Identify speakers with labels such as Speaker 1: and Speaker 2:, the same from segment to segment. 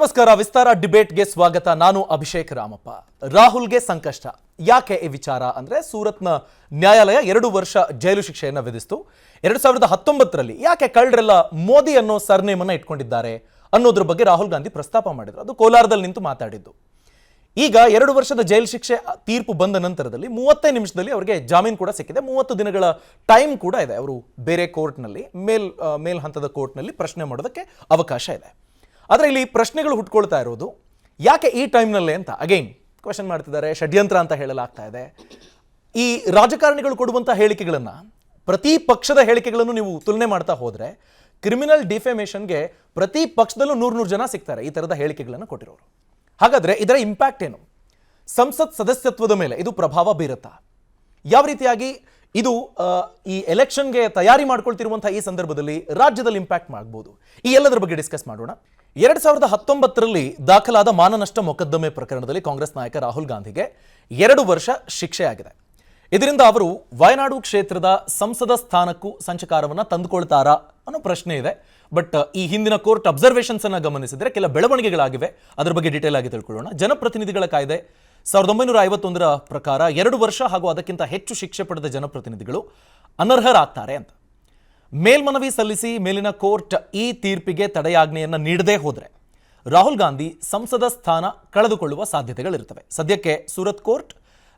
Speaker 1: ನಮಸ್ಕಾರ. ವಿಸ್ತಾರ ಡಿಬೇಟ್ಗೆ ಸ್ವಾಗತ. ನಾನು ಅಭಿಷೇಕ್ ರಾಮಪ್ಪ. ರಾಹುಲ್ಗೆ ಸಂಕಷ್ಟ ಯಾಕೆ ಈ ವಿಚಾರ ಅಂದ್ರೆ ಸೂರತ್ನ ನ್ಯಾಯಾಲಯ 2 ವರ್ಷ ಜೈಲು ಶಿಕ್ಷೆಯನ್ನು ವಿಧಿಸಿತು. 2019ರಲ್ಲಿ ಯಾಕೆ ಕಳ್ಳರೆಲ್ಲ ಮೋದಿ ಅನ್ನೋ ಸರ್ನೇಮ್ ಅನ್ನು ಇಟ್ಕೊಂಡಿದ್ದಾರೆ ಅನ್ನೋದ್ರ ಬಗ್ಗೆ ರಾಹುಲ್ ಗಾಂಧಿ ಪ್ರಸ್ತಾಪ ಮಾಡಿದ್ರು. ಅದು ಕೋಲಾರದಲ್ಲಿ ನಿಂತು ಮಾತಾಡಿದ್ದು. ಈಗ 2 ವರ್ಷದ ಜೈಲು ಶಿಕ್ಷೆ ತೀರ್ಪು ಬಂದ ನಂತರದಲ್ಲಿ 35 ನಿಮಿಷದಲ್ಲಿ ಅವರಿಗೆ ಜಾಮೀನು ಕೂಡ ಸಿಕ್ಕಿದೆ. 30 ದಿನಗಳ ಟೈಮ್ ಕೂಡ ಇದೆ. ಅವರು ಬೇರೆ ಕೋರ್ಟ್ನಲ್ಲಿ ಮೇಲ್ ಹಂತದ ಕೋರ್ಟ್ನಲ್ಲಿ ಪ್ರಶ್ನೆ ಮಾಡೋದಕ್ಕೆ ಅವಕಾಶ ಇದೆ. ಆದರೆ ಇಲ್ಲಿ ಪ್ರಶ್ನೆಗಳು ಹುಟ್ಕೊಳ್ತಾ ಇರೋದು ಯಾಕೆ ಈ ಟೈಮ್ನಲ್ಲೇ ಅಂತ ಅಗೈನ್ ಕ್ವೆಶ್ಚನ್ ಮಾಡ್ತಿದ್ದಾರೆ. ಷಡ್ಯಂತ್ರ ಅಂತ ಹೇಳಲಾಗ್ತಾ ಇದೆ. ಈ ರಾಜಕಾರಣಿಗಳು ಕೊಡುವಂಥ ಹೇಳಿಕೆಗಳನ್ನು, ಪ್ರತಿ ಪಕ್ಷದ ಹೇಳಿಕೆಗಳನ್ನು ನೀವು ತುಲನೆ ಮಾಡ್ತಾ ಹೋದರೆ ಕ್ರಿಮಿನಲ್ ಡಿಫೆಮೇಷನ್ಗೆ ಪ್ರತಿ ಪಕ್ಷದಲ್ಲೂ 100 ಜನ ಸಿಗ್ತಾರೆ ಈ ಥರದ ಹೇಳಿಕೆಗಳನ್ನು ಕೊಟ್ಟಿರೋರು. ಹಾಗಾದರೆ ಇದರ ಇಂಪ್ಯಾಕ್ಟ್ ಏನು? ಸಂಸತ್ ಸದಸ್ಯತ್ವದ ಮೇಲೆ ಇದು ಪ್ರಭಾವ ಬೀರುತ್ತಾ? ಯಾವ ರೀತಿಯಾಗಿ ಇದು ಈ ಎಲೆಕ್ಷನ್ಗೆ ತಯಾರಿ ಮಾಡ್ಕೊಳ್ತಿರುವಂಥ ಈ ಸಂದರ್ಭದಲ್ಲಿ ರಾಜ್ಯದಲ್ಲಿ ಇಂಪ್ಯಾಕ್ಟ್ ಮಾಡ್ಬೋದು? ಈ ಎಲ್ಲದರ ಬಗ್ಗೆ ಡಿಸ್ಕಸ್ ಮಾಡೋಣ. 2019ರಲ್ಲಿ ದಾಖಲಾದ ಮಾನನಷ್ಟ ಮೊಕದ್ದಮೆ ಪ್ರಕರಣದಲ್ಲಿ ಕಾಂಗ್ರೆಸ್ ನಾಯಕ ರಾಹುಲ್ ಗಾಂಧಿಗೆ 2 ವರ್ಷ ಶಿಕ್ಷೆಯಾಗಿದೆ. ಇದರಿಂದ ಅವರು ವಯನಾಡು ಕ್ಷೇತ್ರದ ಸಂಸದ ಸ್ಥಾನಕ್ಕೂ ಸಂಚಕಾರವನ್ನು ತಂದುಕೊಳ್ತಾರಾ ಅನ್ನೋ ಪ್ರಶ್ನೆ ಇದೆ. ಬಟ್ ಈ ಹಿಂದಿನ ಕೋರ್ಟ್ ಅಬ್ಸರ್ವೇಷನ್ಸ್ ಅನ್ನು ಗಮನಿಸಿದರೆ ಕೆಲ ಬೆಳವಣಿಗೆಗಳಾಗಿವೆ. ಅದರ ಬಗ್ಗೆ ಡೀಟೇಲ್ ಆಗಿ ತಿಳ್ಕೊಳ್ಳೋಣ. ಜನಪ್ರತಿನಿಧಿಗಳ ಕಾಯ್ದೆ 1951ರ ಪ್ರಕಾರ 2 ವರ್ಷ ಹಾಗೂ ಅದಕ್ಕಿಂತ ಹೆಚ್ಚು ಶಿಕ್ಷೆ ಪಡೆದ ಜನಪ್ರತಿನಿಧಿಗಳು ಅನರ್ಹರಾಗ್ತಾರೆ ಅಂತ. ಮೇಲ್ಮನವಿ ಸಲ್ಲಿಸಿ ಮೇಲಿನ ಕೋರ್ಟ್ ಈ ತೀರ್ಪಿಗೆ ತಡೆಯಾಜ್ಞೆಯನ್ನು ನೀಡದೇ ಹೋದರೆ ರಾಹುಲ್ ಗಾಂಧಿ ಸಂಸದ ಸ್ಥಾನ ಕಳೆದುಕೊಳ್ಳುವ ಸಾಧ್ಯತೆಗಳಿರುತ್ತವೆ. ಸದ್ಯಕ್ಕೆ ಸೂರತ್ ಕೋರ್ಟ್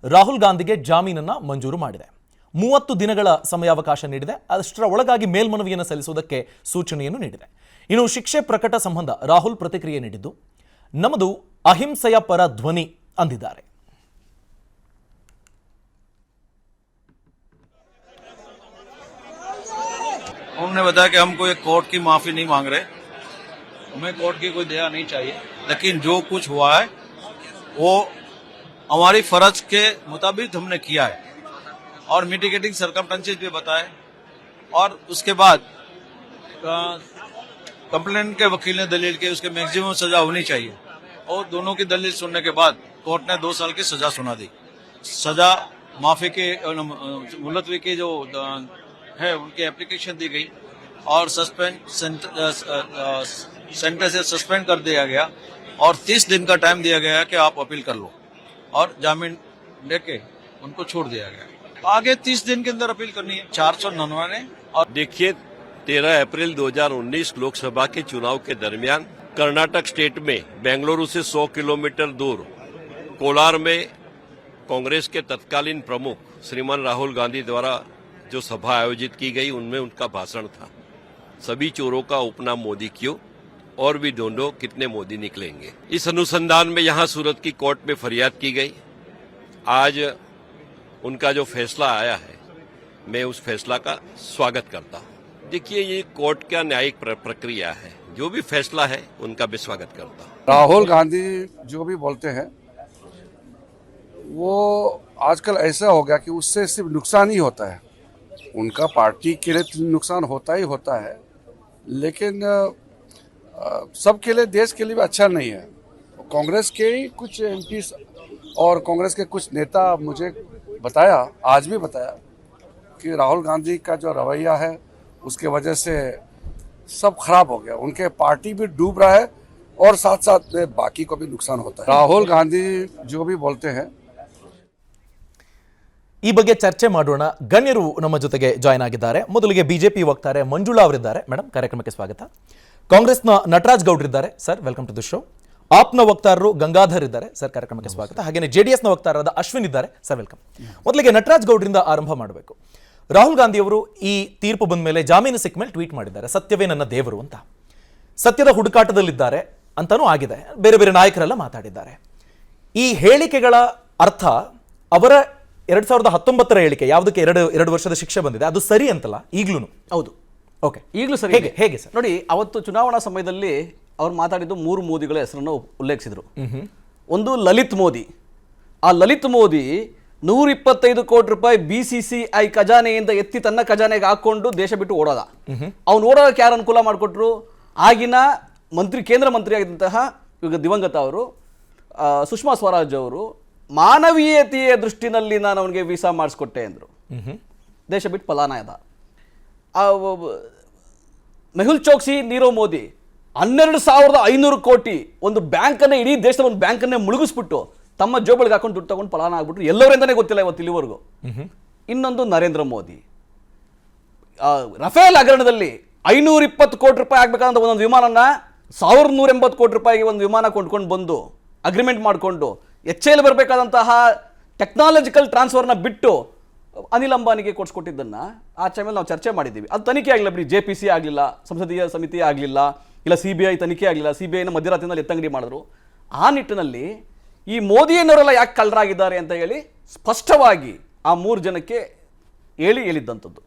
Speaker 1: ರಾಹುಲ್ ಗಾಂಧಿಗೆ ಜಾಮೀನನ್ನು ಮಂಜೂರು ಮಾಡಿದೆ. 30 ದಿನಗಳ ಸಮಯಾವಕಾಶ ನೀಡಿದೆ. ಅಷ್ಟರ ಒಳಗಾಗಿ ಮೇಲ್ಮನವಿಯನ್ನು ಸಲ್ಲಿಸುವುದಕ್ಕೆ ಸೂಚನೆಯನ್ನು ನೀಡಿದೆ. ಇನ್ನು ಶಿಕ್ಷೆ ಪ್ರಕಟ ಸಂಬಂಧ ರಾಹುಲ್ ಪ್ರತಿಕ್ರಿಯೆ ನೀಡಿದ್ದು, ನಮ್ಮದು ಅಹಿಂಸೆಯ ಪರ ಧ್ವನಿ ಅಂದಿದ್ದಾರೆ.
Speaker 2: उन्होंने बताया कि हम कोई कोर्ट की माफी नहीं मांग रहे, हमें कोर्ट की कोई दया नहीं चाहिए, लेकिन जो कुछ हुआ है वो हमारी फर्ज के मुताबिक हमने किया है और मिटिगेटिंग सर्कमस्टेंसेस भी बताए। और उसके बाद कंप्लेंट के वकील ने दलील की उसके मैक्सिमम सजा होनी चाहिए और दोनों की दलील सुनने के बाद कोर्ट ने 2 साल की सजा सुना दी। सजा माफी के मुलतवी की जो है उनकी एप्लीकेशन दी गई और सेंटर से सस्पेंड कर दिया गया और 30 दिन का टाइम दिया गया कि आप अपील कर लो और जामीन लेके उनको छोड़ दिया गया। आगे 30 दिन के अंदर अपील करनी है। 499 ने। और
Speaker 3: देखिए, 13 अप्रैल 2019 लोकसभा के चुनाव के दरमियान कर्नाटक स्टेट में बेंगलुरु से 100 किलोमीटर दूर कोलार में कांग्रेस के तत्कालीन प्रमुख श्रीमान राहुल गांधी द्वारा जो सभा आयोजित की गई उनमें उनका भाषण था, सभी चोरों का उपनाम मोदी क्यों और भी ढूंढो कितने मोदी निकलेंगे। इस अनुसंधान में यहां सूरत की कोर्ट में फरियाद की गई। आज उनका जो फैसला आया है, मैं उस फैसला का स्वागत करता हूं। देखिए, ये कोर्ट का न्यायिक प्रक्रिया है, जो भी फैसला है उनका भी स्वागत करता हूं।
Speaker 4: राहुल गांधी जो भी बोलते हैं वो आजकल ऐसा हो गया कि उससे सिर्फ नुकसान ही होता है। उनका पार्टी के लिए नुकसान होता ही होता है, लेकिन सबके लिए, देश के लिए भी अच्छा नहीं है। कांग्रेस के ही कुछ एमपी और कांग्रेस के कुछ नेता मुझे बताया, आज भी बताया, कि राहुल गांधी का जो रवैया है उसके वजह से सब खराब हो गया। उनके पार्टी भी डूब रहा है और साथ साथ में बाकी को भी नुकसान होता है। राहुल गांधी जो भी बोलते हैं
Speaker 1: ಈ ಬಗ್ಗೆ ಚರ್ಚೆ ಮಾಡೋಣ. ಗಣ್ಯರು ನಮ್ಮ ಜೊತೆಗೆ ಜಾಯ್ನ್ ಆಗಿದ್ದಾರೆ. ಮೊದಲಿಗೆ ಬಿಜೆಪಿ ವಕ್ತಾರೆ ಮಂಜುಳಾ ಅವರಿದ್ದಾರೆ. ಮೇಡಮ್, ಕಾರ್ಯಕ್ರಮಕ್ಕೆ ಸ್ವಾಗತ. ಕಾಂಗ್ರೆಸ್ನ ನಟರಾಜ್ ಗೌಡ್ರು ಇದ್ದಾರೆ. Sir, welcome to the show. ಆಪ್ನ ವಕ್ತಾರರು ಗಂಗಾಧರ್ ಇದ್ದಾರೆ. ಸರ್, ಕಾರ್ಯಕ್ರಮಕ್ಕೆ ಸ್ವಾಗತ. ಹಾಗೆಯೇ ಜೆಡಿಎಸ್ನ ವಕ್ತಾರರಾದ ಅಶ್ವಿನ್ ಇದ್ದಾರೆ. Sir, welcome. ಮೊದಲಿಗೆ ನಟರಾಜ್ ಗೌಡ್ರಿಂದ ಆರಂಭ ಮಾಡಬೇಕು. ರಾಹುಲ್ ಗಾಂಧಿ ಅವರು ಈ ತೀರ್ಪು ಬಂದ ಮೇಲೆ, ಜಾಮೀನು ಸಿಕ್ಕ ಮೇಲೆ ಟ್ವೀಟ್ ಮಾಡಿದ್ದಾರೆ, ಸತ್ಯವೇ ನನ್ನ ದೇವರು ಅಂತ. ಸತ್ಯದ ಹುಡುಕಾಟದಲ್ಲಿದ್ದಾರೆ ಅಂತಾನೂ ಆಗಿದೆ. ಬೇರೆ ಬೇರೆ ನಾಯಕರೆಲ್ಲ ಮಾತಾಡಿದ್ದಾರೆ. ಈ ಹೇಳಿಕೆಗಳ ಅರ್ಥ ಅವರ 2019ರ ಹೇಳಿಕೆ ಯಾವುದಕ್ಕೆ 2 ವರ್ಷದ ಶಿಕ್ಷೆ ಬಂದಿದೆ ಅದು ಸರಿ ಅಂತಲ್ಲ ಈಗ್ಲೂ? ಹೌದು. ಓಕೆ, ಈಗಲೂ ಸರಿ. ಹೇಗೆ ಸರ್?
Speaker 5: ನೋಡಿ, ಅವತ್ತು ಚುನಾವಣಾ ಸಮಯದಲ್ಲಿ ಅವ್ರು ಮಾತಾಡಿದ್ದು 3 ಮೋದಿಗಳ ಹೆಸರನ್ನು ಉಲ್ಲೇಖಿಸಿದ್ರು. ಒಂದು ಲಲಿತ್ ಮೋದಿ. ಆ ಲಲಿತ್ ಮೋದಿ 125 ಕೋಟಿ ರೂಪಾಯಿ BCCI ಖಜಾನೆಯಿಂದ ಎತ್ತಿ ತನ್ನ ಖಜಾನೆಗೆ ಹಾಕೊಂಡು ದೇಶ ಬಿಟ್ಟು ಓಡೋದ. ಅವ್ನು ಓಡೋದಕ್ಕೆ ಯಾರು ಅನುಕೂಲ ಮಾಡಿಕೊಟ್ರು? ಆಗಿನ ಕೇಂದ್ರ ಮಂತ್ರಿ ಆಗಿದ್ದಂತಹ ಇವಾಗ ದಿವಂಗತ ಅವರು ಸುಷ್ಮಾ ಸ್ವರಾಜ್ ಅವರು ಮಾನವೀಯತೆಯ ದೃಷ್ಟಿನಲ್ಲಿ ನಾನು ಅವನಿಗೆ ವೀಸಾ ಮಾಡಿಸ್ಕೊಟ್ಟೆ ಅಂದರು. ದೇಶ ಬಿಟ್ಟು ಪಲಾಯನ ಆದ. ಮೆಹುಲ್ ಚೋಕ್ಸಿ, ನೀರವ್ ಮೋದಿ 12,500 ಕೋಟಿ ಒಂದು ಬ್ಯಾಂಕನ್ನೇ, ಇಡೀ ದೇಶದ ಒಂದು ಬ್ಯಾಂಕನ್ನೇ ಮುಳುಗಿಸ್ಬಿಟ್ಟು ತಮ್ಮ ಜೋಬಳಿಗೆ ಹಾಕೊಂಡು ದುಡ್ಡು ತಗೊಂಡು ಪಲಾನ ಆಗ್ಬಿಟ್ರು. ಎಲ್ಲವರಿಂದನೇ ಗೊತ್ತಿಲ್ಲ ಇವತ್ತು ಇಲ್ಲಿವರೆಗೂ. ಇನ್ನೊಂದು ನರೇಂದ್ರ ಮೋದಿ ರಫೇಲ್ ಹಗರಣದಲ್ಲಿ 520 ಕೋಟಿ ರೂಪಾಯಿ ಆಗ್ಬೇಕಾದಂತ ಒಂದೊಂದು ವಿಮಾನನ 1,180 ಕೋಟಿ ರೂಪಾಯಿಗೆ ಒಂದು ವಿಮಾನ ಕೊಂಡ್ಕೊಂಡು ಬಂದು ಅಗ್ರಿಮೆಂಟ್ ಮಾಡಿಕೊಂಡು HAL ಬರಬೇಕಾದಂತಹ ಟೆಕ್ನಾಲಜಿಕಲ್ ಟ್ರಾನ್ಸ್ಫರ್ನ ಬಿಟ್ಟು ಅನಿಲ್ ಅಂಬಾನಿಗೆ ಕೊಡಿಸ್ಕೊಟ್ಟಿದ್ದನ್ನು ಆ ಟೈಮಲ್ಲಿ ನಾವು ಚರ್ಚೆ ಮಾಡಿದ್ದೀವಿ. ಅದು ತನಿಖೆ ಆಗಲಿಲ್ಲ ಬಿಡಿ, JPC ಆಗಲಿಲ್ಲ, ಸಂಸದೀಯ ಸಮಿತಿ ಆಗಲಿಲ್ಲ, ಇಲ್ಲ CBI ತನಿಖೆ ಆಗಲಿಲ್ಲ. CBIನ ಮಧ್ಯರಾತ್ರಿನಲ್ಲಿ ಎತ್ತಂಗಡಿ ಮಾಡಿದ್ರು. ಆ ನಿಟ್ಟಿನಲ್ಲಿ ಈ ಮೋದಿಯನ್ನವರೆಲ್ಲ ಯಾಕೆ ಕಳ್ಳರಾಗಿದ್ದಾರೆ ಅಂತ ಹೇಳಿ ಸ್ಪಷ್ಟವಾಗಿ ಆ 3 ಜನಕ್ಕೆ ಹೇಳಿದ್ದಂಥದ್ದು.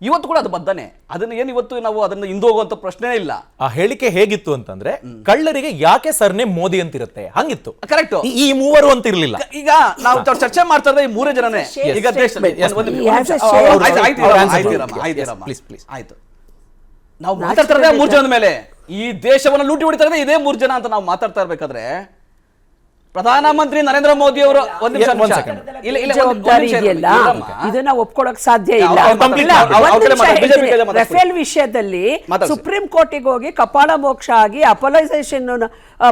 Speaker 5: ಇವತ್ತು ಕೂಡ ಅದು ಬದ್ದಾನೆ. ಅದನ್ನ ಏನು ಇವತ್ತು ನಾವು ಅದನ್ನ ಹಿಂದೆ ಹೋಗುವಂತ ಪ್ರಶ್ನೆ ಇಲ್ಲ.
Speaker 1: ಆ ಹೇಳಿಕೆ ಹೇಗಿತ್ತು ಅಂತಂದ್ರೆ ಕಳ್ಳರಿಗೆ ಯಾಕೆ ಸರ್ನೇಮ್ ಮೋದಿ ಅಂತಿರುತ್ತೆ, ಹಂಗಿತ್ತು.
Speaker 5: ಕರೆಕ್ಟ್.
Speaker 1: ಈ ಮೂವರು ಅಂತ ಇರ್ಲಿಲ್ಲ.
Speaker 5: ಈಗ ನಾವು ಚರ್ಚೆ ಮಾಡ್ತಾ ಇರೋದು ಈ 3 ಜನನೇ. ಈಗ ಆಯ್ತು, ನಾವು ಮಾತಾಡ್ತಾ ಇರೋದೇ 3 ಜನದ ಮೇಲೆ. ಈ ದೇಶವನ್ನ ಲೂಟಿ ಹೊಡಿತಾ ಇರೋದೇ ಇದೇ 3 ಜನ ಅಂತ ನಾವು ಮಾತಾಡ್ತಾ ಇರ್ಬೇಕಾದ್ರೆ ಪ್ರಧಾನಮಂತ್ರಿ ನರೇಂದ್ರ ಮೋದಿ ಅವರು
Speaker 6: ಜವಾಬ್ದಾರಿ ಇದೆಯಲ್ಲ, ಇದನ್ನ ಒಪ್ಕೊಳ್ಳೋಕ್ ಸಾಧ್ಯ ಇಲ್ಲ. ರಫೇಲ್ ವಿಷಯದಲ್ಲಿ ಸುಪ್ರೀಂ ಕೋರ್ಟಿಗೆ ಹೋಗಿ ಕಪಾಳ ಮೋಕ್ಷ ಆಗಿ ಅಪಲೈಸೇಷನ್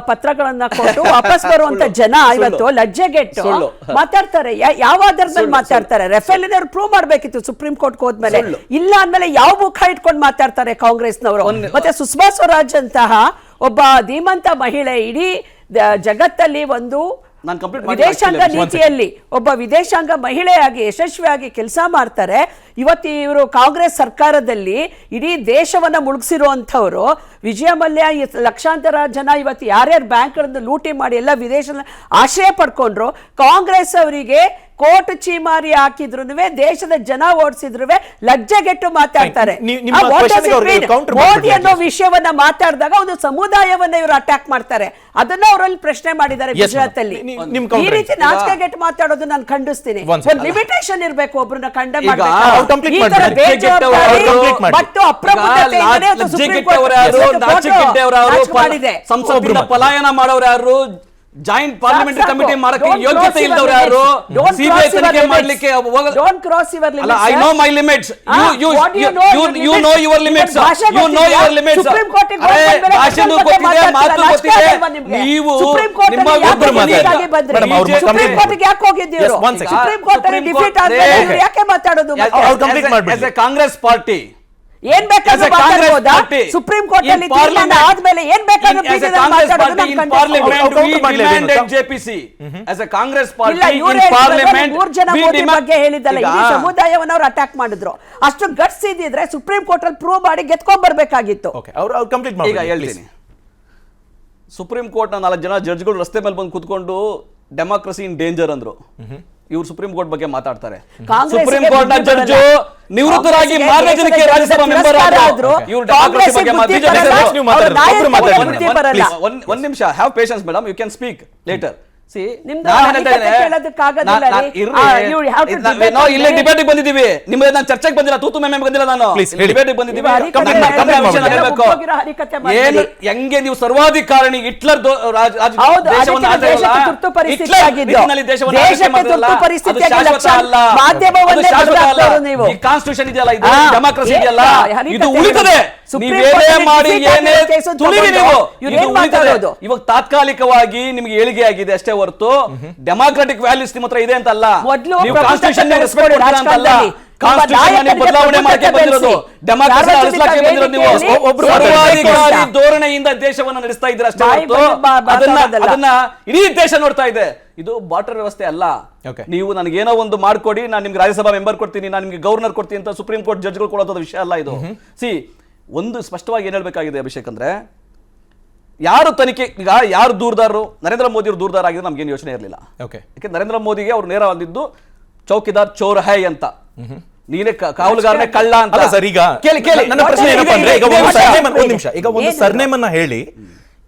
Speaker 6: ಪತ್ರಗಳನ್ನ ಕೊಟ್ಟು ವಾಪಸ್ ಬರುವಂತ ಜನ ಇವತ್ತು ಲಜ್ಜೆಗೆಟ್ಟು ಮಾತಾಡ್ತಾರೆ. ಯಾವ ಆಧಾರದಲ್ಲಿ ಮಾತಾಡ್ತಾರೆ? ರಫೇಲ್ ಪ್ರೂವ್ ಮಾಡ್ಬೇಕಿತ್ತು ಸುಪ್ರೀಂ ಕೋರ್ಟ್ಗೆ ಹೋದ್ಮೇಲೆ. ಇಲ್ಲ ಅಂದ್ಮೇಲೆ ಯಾವ ಮುಖ ಇಟ್ಕೊಂಡು ಮಾತಾಡ್ತಾರೆ ಕಾಂಗ್ರೆಸ್ನವರು? ಮತ್ತೆ ಸುಷ್ಮಾ ಸ್ವರಾಜ್ ಅಂತಹ ಒಬ್ಬ ಧೀಮಂತ ಮಹಿಳೆ ಇಡೀ ಜಗತ್ತಲ್ಲಿ ಒಂದು ವಿದೇಶಾಂಗ ನೀತಿಯಲ್ಲಿ ಒಬ್ಬ ವಿದೇಶಾಂಗ ಮಹಿಳೆಯಾಗಿ ಯಶಸ್ವಿಯಾಗಿ ಕೆಲಸ ಮಾಡ್ತಾರೆ. ಇವತ್ತು ಇವರು ಕಾಂಗ್ರೆಸ್ ಸರ್ಕಾರದಲ್ಲಿ ಇಡೀ ದೇಶವನ್ನ ಮುಳುಗಿಸಿರುವಂಥವ್ರು. ವಿಜಯ ಮಲ್ಯ ಲಕ್ಷಾಂತರ ಜನ ಇವತ್ತು ಯಾರ್ಯಾರು ಬ್ಯಾಂಕ್ಗಳನ್ನು ಲೂಟಿ ಮಾಡಿ ಎಲ್ಲ ವಿದೇಶದ ಆಶ್ರಯ ಪಡ್ಕೊಂಡ್ರು. ಕಾಂಗ್ರೆಸ್ ಅವರಿಗೆ ಕೋರ್ಟ್ ಚೀಮಾರಿ ಹಾಕಿದ್ರು, ದೇಶದ ಜನ ಓಡಿಸಿದ್ರು ಲಜ್ಜೆಗೆಟ್ಟು ಮಾತಾಡ್ತಾರೆ. ಮೋದಿ ಅನ್ನೋ ವಿಷಯವನ್ನ ಮಾತಾಡಿದಾಗ ಒಂದು ಸಮುದಾಯವನ್ನ ಇವರು ಅಟ್ಯಾಕ್ ಮಾಡ್ತಾರೆ. ಅದನ್ನ ಅವರಲ್ಲಿ ಪ್ರಶ್ನೆ ಮಾಡಿದ್ದಾರೆ ಗುಜರಾತ್ ಅಲ್ಲಿ. ಈ ರೀತಿ ನಾಚಿಕೆಗೆಟ್ಟು ಮಾತಾಡೋದು ನಾನು ಖಂಡಿಸ್ತೀನಿ. ಒಂದು ಲಿಮಿಟೇಷನ್ ಇರಬೇಕು, ಒಬ್ರನ್ನ ಕಂಡೆಮ್ ಮಾಡಬೇಕು. ಈ ತರ ಬೇಜವಾಬ್ದಾರಿ ಮತ್ತು ಅಪ್ರಬುದ್ಧತೆಯಿಂದಲೇ ಸುಪ್ರೀಂ ಕೋರ್ಟ್ ಮಾಡಿದೆ.
Speaker 5: ಸಂಸತ್ತಿನ ಪಲಾಯನ ಮಾಡೋರು ಯಾರು? ಜಾಯಿಂಟ್ ಪಾರ್ಲಿಮೆಂಟರಿ ಕಮಿಟಿ ಮಾಡಕ್ಕೆ ಯೋಗ್ಯತೆ ಇಲ್ಲದವರು ಯಾರು? ಸಿಬಿಐ ತನಿಖೆ ಮಾಡಲಿಕ್ಕೆ
Speaker 6: don't cross your limits.
Speaker 5: I know my limits. You know your limits. You know your limits. ಭಾಷೆನೂ ಗೊತ್ತಿದೆ, ಮಾತು ಗೊತ್ತಿದೆ. ನೀವು ನಿಮ್ಮ ಒಬ್ಬರು ಮಾತಾಡಿ.
Speaker 6: ಸುಪ್ರೀಂ ಕೋರ್ಟ್ಗೆ ಯಾಕೆ ಹೋಗಿದ್ದೀರಿ? ಸುಪ್ರೀಂ ಕೋರ್ಟ್ ಅಲ್ಲಿ ಡಿಫೀಟ್ ಆದ್ರೆ ಯಾಕೆ ಮಾತಾಡೋದು?
Speaker 5: ಕಾಂಗ್ರೆಸ್ ಪಾರ್ಟಿ
Speaker 6: ಏನ್ ಬೇಕಾದ್ರೂ ಮಾತಾಡಬಹುದಾ? ಸುಪ್ರೀಂ ಕೋರ್ಟ್ ಅಲ್ಲಿ ತೀರ್ಮಾನ ಆದ್ಮೇಲೆ ಏನ್ ಬೇಕಾದ್ರೂ ಬಗ್ಗೆ ಹೇಳಿದ್ದಲ್ಲ. ಇಡೀ ಸಮುದಾಯವನ್ನ ಅವ್ರು ಅಟ್ಯಾಕ್ ಮಾಡಿದ್ರು. ಅಷ್ಟು ಗಟ್ಸ್ ಇದ್ದಿದ್ರೆ ಸುಪ್ರೀಂ ಕೋರ್ಟ್ ಅಲ್ಲಿ ಪ್ರೂವ್ ಮಾಡಿ ಗೆದ್ಕೊಂಡ್ ಬರ್ಬೇಕಾಗಿತ್ತು.
Speaker 5: ಈಗ ಹೇಳ್ತೀನಿ, ಸುಪ್ರೀಂ ಕೋರ್ಟ್ ನ 4 ಜನ ಜಡ್ಜ್ಗಳು ರಸ್ತೆ ಮೇಲೆ ಬಂದು ಕುತ್ಕೊಂಡು ಡೆಮಾಕ್ರಸಿ ಇನ್ ಡೇಂಜರ್ ಅಂದ್ರು. ಇವರು ಸುಪ್ರೀಂ ಕೋರ್ಟ್ ಬಗ್ಗೆ ಮಾತಾಡ್ತಾರೆ. ಸುಪ್ರೀಂ ಕೋರ್ಟ್ ನ ಜಡ್ಜ್ ನಿವೃತ್ತರಾಗಿ ಮಾರನೇ ಜನಕ್ಕೆ ರಾಜ್ಯಸಭಾ ಮೆಂಬರ್ ಆದ್ರು. ಇವರು ಡೆಮಾಕ್ರಸಿ ಬಗ್ಗೆ ಒಂದ್ ನಿಮಿಷ, have patience madam, you can speak later. ಇಲ್ಲೇ ಡಿಬೇಟ್ ಬಂದಿದ್ದೀವಿ, ನಿಮ್ಗೆ ನಾನು ಚರ್ಚೆಗೆ ಬಂದಿಲ್ಲ, ತೂತು ಮೆಮ್ಮೆ ಬಂದಿಲ್ಲ. ನಾನು ಡಿಬೇಟ್ ಬಂದಿದ್ದೀವಿ. ಏನು ಹೆಂಗೆ ನೀವು ಸರ್ವಾಧಿಕಾರಣಿ ಹಿಟ್ಲರ್ ಕಾನ್ಸ್ಟಿಟ್ಯೂಷನ್ ಇದೆಯಲ್ಲ, ಇದು ಡೆಮಾಕ್ರಸಿ ಇದೆಯಲ್ಲ, ಇದು ಉಳಿತದೆ. ನೀವೇನೇ ಮಾಡಿ ಏನೇ ತುಳಿವಿ ನೀವು, ಇದು ಉಳಿತದೆ. ಇವಾಗ ತಾತ್ಕಾಲಿಕವಾಗಿ ನಿಮ್ಗೆ ಏಳಿಗೆ ಆಗಿದೆ ಅಷ್ಟೇ ಹೊರತು ಡೆಮಾಕ್ರೆಟಿಕ್ ವ್ಯಾಲ್ಯೂಸ್ ನಿಮ್ಮ ಹತ್ರ ಇದೆ ಅಂತ ಅಲ್ಲ. ನೀವು ಕಾನ್ಸ್ಟಿಟ್ಯೂಷನ್ ರೆಸ್ಪೆಕ್ಟ್ ಕೊಡ್ತೀರಾ ಅಂತ ಅಲ್ಲ. ಕಾನ್ಸ್ಟಿಟ್ಯೂಷನ್ ಬದಲಾವಣೆ ಮಾಡಕ್ಕೆ ಬಂದಿರೋದು, ಡೆಮಾಕ್ರಸಿ ಅಳಿಸಲಿಕ್ಕೆ ಬಂದಿರೋದು. ನೀವು ಸರ್ವಾಧಿಕಾರಿ ಧೋರಣೆಯಿಂದ ದೇಶವನ್ನು ನಡೆಸ್ತಾ ಇದ್ದೀರಾ ಅಷ್ಟೇ ಹೊರತು ಅದನ್ನ ಇಡೀ ದೇಶ ನೋಡ್ತಾ ಇದೆ. ಇದು ಬಾರ್ಟರ್ ವ್ಯವಸ್ಥೆ ಅಲ್ಲ. ನೀವು ನನಗೇನೋ ಒಂದು ಮಾಡ್ಕೊಡಿ, ನಾನು ನಿಮ್ಗೆ ರಾಜ್ಯಸಭಾ ಮೆಂಬರ್ ಕೊಡ್ತೀನಿ, ನಾನು ನಿಮ್ಗೆ ಗವರ್ನರ್ ಕೊಡ್ತೀನಿ ಅಂತ ಸುಪ್ರೀಂ ಕೋರ್ಟ್ ಜಡ್ಜ್ಗಳು ಕೊಡೋದು ವಿಷಯ ಅಲ್ಲ ಇದು. ಒಂದು ಸ್ಪಷ್ಟವಾಗಿ ಏನ್ ಹೇಳ್ಬೇಕಾಗಿದೆ ಅಭಿಷೇಕ್ ಅಂದ್ರೆ, ಯಾರು ತನಿಖೆ, ಈಗ ಯಾರು ದೂರದಾರರು, ನರೇಂದ್ರ ಮೋದಿ ಅವರು ದೂರದಾರ ಆಗಿದ್ರೆ ನಮ್ಗೇನು ಯೋಚನೆ ಇರಲಿಲ್ಲ. ಯಾಕೆ ನರೇಂದ್ರ ಮೋದಿಗೆ ಅವ್ರು ನೇರ ಅಂದಿದ್ದು ಚೌಕಿದಾರ್ ಚೋರ್ ಹೈ ಅಂತ, ನೀನೇ ಕಾವಲುಗಾರನೇ ಕಳ್ಳ ಅಂತ.
Speaker 1: ಸರ್, ಈಗ ನನ್ನ ಪ್ರಶ್ನೆ ಏನಪ್ಪಾ ಅಂದ್ರೆ, ಈಗ ಒಂದು ನಿಮಿಷ, ಈಗ ಒಂದು ಸರ್ನೇಮ್ ಅನ್ನ ಹೇಳಿ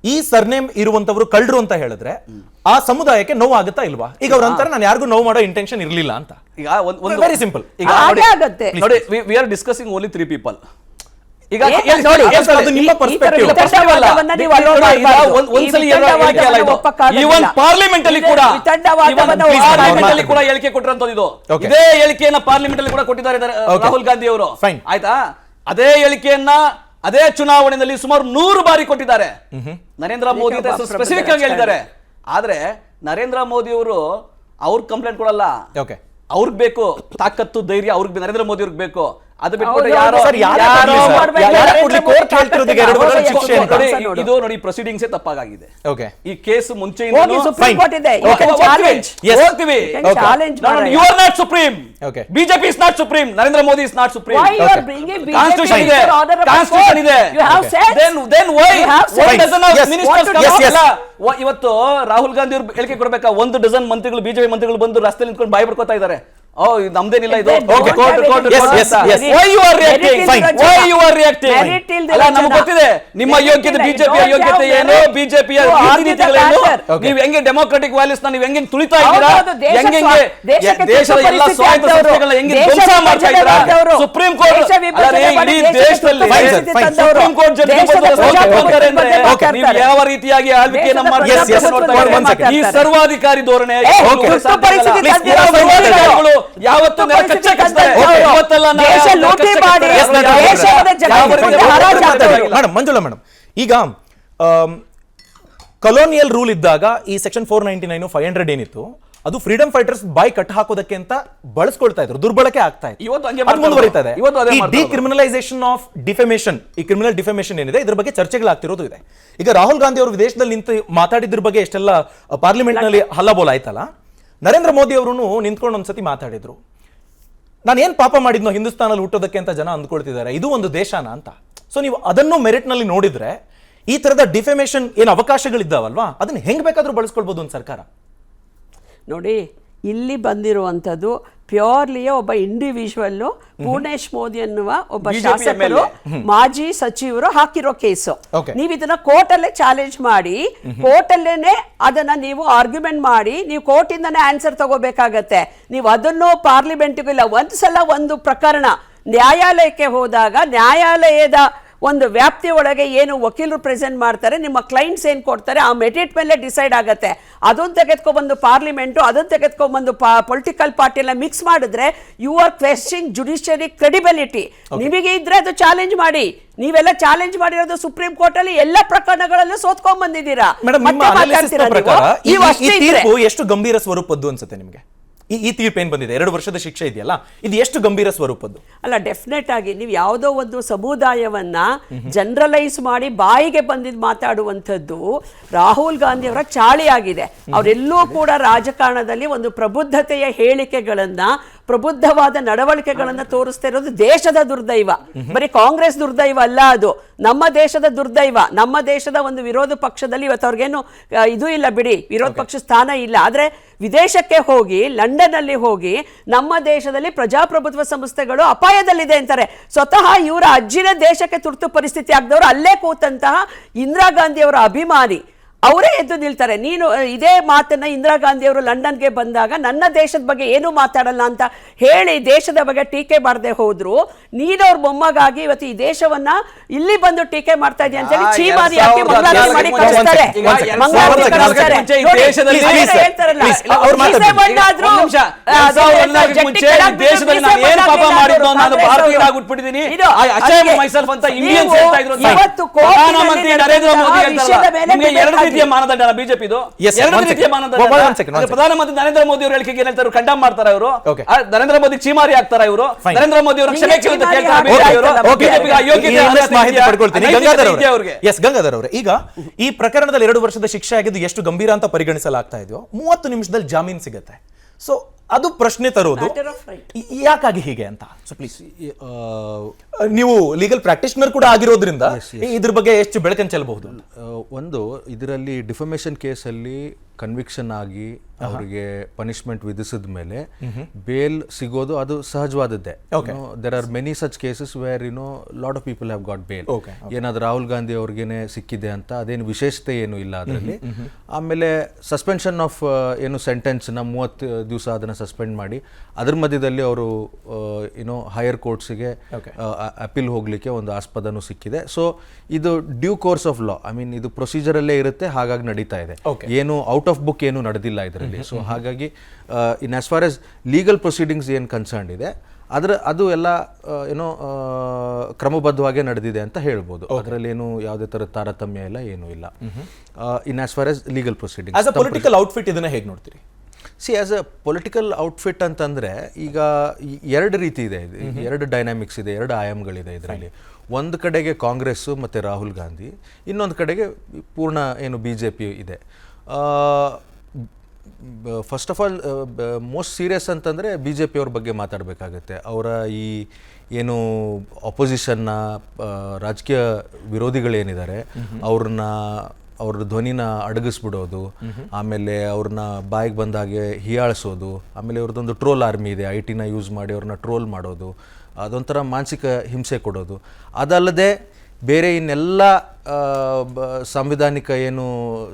Speaker 1: ಈ ಸರ್ನೇಮ್ ಇರುವಂತವ್ರು ಕಳ್ಳರು ಅಂತ ಹೇಳಿದ್ರೆ ಆ ಸಮುದಾಯಕ್ಕೆ ನೋವು ಆಗುತ್ತಾ ಇಲ್ವಾ? ಈಗ ಅವ್ರ ಅಂತಾರೆ ನಾನು ಯಾರಿಗೂ ನೋವು ಮಾಡೋ ಇಂಟೆನ್ಷನ್ ಇರಲಿಲ್ಲ ಅಂತ.
Speaker 5: ಈಗ ಒಂದು
Speaker 1: ವೆರಿ ಸಿಂಪಲ್.
Speaker 5: ಈಗ ನೋಡಿ, we are discussing only 3 people. ಈಗ ನಿಮ್ಮ ಪರ್ಸ್ಪೆಕ್ಟಿವ್ ಪಾರ್ಲಿಮೆಂಟ್ ಅಲ್ಲಿ ಕೂಡ ಹೇಳಿಕೆ ಕೊಟ್ಟಿರುವಂತದ್ದು ಇದು. ಇದೇ ಹೇಳಿಕೆಯನ್ನ ಪಾರ್ಲಿಮೆಂಟ್ ಅಲ್ಲಿ ಕೂಡ ಕೊಟ್ಟಿದ್ದಾರೆ ರಾಹುಲ್ ಗಾಂಧಿ ಅವರು. ಆಯ್ತಾ? ಅದೇ ಹೇಳಿಕೆಯನ್ನ ಅದೇ ಚುನಾವಣೆಯಲ್ಲಿ ಸುಮಾರು 100 ಬಾರಿ ಕೊಟ್ಟಿದ್ದಾರೆ. ನರೇಂದ್ರ ಮೋದಿ ಸ್ಪೆಸಿಫಿಕ್ ಆಗಿ ಹೇಳಿದ್ದಾರೆ. ಆದ್ರೆ ನರೇಂದ್ರ ಮೋದಿ ಅವರು ಕಂಪ್ಲೇಂಟ್ ಕೊಡಲ್ಲ.
Speaker 1: ಓಕೆ,
Speaker 5: ಅವ್ರಿಗೆ ಬೇಕು ತಾಕತ್ತು, ಧೈರ್ಯ, ಅವ್ರಿಗೆ ನರೇಂದ್ರ ಮೋದಿ ಅವ್ರಿಗೆ ಬೇಕು. ಅದು ಬಿಟ್ಬಿಟ್ಟು ಇದು ನೋಡಿ ಪ್ರೊಸೀಡಿಂಗ್ಸ್ ತಪ್ಪಾಗಿದೆ. ಈ ಕೇಸ್ ಮುಂಚೆಯಿಂದ
Speaker 6: ಸುಪ್ರೀಂ ಕೋರ್ಟ್ ಇದೆ,
Speaker 5: ಹೋಗ್ತೀವಿ. You are not supreme, BJP is not supreme, Narendra Modi is not supreme. Constitution ಇದೆ, ಕಾನ್ಸ್ಟಿಟ್ಯೂಷನ್ ಇದೆ. Then why ಇವತ್ತು ರಾಹುಲ್ ಗಾಂಧಿ ಅವರು ಹೇಳಿಕೆ ಕೊಡ್ಬೇಕಾ? 1 ಡಜನ್ ಮಂತ್ರಿಗಳು, ಬಿಜೆಪಿ ಮಂತ್ರಿಗಳು ಬಂದು ರಸ್ತೆ ನಿಂತ್ಕೊಂಡು ಬಾಯಿ ಬಿಡ್ಕೋತಾ ಇದ್ದಾರೆ. ನಮ್ದೇನಿಲ್ಲ ಇದು. ನಮ್ಗೆ ಗೊತ್ತಿದೆ ನಿಮ್ಮ ಯೋಗ್ಯತೆ, ಬಿಜೆಪಿಯ ಯೋಗ್ಯತೆ ಏನು, ಬಿಜೆಪಿಯ ನೀತಿಗಳೇನು, ನೀವು ಹೆಂಗೆ ಡೆಮೋಕ್ರೆಟಿಕ್ ವ್ಯಾಲ್ಯೂಸ್ ನೀವು ಹೆಂಗೆ ತುಳಿತಾ ಇದ್ದೀರಾ, ಹೆಂಗೆ ದೇಶದ ಎಲ್ಲ ಸ್ವಾಯತ್ತ ಸಂಸ್ಥೆಗಳನ್ನ ಹೆಂಗೆ ಧ್ವಂಸ ಮಾಡ್ತಾ ಇದ್ದೀರಾ. ಸುಪ್ರೀಂ ಕೋರ್ಟ್ ಇಡೀ ದೇಶದಲ್ಲಿ ಸುಪ್ರೀಂ ಕೋರ್ಟ್ ನೀವು ಯಾವ ರೀತಿಯಾಗಿ ಆಳ್ವಿಕೆಯನ್ನ ಮಾಡ್ತಾರೆ. ಈ ಸರ್ವಾಧಿಕಾರಿ ಧೋರಣೆ ಯಾವತ್ತೂ ಕಚ್ಚೆ ಕಚ್ತಾರೆ.
Speaker 1: ಮಂಜುಳಾ ಮೇಡಮ್, ಈಗ ಕೊಲೋನಿಯಲ್ ರೂಲ್ ಇದ್ದಾಗ ಈ ಸೆಕ್ಷನ್ 499 500 ಏನಿತ್ತು ಅದು ಫ್ರೀಡಮ್ ಫೈಟರ್ಸ್ ಬಾಯ್ ಕಟ್ ಹಾಕೋದಕ್ಕೆ ಅಂತ ಬಳಸ್ಕೊಳ್ತಾ ಇದ್ರು, ದುರ್ಬಳಕೆ ಆಗ್ತಾ ಇತ್ತು. ಇವತ್ತು ಮುಂದುವರಿತಾ ಇದೆ. ಡಿಕ್ರಿಮಿನಲೈಸೇಷನ್ ಆಫ್ ಡಿಫೆಮೇಷನ್, ಈ ಕ್ರಿಮಿನಲ್ ಡಿಫೆಮೇಷನ್ ಏನಿದೆ ಇದ್ರ ಬಗ್ಗೆ ಚರ್ಚೆಗಳಾಗ್ತಿರೋದು ಇದೆ. ಈಗ ರಾಹುಲ್ ಗಾಂಧಿ ಅವರು ವಿದೇಶದಲ್ಲಿ ನಿಂತು ಮಾತಾಡಿದ್ರ ಬಗ್ಗೆ ಎಷ್ಟೆಲ್ಲ ಪಾರ್ಲಿಮೆಂಟ್ ನಲ್ಲಿ ಹಲ್ಲಬೋಲ ಆಯ್ತಲ್ಲ. ನರೇಂದ್ರ ಮೋದಿ ಅವರು ನಿಂತ್ಕೊಂಡು ಒಂದ್ಸತಿ ಮಾತಾಡಿದ್ರು, ನಾನು ಏನ್ ಪಾಪ ಮಾಡಿದ್ನೋ ಹಿಂದೂಸ್ತಾನಲ್ಲಿ ಹುಟ್ಟೋದಕ್ಕೆ ಅಂತ ಜನ ಅಂದ್ಕೊಳ್ತಿದ್ದಾರೆ, ಇದು ಒಂದು ದೇಶನ ಅಂತ. ಸೊ ನೀವು ಅದನ್ನು ಮೆರಿಟ್ ನಲ್ಲಿ ನೋಡಿದ್ರೆ ಈ ತರದ ಡಿಫೆಮೇಷನ್ ಏನು ಅವಕಾಶಗಳಿದ್ದಾವಲ್ವಾ, ಅದನ್ನ ಹೆಂಗ್ ಬೇಕಾದ್ರೂ ಬಳಸ್ಕೊಳ್ಬಹುದು ಒಂದು ಸರ್ಕಾರ.
Speaker 6: ನೋಡಿ, ಇಲ್ಲಿ ಬಂದಿರುವಂಥದ್ದು ಪ್ಯೂರ್ಲಿ ಒಬ್ಬ ಇಂಡಿವಿಜುವಲ್ ಪೂರ್ಣೇಶ್ ಮೋದಿ ಅನ್ನುವ ಒಬ್ಬ ಶಾಸಕರು, ಮಾಜಿ ಸಚಿವರು ಹಾಕಿರೋ ಕೇಸು. ನೀವು ಇದನ್ನ ಕೋರ್ಟ್ ಅಲ್ಲೇ ಚಾಲೆಂಜ್ ಮಾಡಿ, ಕೋರ್ಟ್ ಅಲ್ಲೇನೆ ಅದನ್ನ ನೀವು ಆರ್ಗ್ಯುಮೆಂಟ್ ಮಾಡಿ, ನೀವು ಕೋರ್ಟ್ ಇಂದಾನೆ ಆನ್ಸರ್ ತಗೋಬೇಕಾಗತ್ತೆ. ನೀವು ಅದನ್ನು ಪಾರ್ಲಿಮೆಂಟ್ಗೂ ಇಲ್ಲ. ಒಂದ್ಸಲ ಒಂದು ಪ್ರಕರಣ ನ್ಯಾಯಾಲಯಕ್ಕೆ ಹೋದಾಗ ನ್ಯಾಯಾಲಯದ ಒಂದು ವ್ಯಾಪ್ತಿ ಒಳಗೆ ಏನು ವಕೀಲರು ಪ್ರೆಸೆಂಟ್ ಮಾಡ್ತಾರೆ, ನಿಮ್ಮ ಕ್ಲೈಂಟ್ಸ್ ಏನು ಕೊಡ್ತಾರೆ, ಆ ಮೆರಿಟ್ ಮೇಲೆ ಡಿಸೈಡ್ ಆಗುತ್ತೆ. ಅದನ್ನು ತೆಗೆದುಕೊಂಡ್ಬಂದು ಪಾರ್ಲಿಮೆಂಟು, ಅದನ್ನು ತೆಗೆದುಕೊಂಡ್ಬಂದು ಪೊಲಿಟಿಕಲ್ ಪಾರ್ಟಿ ಎಲ್ಲ ಮಿಕ್ಸ್ ಮಾಡಿದ್ರೆ you are questioning judiciary credibility. ನಿಮಗೆ ಇದ್ರೆ ಅದು ಚಾಲೆಂಜ್ ಮಾಡಿ. ನೀವೆಲ್ಲ ಚಾಲೆಂಜ್ ಮಾಡಿರೋದು ಸುಪ್ರೀಂ ಕೋರ್ಟ್ ಅಲ್ಲಿ ಎಲ್ಲ ಪ್ರಕರಣಗಳಲ್ಲೂ ಸೋತ್ಕೊಂಡ್ ಬಂದಿದ್ದೀರಾ.
Speaker 1: ಎಷ್ಟು ಗಂಭೀರ ಸ್ವರೂಪದ್ದು ಅನ್ಸುತ್ತೆ ನಿಮಗೆ ಈ ತೀರ್ಪು ಏನ್ ಬಂದಿದೆ? 2 ವರ್ಷದ ಶಿಕ್ಷೆ ಇದೆಯಲ್ಲ, ಇದು ಎಷ್ಟು ಗಂಭೀರ ಸ್ವರೂಪದ್ದು?
Speaker 6: ಅಲ್ಲ, ಡೆಫಿನೆಟ್ ಆಗಿ ನೀವು ಯಾವುದೋ ಒಂದು ಸಮುದಾಯವನ್ನ ಜನರಲೈಸ್ ಮಾಡಿ ಬಾಯಿಗೆ ಬಂದಿದ್ದು ಮಾತಾಡುವಂಥದ್ದು ರಾಹುಲ್ ಗಾಂಧಿ ಅವರ ಚಾಳಿ ಆಗಿದೆ. ಅವರೆಲ್ಲೂ ಕೂಡ ರಾಜಕಾರಣದಲ್ಲಿ ಒಂದು ಪ್ರಬುದ್ಧತೆಯ ಹೇಳಿಕೆಗಳನ್ನ, ಪ್ರಬುದ್ಧವಾದ ನಡವಳಿಕೆಗಳನ್ನ ತೋರಿಸ್ತಾ ಇರೋದು ದೇಶದ ದುರ್ದೈವ. ಬರೀ ಕಾಂಗ್ರೆಸ್ ದುರ್ದೈವ ಅಲ್ಲ, ಅದು ನಮ್ಮ ದೇಶದ ದುರ್ದೈವ. ನಮ್ಮ ದೇಶದ ಒಂದು ವಿರೋಧ ಪಕ್ಷದಲ್ಲಿ ಇವತ್ತು ಅವ್ರಿಗೇನು ಇದು ಇಲ್ಲ ಬಿಡಿ, ವಿರೋಧ ಪಕ್ಷ ಸ್ಥಾನ ಇಲ್ಲ. ಆದ್ರೆ ವಿದೇಶಕ್ಕೆ ಹೋಗಿ, ಲಂಡನ್ ಅಲ್ಲಿ ಹೋಗಿ, ನಮ್ಮ ದೇಶದಲ್ಲಿ ಪ್ರಜಾಪ್ರಭುತ್ವ ಸಂಸ್ಥೆಗಳು ಅಪಾಯದಲ್ಲಿದೆ ಅಂತಾರೆ. ಸ್ವತಃ ಇವರ ಅಜ್ಜಿನ ದೇಶಕ್ಕೆ ತುರ್ತು ಪರಿಸ್ಥಿತಿ ಆಗದವರು ಅಲ್ಲೇ ಕೂತಂತಹ ಇಂದಿರಾ ಗಾಂಧಿ ಅವರ ಅಭಿಮಾನಿ ಅವರೇ ಎದ್ದು ನಿಲ್ತಾರೆ. ನೀನು ಇದೇ ಮಾತನ್ನ ಇಂದಿರಾ ಗಾಂಧಿ ಅವರು ಲಂಡನ್ಗೆ ಬಂದಾಗ ನನ್ನ ದೇಶದ ಬಗ್ಗೆ ಏನು ಮಾತಾಡಲ್ಲ ಅಂತ ಹೇಳಿ ದೇಶದ ಬಗ್ಗೆ ಟೀಕೆ ಮಾಡದೆ ಹೋದ್ರು, ನೀನು ಅವ್ರ ಮೊಮ್ಮಗಾಗಿ ಇವತ್ತು ಈ ದೇಶವನ್ನ ಇಲ್ಲಿ ಬಂದು ಟೀಕೆ ಮಾಡ್ತಾ ಇದೆಯಾ ಅಂತ ಹೇಳಿ ಚೀಮಾರಿ ಹಾಕಿ ಮಂಗಳಾರತಿ ಮಾಡಿ ಕಳಿಸ್ತಾರೆ.
Speaker 5: ಪ್ರಧಾನಮಂತ್ರಿ ನರೇಂದ್ರ ಮೋದಿ ಅವರು ಹೇಳಿಕೆಗೆ ಹೇಳ್ತಾರೆ, ಕಂಡಮ್ ಮಾಡ್ತಾರೆ ಅವರು. ನರೇಂದ್ರ ಮೋದಿ ಚೀಮಾರಿ ಆಗ್ತಾರ ಇವರು. ನರೇಂದ್ರ ಮೋದಿ ಅವರು ಕ್ಷಮೆ
Speaker 1: ಗಂಗಾಧರ್ ಅವರೇ, ಈಗ ಈ ಪ್ರಕರಣದಲ್ಲಿ 2 ವರ್ಷದ ಶಿಕ್ಷೆ ಆಗಿದ್ದು ಎಷ್ಟು ಗಂಭೀರ ಅಂತ ಪರಿಗಣಿಸಲಾಗ್ತಾ ಇದೆಯೋ, 30 ನಿಮಿಷದಲ್ಲಿ ಜಾಮೀನು ಸಿಗುತ್ತೆ. ಸೊ ಅದು ಪ್ರಶ್ನೆ ತರೋದು ಯಾಕಾಗಿ ಹೀಗೆ ಅಂತ. ಸೊ ಪ್ಲೀಸ್, ನೀವು ಲೀಗಲ್ ಪ್ರಾಕ್ಟೀಷನರ್ ಕೂಡ ಆಗಿರೋದ್ರಿಂದ ಇದ್ರ ಬಗ್ಗೆ ಎಷ್ಟು ಬೆಳಕನ್ನು ಚೆಲ್ಲಬಹುದು?
Speaker 7: ಒಂದು, ಇದರಲ್ಲಿ ಡಿಫಮೇಷನ್ ಕೇಸಲ್ಲಿ ಕನ್ವಿಕ್ಷನ್ ಆಗಿ ಅವರಿಗೆ ಪನಿಷ್ಮೆಂಟ್ ವಿಧಿಸಿದ ಮೇಲೆ ಬೇಲ್ ಸಿಗೋದು ಅದು ಸಹಜವಾದದ್ದೇ. There are many such cases where lot of people have got bail. ಏನಾದ್ರು ರಾಹುಲ್ ಗಾಂಧಿ ಅವ್ರಿಗೇನೆ ಸಿಕ್ಕಿದೆ ಅಂತ ಅದೇನು ವಿಶೇಷತೆ ಏನು ಇಲ್ಲ ಅದರಲ್ಲಿ. ಆಮೇಲೆ ಸಸ್ಪೆನ್ಷನ್ ಆಫ್ ಏನು ಸೆಂಟೆನ್ಸ್ನ 30 ದಿವಸ ಅದನ್ನ ಸಸ್ಪೆಂಡ್ ಮಾಡಿ ಅದ್ರ ಮಧ್ಯದಲ್ಲಿ ಅವರು ಹೈಯರ್ ಕೋರ್ಟ್ಸ್ಗೆ ಅಪೀಲ್ ಹೋಗ್ಲಿಕ್ಕೆ ಒಂದು ಆಸ್ಪದನೂ ಸಿಕ್ಕಿದೆ. ಸೊ ಇದು due course of law, I mean ಇದು ಪ್ರೊಸೀಜರಲ್ಲೇ ಇರುತ್ತೆ, ಹಾಗಾಗಿ ನಡೀತಾ ಇದೆ. ಏನು ಔಟ್ ಆಫ್ ಬುಕ್ ಏನು ನಡೆದಿಲ್ಲ ಇದರಲ್ಲಿ. ಸೊ ಹಾಗಾಗಿ in as far as legal proceedings ಏನು ಕನ್ಸರ್ನ್ ಇದೆ ಅದು ಎಲ್ಲ ಏನೋ ಕ್ರಮಬದ್ಧವಾಗಿ ನಡೆದಿದೆ ಅಂತ ಹೇಳ್ಬೋದು. ಅದರಲ್ಲಿ ಏನು ಯಾವುದೇ ಥರದ ತಾರತಮ್ಯ ಇಲ್ಲ, ಏನೂ ಇಲ್ಲ. ಇನ್ as far as legal proceeding
Speaker 1: as a political outfit ಇದನ್ನ ಹೇಗೆ ನೋಡ್ತೀರಿ?
Speaker 7: ಆಸ್ ಅ ಪೊಲಿಟಿಕಲ್ ಔಟ್ಫಿಟ್ ಅಂತಂದರೆ ಈಗ ಎರಡು ರೀತಿ ಇದೆ, ಎರಡು ಡೈನಾಮಿಕ್ಸ್ ಇದೆ, ಎರಡು ಆಯಾಮಗಳಿದೆ ಇದರಲ್ಲಿ. ಒಂದು ಕಡೆಗೆ ಕಾಂಗ್ರೆಸ್ಸು ಮತ್ತು ರಾಹುಲ್ ಗಾಂಧಿ, ಇನ್ನೊಂದು ಕಡೆಗೆ ಪೂರ್ಣ ಏನು BJP ಇದೆ. First of all most serious ಅಂತಂದರೆ BJP ಅವ್ರ ಬಗ್ಗೆ ಮಾತಾಡಬೇಕಾಗತ್ತೆ. ಅವರ ಈ ಏನು ಅಪೋಸಿಷನ್ನ ರಾಜಕೀಯ ವಿರೋಧಿಗಳೇನಿದ್ದಾರೆ ಅವ್ರ ಧ್ವನಿನ ಅಡಗಿಸ್ಬಿಡೋದು, ಆಮೇಲೆ ಅವ್ರನ್ನ ಬಾಯಿಗೆ ಬಂದಾಗೆ ಹೀಯಾಳಿಸೋದು, ಆಮೇಲೆ ಅವ್ರದ್ದೊಂದು ಟ್ರೋಲ್ ಆರ್ಮಿ ಇದೆ, IT ಯೂಸ್ ಮಾಡಿ ಅವ್ರನ್ನ ಟ್ರೋಲ್ ಮಾಡೋದು, ಅದೊಂಥರ ಮಾನಸಿಕ ಹಿಂಸೆ ಕೊಡೋದು. ಅದಲ್ಲದೆ ಬೇರೆ ಇನ್ನೆಲ್ಲ ಸಾಂವಿಧಾನಿಕ ಏನು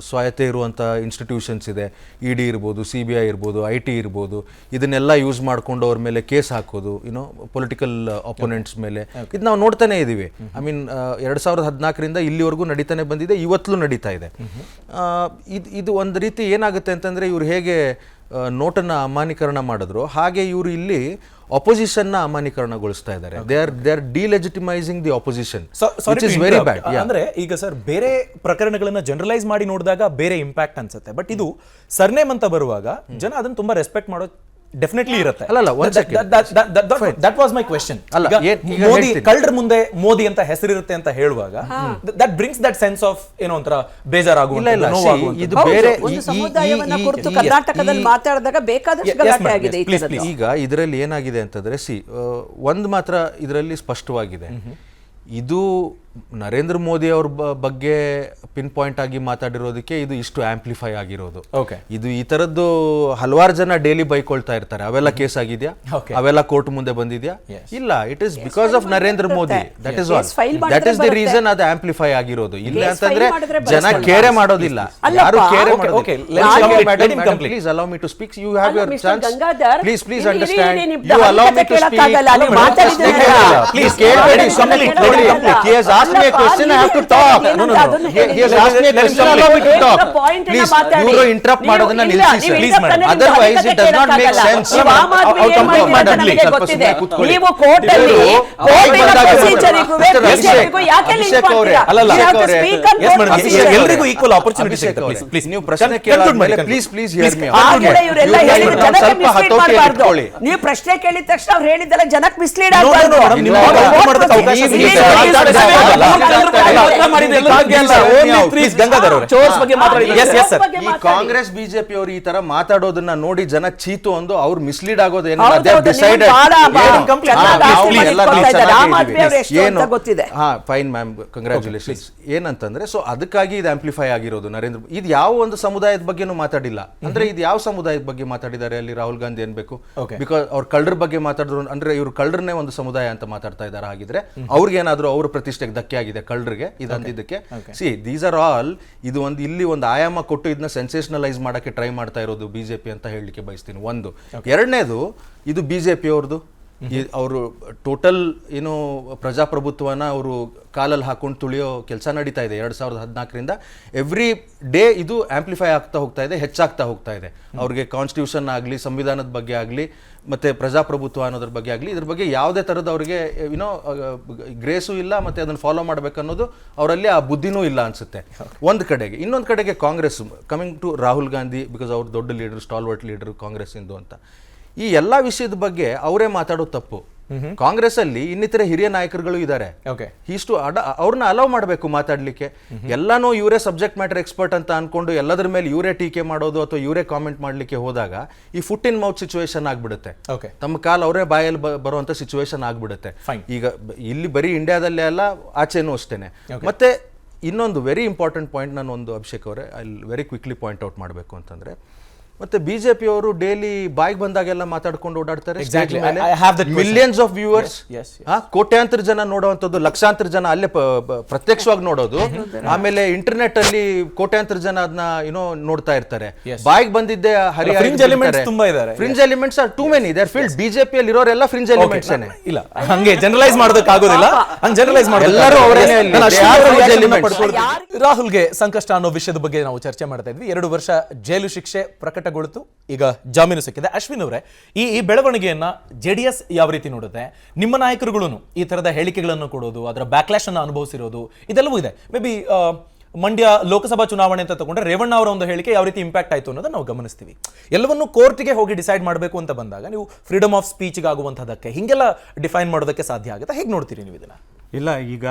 Speaker 7: ಸ್ವಾಯತ್ತೆ ಇರುವಂಥ ಇನ್ಸ್ಟಿಟ್ಯೂಷನ್ಸ್ ಇದೆ, ED ಇರ್ಬೋದು, CBI ಇರ್ಬೋದು, IT ಇರ್ಬೋದು, ಇದನ್ನೆಲ್ಲ ಯೂಸ್ ಮಾಡಿಕೊಂಡು ಅವ್ರ ಮೇಲೆ ಕೇಸ್ ಹಾಕೋದು, ಪೊಲಿಟಿಕಲ್ ಅಪೋನೆಂಟ್ಸ್ ಮೇಲೆ. ಇದು ನಾವು ನೋಡ್ತಾನೆ ಇದ್ದೀವಿ. ಐ ಮೀನ್ 2014ರಿಂದ ಇಲ್ಲಿವರೆಗೂ ನಡೀತಾನೆ ಬಂದಿದೆ, ಇವತ್ತಲೂ ನಡೀತಾ ಇದೆ. ಇದು ಒಂದು ರೀತಿ ಏನಾಗುತ್ತೆ ಅಂತಂದರೆ, ಇವ್ರು ಹೇಗೆ ನೋಟನ್ನು ಅಮಾನ್ಯೀಕರಣ ಮಾಡಿದ್ರು ಹಾಗೆ ಇವರು ಇಲ್ಲಿ ಅಪೋಸಿಷನ್ನ ಅಮಾನ್ಯೀಕರಣಗೊಳಿಸ್ತಾ ಇದ್ದಾರೆ. They are delegitimising the opposition, which is very bad.
Speaker 1: ಅಂದ್ರೆ ಈಗ ಸರ್ ಬೇರೆ ಪ್ರಕರಣಗಳನ್ನ ಜನರಲೈಸ್ ಮಾಡಿ ನೋಡಿದಾಗ ಬೇರೆ ಇಂಪ್ಯಾಕ್ಟ್ ಅನ್ಸುತ್ತೆ, ಬಟ್ ಇದು ಸರ್ನೇಮ್ ಅಂತ ಬರುವಾಗ ಜನ ಅದನ್ನ ತುಂಬಾ ರೆಸ್ಪೆಕ್ಟ್ ಮಾಡೋ ಡೆಫಿನೆಟ್ಲಿ ಇರುತ್ತೆ.
Speaker 7: ಅಲ್ಲ ಒಂದ್ second,
Speaker 1: that was my question.
Speaker 7: ಈಗ
Speaker 1: ಮೋದಿ ಕಳ್ಳರ ಮುಂದೆ ಮೋದಿ ಅಂತ ಹೆಸರಿರುತ್ತೆ ಅಂತ ಹೇಳುವಾಗ that brings that sense of ಏನೋ ಒಂಥರ ಬೇಜಾರಾಗುವಂತ, ನೋವಾಗುವಂತ.
Speaker 7: ಇದು ಬೇರೆ
Speaker 6: ಒಂದು ಸಮುದಾಯವನ್ನ ಕುರಿತು ಕರ್ನಾಟಕದಲ್ಲಿ ಮಾತಾಡಿದಾಗ ಬೇಕಾದಷ್ಟು ಗಲಾಟೆ ಆಗಿದೆ.
Speaker 7: ಈಗ ಇದರಲ್ಲಿ ಏನಾಗಿದೆ ಅಂತಂದ್ರೆ, ಒಂದು ಮಾತ್ರ ಇದರಲ್ಲಿ ಸ್ಪಷ್ಟವಾಗಿದೆ, ಇದು ನರೇಂದ್ರ ಮೋದಿ ಅವ್ರ ಬಗ್ಗೆ ಪಿನ್ ಪಾಯಿಂಟ್ ಆಗಿ ಮಾತಾಡಿರೋದಕ್ಕೆ ಇದು ಇಷ್ಟು ಆಂಪ್ಲಿಫೈ ಆಗಿರೋದು. ಇದು ಈ ತರದ್ದು ಹಲವಾರು ಜನ ಡೈಲಿ ಬೈಕೊಳ್ತಾ ಇರ್ತಾರೆ. ಅವೆಲ್ಲ ಕೇಸ್ ಆಗಿದ್ಯಾ? ಅವೆಲ್ಲ ಕೋರ್ಟ್ ಮುಂದೆ ಬಂದಿದ್ಯಾ? ಇಲ್ಲ. It is because of Narendra Modi. That is all. That is the reason ಅದು ಆಂಪ್ಲಿಫೈ ಆಗಿರೋದು. ಇಲ್ಲ ಅಂತಂದ್ರೆ ಜನ ಕೇರೆ ಮಾಡೋದಿಲ್ಲ, ಯಾರು ಕೇರೆ ಮಾಡೋದಿಲ್ಲ. Please allow me to speak. You have your chance. Please understand. You allow me to speak. Please ಕೇಳಬೇಡಿ, ಸುಮ್ಮನೆ ನೋಡಿ. He has asked me a question, I have to talk. No. He has asked me a question, allow me to talk. Please, you interrupt ಮಾಡೋದನ್ನ ನಿಲ್ಲಿಸಿ sir. Please madam. Otherwise it does not make sense.
Speaker 6: ನೀವು court ಅಲ್ಲಿ ಕೋರ್ಟಿನ ಪ್ರೊಸೀಜರ್ಗೂ ವೇದಿಕೆಗೂ ಯಾಕೆ link ಮಾಡ್ತೀರಾ?
Speaker 1: ಎಲ್ಲರಿಗೂ equal opportunity ಸಿಗುತ್ತೆ. Please
Speaker 7: ನೀವು ಪ್ರಶ್ನೆ ಕೇಳಿದ್ಮೇಲೆ ಪ್ಲೀಸ್ hear me.
Speaker 6: ಆಗಲೇ ಇವರೆಲ್ಲ ಹೇಳಿದ ಜನಕ್ಕೆ ಮಿಸ್ಲೀಡ್ ಮಾಡಬಾರ್ದು. ನೀವು ಪ್ರಶ್ನೆ ಕೇಳಿದ ತಕ್ಷಣ ಅವ್ರು ಹೇಳಿದ್ದೆಲ್ಲ ಜನಕ್ಕೆ ಮಿಸ್ಲೀಡ್ ಆಗಬಾರ್ದು.
Speaker 7: ಕಾಂಗ್ರೆಸ್ BJP ಅವರು ಈ ತರ ಮಾತಾಡೋದನ್ನ ನೋಡಿ ಜನ ಚೀತು ಅಂದು ಅವ್ರು ಮಿಸ್ಲೀಡ್ ಆಗೋದು ಫೈನ್ ಮ್ಯಾಮ್, ಕಂಗ್ರಾಚುಲೇಷನ್ಸ್. ಏನಂತಂದ್ರೆ ಸೊ ಅದಕ್ಕಾಗಿ ಇದು ಆಂಪ್ಲಿಫೈ ಆಗಿರೋದು. ನರೇಂದ್ರ ಇದು ಯಾವ ಒಂದು ಸಮುದಾಯದ ಬಗ್ಗೆನೂ ಮಾತಾಡಿಲ್ಲ. ಅಂದ್ರೆ ಇದು ಯಾವ ಸಮುದಾಯದ ಬಗ್ಗೆ ಮಾತಾಡಿದ್ದಾರೆ ಅಲ್ಲಿ ರಾಹುಲ್ ಗಾಂಧಿ ಅನ್ಬೇಕು? ಬಿಕಾಸ್ ಅವ್ರ ಕಳ್ಳರ ಬಗ್ಗೆ ಮಾತಾಡಿದ್ರು ಅಂದ್ರೆ ಇವ್ರು ಕಳ್ಳರನ್ನೇ ಒಂದು ಸಮುದಾಯ ಅಂತ ಮಾತಾಡ್ತಾ ಇದ್ದಾರೆ. ಹಾಗಿದ್ರೆ ಅವ್ರಿಗೇನಾದ್ರೂ ಅವ್ರ ಪ್ರತಿಷ್ಠೆಗೆ ಧಕ್ಕೆ ಆಗಿದೆ ಕಳ್ಳರಿಗೆ ಇದು ಅಂದಿದ್ದಕ್ಕೆ? These are all. ಇದು ಒಂದು ಇಲ್ಲಿ ಒಂದು ಆಯಾಮ ಕೊಟ್ಟು ಇದನ್ನ ಸೆನ್ಸೇಷನಲೈಸ್ ಮಾಡಕ್ಕೆ ಟ್ರೈ ಮಾಡ್ತಾ ಇರೋದು BJP ಅಂತ ಹೇಳಲಿಕ್ಕೆ ಬಯಸ್ತೀನಿ. ಒಂದು. ಎರಡನೇದು, ಇದು BJP ಅವ್ರದ್ದು. ಅವರು ಟೋಟಲ್ ಏನು ಪ್ರಜಾಪ್ರಭುತ್ವನ ಅವರು ಕಾಲಲ್ಲಿ ಹಾಕೊಂಡು ತುಳಿಯೋ ಕೆಲಸ ನಡೀತಾ ಇದೆ 2014ರಿಂದ. ಎವ್ರಿ ಡೇ ಇದು ಆಂಪ್ಲಿಫೈ ಆಗ್ತಾ ಹೋಗ್ತಾ ಇದೆ, ಹೆಚ್ಚಾಗ್ತಾ ಹೋಗ್ತಾ ಇದೆ. ಅವ್ರಿಗೆ ಕಾನ್ಸ್ಟಿಟ್ಯೂಷನ್ ಆಗಲಿ, ಸಂವಿಧಾನದ ಬಗ್ಗೆ ಆಗಲಿ, ಮತ್ತೆ ಪ್ರಜಾಪ್ರಭುತ್ವ ಅನ್ನೋದ್ರ ಬಗ್ಗೆ ಆಗಲಿ, ಇದ್ರ ಬಗ್ಗೆ ಯಾವುದೇ ಥರದ ಅವ್ರಿಗೆ ಗ್ರೇಸು ಇಲ್ಲ, ಮತ್ತೆ ಅದನ್ನು ಫಾಲೋ ಮಾಡ್ಬೇಕನ್ನೋದು ಅವರಲ್ಲಿ ಆ ಬುದ್ಧಿನೂ ಇಲ್ಲ ಅನ್ಸುತ್ತೆ ಒಂದು ಕಡೆಗೆ. ಇನ್ನೊಂದು ಕಡೆಗೆ Congress, coming to Rahul Gandhi, because ಅವ್ರ ದೊಡ್ಡ ಲೀಡರ್, ಸ್ಟಾಲ್ವರ್ಟ್ ಲೀಡರ್ ಕಾಂಗ್ರೆಸ್ ಇಂದು ಅಂತ, ಈ ಎಲ್ಲ ವಿಷಯದ ಬಗ್ಗೆ ಅವರೇ ಮಾತಾಡೋದು ತಪ್ಪು. ಕಾಂಗ್ರೆಸ್ ಅಲ್ಲಿ ಇನ್ನಿತರ ಹಿರಿಯ ನಾಯಕರುಗಳು ಇದ್ದಾರೆ. ಇಷ್ಟು ಅವ್ರನ್ನ ಅಲೌ ಮಾಡಬೇಕು ಮಾತಾಡ್ಲಿಕ್ಕೆ. ಎಲ್ಲಾನು ಇವರೇ ಸಬ್ಜೆಕ್ಟ್ ಮ್ಯಾಟರ್ ಎಕ್ಸ್ಪರ್ಟ್ ಅಂತ ಅನ್ಕೊಂಡು ಎಲ್ಲದರ ಮೇಲೆ ಇವರೇ ಟೀಕೆ ಮಾಡೋದು ಅಥವಾ ಇವರೇ ಕಾಮೆಂಟ್ ಮಾಡ್ಲಿಕ್ಕೆ ಹೋದಾಗ ಈ ಫುಟ್ ಇನ್ ಮೌತ್ ಸಿಚುವೇಶನ್ ಆಗ್ಬಿಡುತ್ತೆ. ತಮ್ಮ ಕಾಲ್ ಅವರೇ ಬಾಯಲ್ಲಿ ಬರುವಂತ ಸಿಚುವೇಶನ್ ಆಗ್ಬಿಡುತ್ತೆ. ಈಗ ಇಲ್ಲಿ ಬರೀ ಇಂಡಿಯಾದಲ್ಲೇ ಅಲ್ಲ, ಆಚೆನೂ ಅಷ್ಟೇನೆ. ಮತ್ತೆ ಇನ್ನೊಂದು ವೆರಿ ಇಂಪಾರ್ಟೆಂಟ್ ಪಾಯಿಂಟ್ ನಾನು ಒಂದು ಅಭಿಷೇಕ್ ಅವರೇ ಅಲ್ಲಿ ವೆರಿ ಕ್ವಿಕ್ಲಿ ಪಾಯಿಂಟ್ ಔಟ್ ಮಾಡಬೇಕು ಅಂತಂದ್ರೆ, ಮತ್ತೆ BJP ಅವರು ಡೈಲಿ ಬಾಯ್ಗೆ ಬಂದಾಗೆಲ್ಲ ಮಾತಾಡ್ಕೊಂಡು ಓಡಾಡ್ತಾರೆ. ಮಿಲಿಯನ್ಸ್ ಆಫ್ ವ್ಯೂವರ್ಸ್, ಕೋಟ್ಯಾಂತರ ಜನ ನೋಡುವಂಥದ್ದು, ಲಕ್ಷಾಂತರ ಜನ ಅಲ್ಲೇ ಪ್ರತ್ಯಕ್ಷವಾಗಿ ನೋಡೋದು. ಆಮೇಲೆ ಇಂಟರ್ನೆಟ್ ಅಲ್ಲಿ ಕೋಟ್ಯಾಂತರ ಜನ ಅದನ್ನ ನೋಡ್ತಾ ಇರ್ತಾರೆ. ಬಾಯ್ಗೆ ಬಂದಿದ್ದೆ
Speaker 1: fringe
Speaker 7: elements are too many. They are filled. BJP ಅಲ್ಲಿ ಇರೋರೆಲ್ಲ ಫ್ರಿಂಜ್ ಎಲಿಮೆಂಟ್ಸ್ ಏನೆ.
Speaker 1: ಇಲ್ಲ, ಹಂಗೆ ಜನರಲೈಸ್ ಮಾಡೋದಕ್ಕಾಗೋದಿಲ್ಲ. ಹಂಗೆ ಜನರಲೈಸ್ ಮಾಡೋದು
Speaker 7: ಎಲ್ಲರೂ ಅವರೇನೆ.
Speaker 1: ರಾಹುಲ್ಗೆ ಸಂಕಷ್ಟ ಅನ್ನೋ ವಿಷಯದ ಬಗ್ಗೆ ನಾವು ಚರ್ಚೆ ಮಾಡ್ತಾ ಇದ್ವಿ. 2 ವರ್ಷ ಜೈಲು ಶಿಕ್ಷೆ ಪ್ರಕಟ ಇತ್ಯರ್ಥಗೊಳ್ತು. ಈಗ ಜಾಮೀನು ಸಿಕ್ಕಿದೆ. ಅಶ್ವಿನ್ ಅವರೇ, ಈ ಬೆಳವಣಿಗೆಯನ್ನ JDS ಯಾವ ರೀತಿ ನೋಡುತ್ತೆ? ನಿಮ್ಮ ನಾಯಕರುಗಳು ಈ ತರದ ಹೇಳಿಕೆಗಳನ್ನು ಕೊಡೋದು, ಅದರ ಬ್ಯಾಕ್ಲಾಶ್ ಅನ್ನು ಅನುಭವಿಸಿರೋದು ಇದೆಲ್ಲವೂ ಇದೆ. ಮೇ ಬಿ ಮಂಡ್ಯ ಲೋಕಸಭಾ ಚುನಾವಣೆ ಅಂತ ತಗೊಂಡ್ರೆ ರೇವಣ್ಣ ಅವರ ಒಂದು ಹೇಳಿಕೆ ಯಾವ ರೀತಿ ಇಂಪ್ಯಾಕ್ಟ್ ಆಯಿತು ಅನ್ನೋದನ್ನ ನಾವು ಗಮನಿಸ್ತೀವಿ. ಎಲ್ಲವನ್ನೂ ಕೋರ್ಟ್ಗೆ ಹೋಗಿ ಡಿಸೈಡ್ ಮಾಡಬೇಕು ಅಂತ ಬಂದಾಗ ನೀವು ಫ್ರೀಡಮ್ ಆಫ್ ಸ್ಪೀಚ್ಗೆ ಆಗುವಂಥದ್ದಕ್ಕೆ ಹೀಗೆಲ್ಲ ಡಿಫೈನ್ ಮಾಡೋದಕ್ಕೆ ಸಾಧ್ಯ ಆಗುತ್ತೆ? ಹೇಗೆ ನೋಡ್ತೀರಿ ನೀವು ಇದನ್ನ?
Speaker 8: ಇಲ್ಲ, ಈಗ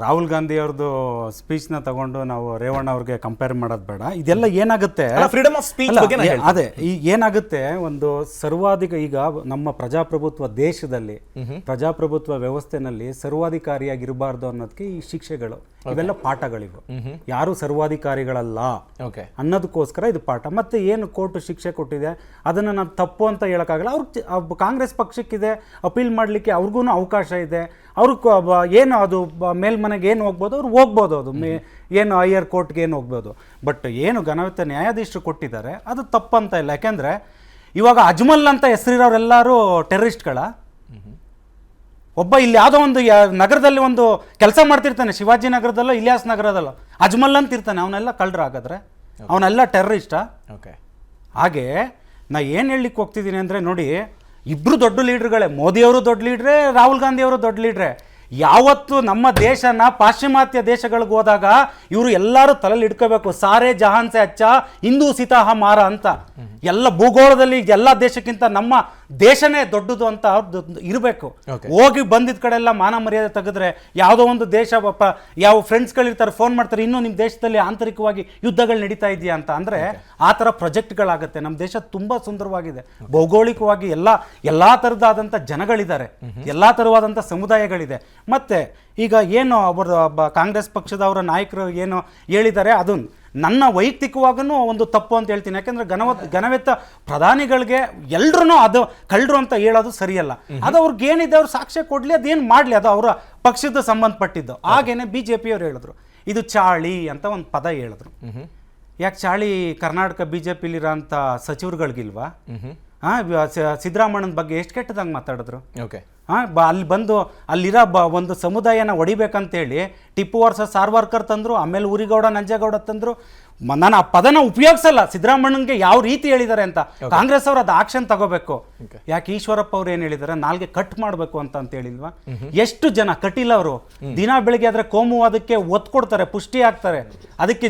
Speaker 8: ರಾಹುಲ್ ಗಾಂಧಿ ಅವ್ರದ್ದು ಸ್ಪೀಚ್ನ ತಗೊಂಡು ನಾವು ರೇವಣ್ಣ ಅವ್ರಿಗೆ ಕಂಪೇರ್ ಮಾಡೋದು ಬೇಡ. ಇದೆಲ್ಲ ಏನಾಗುತ್ತೆ,
Speaker 1: ಫ್ರೀಡಮ್ ಆಫ್ ಸ್ಪೀಚ್ ಬಗ್ಗೆ
Speaker 8: ಅದೇ ಈಗ ಏನಾಗುತ್ತೆ, ಒಂದು ಸರ್ವಾಧಿಕ ಈಗ ನಮ್ಮ ಪ್ರಜಾಪ್ರಭುತ್ವ ದೇಶದಲ್ಲಿ ಪ್ರಜಾಪ್ರಭುತ್ವ ವ್ಯವಸ್ಥೆನಲ್ಲಿ ಸರ್ವಾಧಿಕಾರಿಯಾಗಿರಬಾರ್ದು ಅನ್ನೋದಕ್ಕೆ ಈ ಶಿಕ್ಷೆಗಳು ಇವೆಲ್ಲ ಪಾಠಗಳಿವು. ಯಾರು ಸರ್ವಾಧಿಕಾರಿಗಳಲ್ಲ ಅನ್ನೋದಕ್ಕೋಸ್ಕರ ಇದು ಪಾಠ. ಮತ್ತೆ ಏನು ಕೋರ್ಟ್ ಶಿಕ್ಷೆ ಕೊಟ್ಟಿದೆ ಅದನ್ನ ನಾವು ತಪ್ಪು ಅಂತ ಹೇಳಕ್ಕಾಗಲ್ಲ. ಅವ್ರು ಕಾಂಗ್ರೆಸ್ ಪಕ್ಷಕ್ಕಿದೆ ಅಪೀಲ್ ಮಾಡಲಿಕ್ಕೆ, ಅವ್ರಿಗೂ ಅವಕಾಶ ಇದೆ. ಅವ್ರು ಏನು ಅದು ಮೇಲ್ಮನೆಗೆ ಏನು ಹೋಗ್ಬೋದು, ಅವ್ರು ಹೋಗ್ಬೋದು. ಅದು ಏನು ಹೈಯರ್ ಕೋರ್ಟ್ಗೆ ಏನು ಹೋಗ್ಬೋದು. ಬಟ್ ಏನು ಘನವೆತ್ತ ನ್ಯಾಯಾಧೀಶರು ಕೊಟ್ಟಿದ್ದಾರೆ ಅದು ತಪ್ಪಂತ ಇಲ್ಲ. ಯಾಕೆಂದರೆ ಇವಾಗ ಅಜ್ಮಲ್ ಅಂತ ಹೆಸರಿರೋರೆಲ್ಲರೂ ಟೆರರಿಸ್ಟ್ಗಳ. ಒಬ್ಬ ಇಲ್ಲಿ ಯಾವುದೋ ಒಂದು ನಗರದಲ್ಲಿ ಒಂದು ಕೆಲಸ ಮಾಡ್ತಿರ್ತಾನೆ, ಶಿವಾಜಿ ನಗರದಲ್ಲೋ ಇಲಿಯಾಸ್ ನಗರದಲ್ಲೋ, ಅಜ್ಮಲ್ ಅಂತ ಇರ್ತಾನೆ, ಅವನೆಲ್ಲ ಕಳ್ಳರು ಹಾಗಾದ್ರೆ ಅವನೆಲ್ಲ ಟೆರರಿಸ್ಟಾ? ಹಾಗೆ ನಾ ಏನು ಹೇಳಲಿಕ್ಕೆ ಹೋಗ್ತಿದ್ದೀನಿ ಅಂದರೆ, ನೋಡಿ, ಇಬ್ಬರು ದೊಡ್ಡ ಲೀಡ್ರ್ಗಳೇ. ಮೋದಿಯವರು ದೊಡ್ಡ ಲೀಡ್ರೇ, ರಾಹುಲ್ ಗಾಂಧಿ ಅವರು ದೊಡ್ಡ ಲೀಡ್ರೇ. ಯಾವತ್ತು ನಮ್ಮ ದೇಶನ ಪಾಶ್ಚಿಮಾತ್ಯ ದೇಶಗಳಿಗೆ ಹೋದಾಗ ಇವರು ಎಲ್ಲರೂ ತಲೆಯಲ್ಲಿ ಇಟ್ಕೋಬೇಕು, ಸಾರೇ ಜಹಾನ್ ಸೆ ಅಚ್ಚ ಹಿಂದೂ ಸಿತಾಹ ಮಾರ ಅಂತ. ಎಲ್ಲ ಭೂಗೋಳದಲ್ಲಿ ಎಲ್ಲ ದೇಶಕ್ಕಿಂತ ನಮ್ಮ ದೇಶನೇ ದೊಡ್ಡದು ಅಂತ ಇರಬೇಕು. ಹೋಗಿ ಬಂದಿದ್ದ ಕಡೆ ಎಲ್ಲ ಮಾನ ಮರ್ಯಾದೆ ತೆಗೆದ್ರೆ ಯಾವುದೋ ಒಂದು ದೇಶ ಯಾವ ಫ್ರೆಂಡ್ಸ್ಗಳಿರ್ತಾರೆ, ಫೋನ್ ಮಾಡ್ತಾರೆ, ಇನ್ನೂ ನಿಮ್ಮ ದೇಶದಲ್ಲಿ ಆಂತರಿಕವಾಗಿ ಯುದ್ಧಗಳು ನಡೀತಾ ಇದೆಯಾ ಅಂತ. ಅಂದರೆ ಆ ಥರ ಪ್ರೊಜೆಕ್ಟ್ಗಳಾಗುತ್ತೆ. ನಮ್ಮ ದೇಶ ತುಂಬ ಸುಂದರವಾಗಿದೆ, ಭೌಗೋಳಿಕವಾಗಿ ಎಲ್ಲ ಥರದಾದಂಥ ಜನಗಳಿದ್ದಾರೆ, ಎಲ್ಲ ಥರವಾದಂಥ ಸಮುದಾಯಗಳಿದೆ. ಮತ್ತು ಈಗ ಏನು ಅವರು ಕಾಂಗ್ರೆಸ್ ಪಕ್ಷದವರ ನಾಯಕರು ಏನು ಹೇಳಿದ್ದಾರೆ ಅದು ನನ್ನ ವೈಯಕ್ತಿಕವಾಗೂ ಒಂದು ತಪ್ಪು ಅಂತ ಹೇಳ್ತೀನಿ. ಯಾಕೆಂದರೆ ಘನವೆತ್ತ ಪ್ರಧಾನಿಗಳಿಗೆ ಎಲ್ರೂ ಅದು ಕಳ್ಳರು ಅಂತ ಹೇಳೋದು ಸರಿಯಲ್ಲ. ಅದು ಅವ್ರಿಗೆ ಏನಿದೆ ಅವ್ರು ಸಾಕ್ಷ್ಯ ಕೊಡಲಿ, ಅದೇನು ಮಾಡಲಿ, ಅದು ಅವರ ಪಕ್ಷದ ಸಂಬಂಧಪಟ್ಟಿದ್ದು. ಹಾಗೇನೆ BJP ಅವ್ರು ಹೇಳಿದ್ರು ಇದು ಚಾಳಿ ಅಂತ ಒಂದು ಪದ ಹೇಳಿದ್ರು. ಯಾಕೆ ಚಾಳಿ ಕರ್ನಾಟಕ BJPಲಿರೋಂಥ ಸಚಿವರುಗಳಿಗಿಲ್ವಾ? ಸಿದ್ದರಾಮಣ್ಣನ ಬಗ್ಗೆ ಎಷ್ಟು ಕೆಟ್ಟದಂಗೆ ಮಾತಾಡಿದ್ರು. ಅಲ್ಲಿ ಬಂದು ಅಲ್ಲಿರೋ ಒಂದು ಸಮುದಾಯನ ಹೊಡಿಬೇಕಂತೇಳಿ ಟಿಪ್ಪು ವರ್ಸಸ್ ಸಾರ್ವಾರ್ಕರ್ ತಂದರು, ಆಮೇಲೆ ಊರಿಗೌಡ ನಂಜೇಗೌಡ ತಂದರು. ನಾನು ಆ ಪದನ ಉಪಯೋಗಿಸಲ್ಲ. ಸಿದ್ದರಾಮಣ್ಣನಿಗೆ ಯಾವ ರೀತಿ ಹೇಳಿದ್ದಾರೆ ಅಂತ ಕಾಂಗ್ರೆಸ್ ಅವರು ಅದು ಆಕ್ಷನ್ ತಗೋಬೇಕು. ಯಾಕೆ ಈಶ್ವರಪ್ಪ ಅವ್ರು ಏನು ಹೇಳಿದ್ದಾರೆ, ನಾಲ್ಗೆ ಕಟ್ ಮಾಡಬೇಕು ಅಂತ ಹೇಳಿಲ್ವಾ? ಎಷ್ಟು ಜನ ಕಟ್ಟಿಲ್ಲ ಅವರು. ದಿನ ಬೆಳಿಗ್ಗೆ ಆದ್ರೆ ಕೋಮುವಾದಕ್ಕೆ ಒತ್ತು ಕೊಡ್ತಾರೆ, ಪುಷ್ಟಿ ಹಾಕ್ತಾರೆ, ಅದಕ್ಕೆ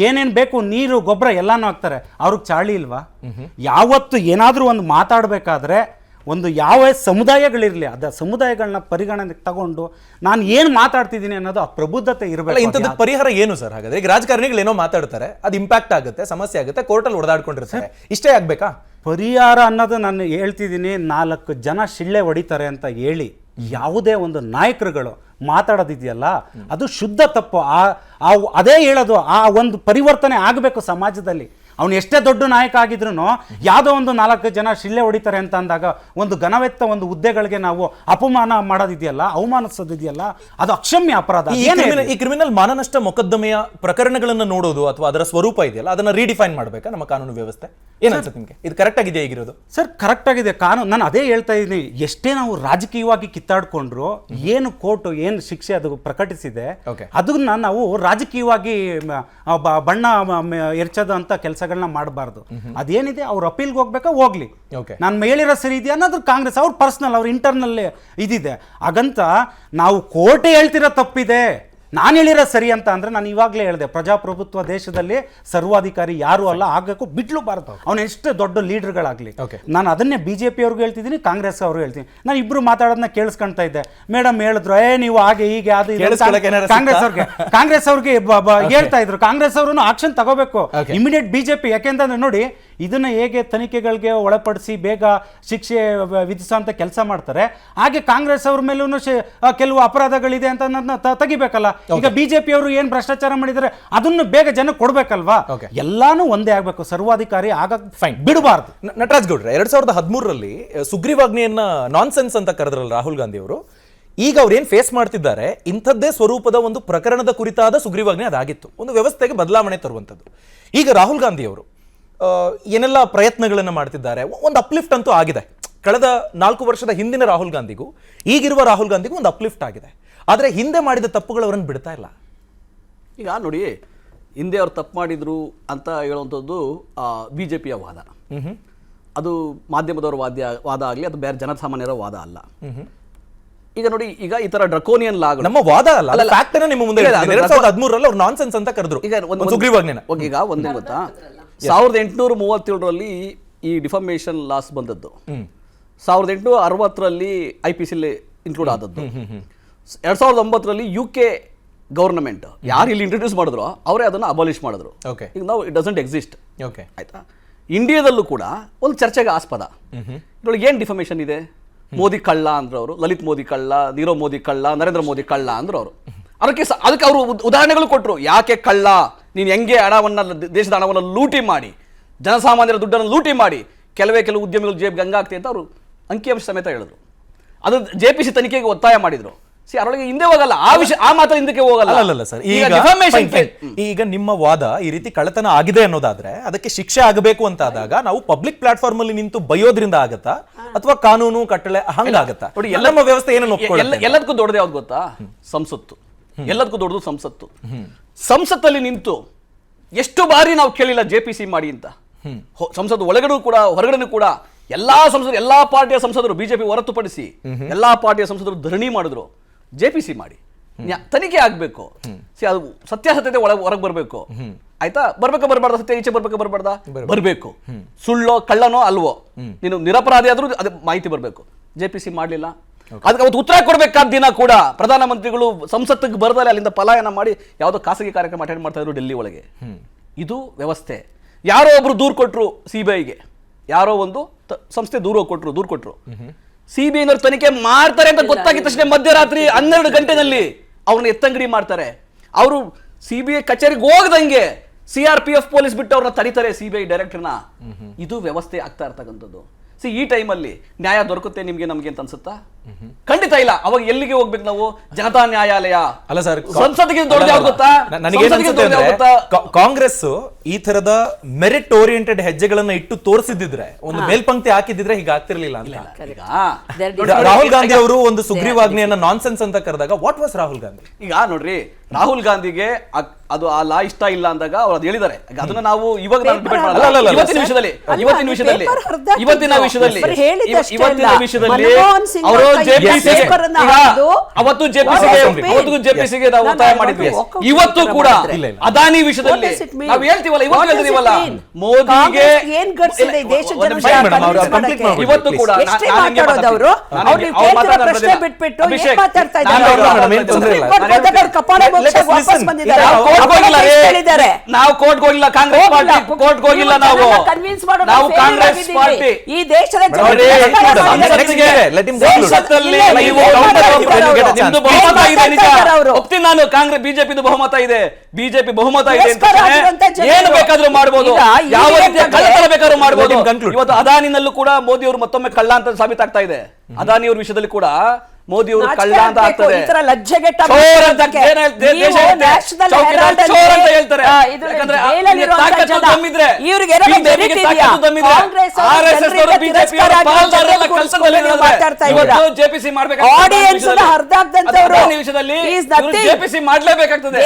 Speaker 8: ಏನೇನು ಬೇಕು ನೀರು ಗೊಬ್ಬರ ಎಲ್ಲಾನು ಹಾಕ್ತಾರೆ. ಅವ್ರಿಗೆ ಚಾಳಿ ಇಲ್ವಾ? ಯಾವತ್ತು ಏನಾದರೂ ಒಂದು ಮಾತಾಡಬೇಕಾದ್ರೆ ಒಂದು ಯಾವ ಸಮುದಾಯಗಳಿರಲಿ ಅದ ಸಮುದಾಯಗಳನ್ನ ಪರಿಗಣನೆಗೆ ತಗೊಂಡು ನಾನು ಏನು ಮಾತಾಡ್ತಿದ್ದೀನಿ ಅನ್ನೋದು ಆ ಪ್ರಬುದ್ಧತೆ ಇರಬೇಕು.
Speaker 1: ಇಂಥದ್ದು ಪರಿಹಾರ ಏನು ಸರ್? ಹಾಗಾದ್ರೆ ಈಗ ರಾಜಕಾರಣಿಗಳು ಏನೋ ಮಾತಾಡ್ತಾರೆ, ಅದು ಇಂಪ್ಯಾಕ್ಟ್ ಆಗುತ್ತೆ, ಸಮಸ್ಯೆ ಆಗುತ್ತೆ, ಕೋರ್ಟಲ್ಲಿ ಹೊಡೆದಾಡ್ಕೊಂಡಿರ್ತಾರೆ, ಇಷ್ಟೇ ಆಗ್ಬೇಕಾ
Speaker 8: ಪರಿಹಾರ ಅನ್ನೋದು? ನಾನು ಹೇಳ್ತಿದ್ದೀನಿ, 4 ಜನ ಶಿಳ್ಳೆ ಹೊಡಿತಾರೆ ಅಂತ ಹೇಳಿ ಯಾವುದೇ ಒಂದು ನಾಯಕರುಗಳು ಮಾತಾಡೋದಿದೆಯಲ್ಲ ಅದು ಶುದ್ಧ ತಪ್ಪು. ಅದೇ ಹೇಳೋದು, ಆ ಒಂದು ಪರಿವರ್ತನೆ ಆಗಬೇಕು ಸಮಾಜದಲ್ಲಿ. ಅವನು ಎಷ್ಟೇ ದೊಡ್ಡ ನಾಯಕ ಆಗಿದ್ರು ಯಾವುದೋ ಒಂದು 4 ಜನ ಶಿಳ್ಳೆ ಹೊಡಿತಾರೆ ಅಂತ ಅಂದಾಗ ಒಂದು ಘನವೆತ್ತ ಒಂದು ಹುದ್ದೆಗಳಿಗೆ ನಾವು ಅಪಮಾನ ಮಾಡೋದಿದೆಯಲ್ಲ, ಅವಮಾನಿಸೋದಿದೆಯಲ್ಲ, ಅದು ಅಕ್ಷಮ್ಯ ಅಪರಾಧ.
Speaker 1: ಈ ಕ್ರಿಮಿನಲ್ ಮಾನನಷ್ಟ ಮೊಕದ್ದಮೆಯ ಪ್ರಕರಣಗಳನ್ನು ನೋಡೋದು ಅಥವಾ ಅದರ ಸ್ವರೂಪ ಇದೆಯಲ್ಲ ಅದನ್ನ ರೀಡಿಫೈನ್ ಮಾಡಬೇಕಾ ನಮ್ಮ ಕಾನೂನು ವ್ಯವಸ್ಥೆ? ಏನನ್ಸುತ್ತೆ ನಿಮಗೆ, ಇದು ಕರೆಕ್ಟ್ ಆಗಿದೆ ಈಗಿರೋದು?
Speaker 8: ಸರ್, ಕರೆಕ್ಟ್ ಆಗಿದೆ ಕಾನೂನು. ನಾನು ಅದೇ ಹೇಳ್ತಾ ಇದ್ದೀನಿ, ಎಷ್ಟೇ ನಾವು ರಾಜಕೀಯವಾಗಿ ಕಿತ್ತಾಡ್ಕೊಂಡ್ರು ಏನು ಕೋರ್ಟ್ ಏನು ಶಿಕ್ಷೆ ಅದು ಪ್ರಕಟಿಸಿದೆ ಅದನ್ನ ನಾವು ರಾಜಕೀಯವಾಗಿ ಬಣ್ಣ ಎರಚೋದು ಅಂತ ಕೆಲಸಗಳನ್ನ ಮಾಡಬಾರ್ದು. ಅದೇನಿದೆ ಅವ್ರ ಅಪೀಲ್ಗೆ ಹೋಗ್ಬೇಕಾ ಹೋಗ್ಲಿ, ನಾನು ಹೇಳಿರೋ ಸರಿ ಇದೆಯಾ ಅನ್ನೋದು ಕಾಂಗ್ರೆಸ್ ಅವ್ರ ಪರ್ಸನಲ್ ಅವ್ರ ಇಂಟರ್ನಲ್ ಇದಿದೆ. ಹಾಗಂತ ನಾವು ಕೋರ್ಟೇ ಹೇಳ್ತಿರೋ ತಪ್ಪಿದೆ ನಾನು ಹೇಳಿರೋ ಸರಿ ಅಂತ ಅಂದ್ರೆ, ನಾನು ಇವಾಗಲೇ ಹೇಳಿದೆ, ಪ್ರಜಾಪ್ರಭುತ್ವ ದೇಶದಲ್ಲಿ ಸರ್ವಾಧಿಕಾರಿ ಯಾರು ಅಲ್ಲ, ಆಗಬೇಕು ಬಿಡ್ಲೂಬಾರ್ದು. ಅವನು ಎಷ್ಟು ದೊಡ್ಡ ಲೀಡರ್ಗಳಾಗಲಿ. ನಾನು ಅದನ್ನೇ BJP ಅವ್ರಿಗೂ ಹೇಳ್ತಿದ್ದೀನಿ, ಕಾಂಗ್ರೆಸ್ ಅವ್ರಿಗೂ ಹೇಳ್ತೀನಿ. ನಾನು ಇಬ್ರು ಮಾತಾಡೋದನ್ನ ಕೇಳಿಸ್ಕೊಳ್ತಾ ಇದ್ದೆ. ಮೇಡಮ್ ಹೇಳಿದ್ರು, ನೀವು ಹಾಗೆ ಹೀಗೆ ಅದು ಕಾಂಗ್ರೆಸ್ ಅವ್ರಿಗೆ ಹೇಳ್ತಾ ಇದ್ರು. ಕಾಂಗ್ರೆಸ್ ಅವರು ಆಕ್ಷನ್ ತಗೋಬೇಕು ಇಮಿಡಿಯೇಟ್ BJP. ಯಾಕೆಂತಂದ್ರೆ ನೋಡಿ, ಇದನ್ನ ಹೇಗೆ ತನಿಖೆಗಳಿಗೆ ಒಳಪಡಿಸಿ ಬೇಗ ಶಿಕ್ಷೆ ವಿಧಿಸುವಂತ ಕೆಲಸ ಮಾಡ್ತಾರೆ, ಹಾಗೆ ಕಾಂಗ್ರೆಸ್ ಅವ್ರ ಮೇಲೂ ಕೆಲವು ಅಪರಾಧಗಳಿದೆ ಅಂತ ತೆಗಿಬೇಕಲ್ಲ. ಈಗ BJP ಅವರು ಏನ್ ಭ್ರಷ್ಟಾಚಾರ ಮಾಡಿದರೆ ಅದನ್ನು ಬೇಗ ಜನ ಕೊಡ್ಬೇಕಲ್ವಾ? ಎಲ್ಲಾನು ಒಂದೇ ಆಗ್ಬೇಕು, ಸರ್ವಾಧಿಕಾರಿ ಬಿಡಬಾರ್ದು.
Speaker 1: ನಟರಾಜ್ ಗೌಡ್ರೆ, 2013ರಲ್ಲಿ ಸುಗ್ರೀವಾಜ್ಞೆಯನ್ನ ನಾನ್ಸೆನ್ಸ್ ಅಂತ ಕರೆದ್ರಲ್ಲ ರಾಹುಲ್ ಗಾಂಧಿ ಅವರು, ಈಗ ಅವ್ರು ಏನ್ ಫೇಸ್ ಮಾಡ್ತಿದ್ದಾರೆ ಇಂಥದ್ದೇ ಸ್ವರೂಪದ ಒಂದು ಪ್ರಕರಣದ ಕುರಿತಾದ ಸುಗ್ರೀವಾಜ್ಞೆ ಅದಾಗಿತ್ತು, ಒಂದು ವ್ಯವಸ್ಥೆಗೆ ಬದಲಾವಣೆ ತರುವಂಥದ್ದು. ಈಗ ರಾಹುಲ್ ಗಾಂಧಿ ಅವರು ಏನೆಲ್ಲ ಪ್ರಯತ್ನಗಳನ್ನು ಮಾಡ್ತಿದ್ದಾರೆ, ಒಂದು ಅಪ್ಲಿಫ್ಟ್ ಅಂತೂ ಆಗಿದೆ. ಕಳೆದ 4 ವರ್ಷದ ಹಿಂದಿನ ರಾಹುಲ್ ಗಾಂಧಿಗೂ ಈಗಿರುವ ರಾಹುಲ್ ಗಾಂಧಿಗೂ ಒಂದು ಅಪ್ಲಿಫ್ಟ್ ಆಗಿದೆ. ಆದರೆ ಹಿಂದೆ ಮಾಡಿದ ತಪ್ಪುಗಳು ಅವರನ್ನು ಬಿಡ್ತಾ ಇಲ್ಲ.
Speaker 5: ಈಗ ನೋಡಿ, ಹಿಂದೆ ಅವ್ರು ತಪ್ಪು ಮಾಡಿದ್ರು ಅಂತ ಹೇಳುವಂಥದ್ದು ಬಿಜೆಪಿಯ ವಾದ. ಅದು ಮಾಧ್ಯಮದವರ ವಾದ ಆಗಲಿ, ಅದು ಬೇರೆ ಜನಸಾಮಾನ್ಯರ ವಾದ ಅಲ್ಲ. ಈಗ ನೋಡಿ, ಈಗ ಈ ತರ ಡ್ರಕೋನಿಯನ್ ಲಾಗಳು
Speaker 1: ನಮ್ಮ ವಾದ ಅಲ್ಲ, ಫ್ಯಾಕ್ಟ್ ಅನ್ನ ನಿಮ್ಮ ಮುಂದೆ 2013ರಲ್ಲಿ ಅವ್ರು ನಾನ್ಸೆನ್ಸ್ ಅಂತ ಕರೆದ್ರು.
Speaker 5: ಈಗ
Speaker 1: ಸುಗ್ರೀವಾಜ್ಞೆನ.
Speaker 5: ಈಗ ಒಂದೇ ಗೊತ್ತಾ, 1837ರಲ್ಲಿ ಈ ಡಿಫಾಮೇಷನ್ ಲಾಸ್ ಬಂದದ್ದು, 1860ರಲ್ಲಿ IPC ಇನ್ಕ್ಲೂಡ್ ಆದದ್ದು, 2009ರಲ್ಲಿ UK ಗವರ್ನಮೆಂಟ್ ಯಾರು ಇಲ್ಲಿ ಇಂಟ್ರೊಡ್ಯೂಸ್ ಮಾಡಿದ್ರು ಅವರೇ ಅದನ್ನು ಅಬಾಲಿಷ್ ಮಾಡಿದ್ರು. ಈಗ ನಾವು ಇಟ್ ಡಸಂಟ್ ಎಕ್ಸಿಸ್ಟ್. ಆಯ್ತಾ, ಇಂಡಿಯಾದಲ್ಲೂ ಕೂಡ ಒಂದು ಚರ್ಚೆಗೆ ಆಸ್ಪದ. ಇದ್ರೊಳಗೆ ಏನು ಡಿಫಾಮೇಷನ್ ಇದೆ? ಮೋದಿ ಕಳ್ಳ ಅಂದ್ರು ಅವರು, ಲಲಿತ್ ಮೋದಿ ಕಳ್ಳ, ನೀರವ್ ಮೋದಿ ಕಳ್ಳ, ನರೇಂದ್ರ ಮೋದಿ ಕಳ್ಳ ಅಂದ್ರು ಅವರು. ಅದಕ್ಕೆ ಅವರು ಉದಾಹರಣೆಗಳು ಕೊಟ್ಟರು. ಯಾಕೆ ಕಳ್ಳ, ನೀನು ಹೆಂಗೆ ಹಣವನ್ನ, ದೇಶದ ಹಣವನ್ನು ಲೂಟಿ ಮಾಡಿ, ಜನಸಾಮಾನ್ಯರ ದುಡ್ಡನ್ನು ಲೂಟಿ ಮಾಡಿ ಕೆಲವು ಉದ್ಯಮಿಗಳು ಜೇಬ್ಗೆ ಹಂಗಾಗ್ತದೆ ಅಂತ ಅವರು ಅಂಕಿಅಂಶ ಸಮೇತ ಹೇಳಿದ್ರು. ಅದು JPC ತನಿಖೆಗೆ ಒತ್ತಾಯ ಮಾಡಿದ್ರು. ಅದರೊಳಗೆ ಹಿಂದೆ ಹೋಗಲ್ಲ, ಆ ಮಾತ್ರ ಹಿಂದಕ್ಕೆ ಹೋಗಲ್ಲ.
Speaker 1: ಅಲ್ಲ ಸರ್, ಈಗ ನಿಮ್ಮ ವಾದ ಈ ರೀತಿ ಕಳ್ಳತನ ಆಗಿದೆ ಅನ್ನೋದಾದ್ರೆ ಅದಕ್ಕೆ ಶಿಕ್ಷೆ ಆಗಬೇಕು ಅಂತ ಆದಾಗ ನಾವು ಪಬ್ಲಿಕ್ ಪ್ಲಾಟ್ಫಾರ್ಮ್ ಅಲ್ಲಿ ನಿಂತು ಬೈಯೋದ್ರಿಂದ ಆಗತ್ತಾ ಅಥವಾ ಕಾನೂನು ಕಟ್ಟಳೆ ಹಂಗಾಗತ್ತಾ? ನೋಡಿ, ಎಲ್ಲ ವ್ಯವಸ್ಥೆ ಏನನ್ನು
Speaker 5: ಎಲ್ಲದಕ್ಕೂ ದೊಡ್ಡದು ಯಾವ್ದು ಗೊತ್ತಾ? ಸಂಸತ್ತು. ಎಲ್ಲದಕ್ಕೂ ದೊಡ್ಡದು ಸಂಸತ್ತು. ಸಂಸತ್ತಲ್ಲಿ ನಿಂತು ಎಷ್ಟು ಬಾರಿ ನಾವು ಕೇಳಿಲ್ಲ JPC ಮಾಡಿ ಅಂತ. ಸಂಸತ್ತು ಒಳಗಡೆ ಕೂಡ ಹೊರಗಡೆ ಕೂಡ ಎಲ್ಲಾ ಪಾರ್ಟಿಯ ಸಂಸದರು, ಬಿಜೆಪಿ ಹೊರತುಪಡಿಸಿ ಎಲ್ಲಾ ಪಾರ್ಟಿಯ ಸಂಸದರು ಧರಣಿ ಮಾಡಿದ್ರು, JPC ಮಾಡಿ ತನಿಖೆ ಆಗ್ಬೇಕು. ಅದು ಸತ್ಯಾಸತ್ಯತೆ ಹೊರಗೆ ಬರ್ಬೇಕು. ಆಯ್ತಾ, ಬರಬಾರ್ದ, ಸತ್ಯ ಈಚೆ ಬರಬಾರ್ದ, ಬರ್ಬೇಕು. ಸುಳ್ಳೋ ಕಳ್ಳನೋ ಅಲ್ವೋ, ನೀನು ನಿರಪರಾಧಿ ಆದ್ರೂ ಅದೇ ಮಾಹಿತಿ ಬರ್ಬೇಕು. JPC ಮಾಡ್ಲಿಲ್ಲ. ಅದಕ್ಕೆ ಅವತ್ತು ಉತ್ತರ ಕೊಡ್ಬೇಕಾದ ದಿನ ಕೂಡ ಪ್ರಧಾನಮಂತ್ರಿಗಳು ಸಂಸತ್ತಿಗೆ ಬರದಲ್ಲೇ ಅಲ್ಲಿಂದ ಪಲಾಯನ ಮಾಡಿ ಯಾವುದೋ ಖಾಸಗಿ ಕಾರ್ಯಕ್ರಮ ಅಟೆಂಡ್ ಮಾಡ್ತಾ ಇದ್ರು ಡೆಲ್ಲಿ ಒಳಗೆ. ಇದು ವ್ಯವಸ್ಥೆ. ಯಾರೋ ಒಬ್ರು ದೂರು ಕೊಟ್ರು CBIಗೆ, ಯಾರೋ ಒಂದು ಸಂಸ್ಥೆ ದೂರು ಕೊಟ್ರು. CBIನವರು ತನಿಖೆ ಮಾಡ್ತಾರೆ ಅಂತ ಗೊತ್ತಾಗಿದ್ದ ತಕ್ಷಣ ಮಧ್ಯರಾತ್ರಿ 12 ಗಂಟೆನಲ್ಲಿ ಅವ್ರನ್ನ ಎತ್ತಂಗಡಿ ಮಾಡ್ತಾರೆ. ಅವರು CBI ಕಚೇರಿಗೆ ಹೋಗದಂಗೆ CRPF ಪೊಲೀಸ್ ಬಿಟ್ಟು ಅವ್ರನ್ನ ತಡೀತಾರೆ, CBI ಡೈರೆಕ್ಟರ್ನ. ಇದು ವ್ಯವಸ್ಥೆ ಆಗ್ತಾ ಇರ್ತಕ್ಕಂಥದ್ದು. ಈ ಟೈಮಲ್ಲಿ ನ್ಯಾಯ ದೊರಕುತ್ತೆ ನಿಮ್ಗೆ ನಮ್ಗೆ ಅಂತ ಅನ್ಸುತ್ತಾ? ಖಂಡಿತ ಇಲ್ಲ. ಅವಾಗ ಎಲ್ಲಿಗೆ ಹೋಗ್ಬೇಕು ನಾವು? ಜನತಾ ನ್ಯಾಯಾಲಯ.
Speaker 1: ಅಲ್ಲ ಸರ್,
Speaker 5: ಸಂಸತ್ತಿಗೆ ದೊಡ್ಡದು ಯಾವ್ದು ಗೊತ್ತಾ?
Speaker 1: ಕಾಂಗ್ರೆಸ್ ಈ ತರದ ಮೆರಿಟ್ ಓರಿಯೆಂಟೆಡ್ ಹೆಜ್ಜೆಗಳನ್ನ ಇಟ್ಟು ತೋರಿಸಿದ್ರೆ, ಒಂದು ಮೇಲ್ಪಂಕ್ತಿ ಹಾಕಿದ್ರೆ ಹೀಗೆ ಆಗ್ತಿರ್ಲಿಲ್ಲ ಅಂತ. ರಾಹುಲ್ ಗಾಂಧಿ ಅವರು ಒಂದು ಸುಗ್ರೀವಾಜ್ಞೆಯನ್ನ ನಾನ್ಸೆನ್ಸ್ ಅಂತ ಕರೆದಾಗ ವಾಟ್ ವಾಸ್ ರಾಹುಲ್ ಗಾಂಧಿ?
Speaker 5: ಈಗ ನೋಡ್ರಿ, ರಾಹುಲ್ ಗಾಂಧಿಗೆ ಅದು ಆ ಲಾ ಇಷ್ಟ ಇಲ್ಲ ಅಂದಾಗ ಅವ್ರು ಅದು ಹೇಳಿದ್ದಾರೆ. ಅದನ್ನ ನಾವು ಇವಾಗ ಇವತ್ತಿನ ವಿಷಯದಲ್ಲಿ ಅವರು ಅವತ್ತು JPCಗೆ ನಾವು ಒತ್ತಾಯ ಮಾಡಿದ್ವಿ. ಇವತ್ತು ಕೂಡ ಅದಾನಿ ವಿಷಯದಲ್ಲಿ ನಾವು ಹೇಳ್ತೀವಲ್ಲ, ಮೋದಿಗೆ ಇವತ್ತು ಕೂಡ ನಾವು ಕೋರ್ಟ್ಗೆ ಹೋಗಿಲ್ಲ, ಕಾಂಗ್ರೆಸ್ ಪಾರ್ಟಿ ಕೋರ್ಟ್ಗೆ ಹೋಗಿಲ್ಲ. ನಾವು ಕಾಂಗ್ರೆಸ್ ಪಾರ್ಟಿ ಈ ದೇಶದ ಹೋಗ್ತೀನಿ ನಾನು. ಕಾಂಗ್ರೆಸ್ ಬಿಜೆಪಿ ಬಹುಮತ ಇದೆ, ಬಿಜೆಪಿ ಬಹುಮತ ಇದೆ, ಏನು ಬೇಕಾದ್ರೂ ಮಾಡಬಹುದು, ಯಾವ ರೀತಿಯ ಕಳ್ಳತನ ಬೇಕಾದ್ರೂ ಮಾಡಬಹುದು. ಇವತ್ತು ಅದಾನಿನಲ್ಲೂ ಕೂಡ ಮೋದಿ ಅವರು ಮತ್ತೊಮ್ಮೆ ಕಳ್ಳ ಅಂತ ಸಾಬೀತಾಗ್ತಾ ಇದೆ. ಅದಾನಿ ಅವ್ರ ವಿಷಯದಲ್ಲಿ ಕೂಡ ಮೋದಿ ಅವರು ಕಳ್ಳ ಅಂತ ಆಗ್ತದೆ. JPC ಮಾಡ್ಲೇಬೇಕಾಗ್ತದೆ.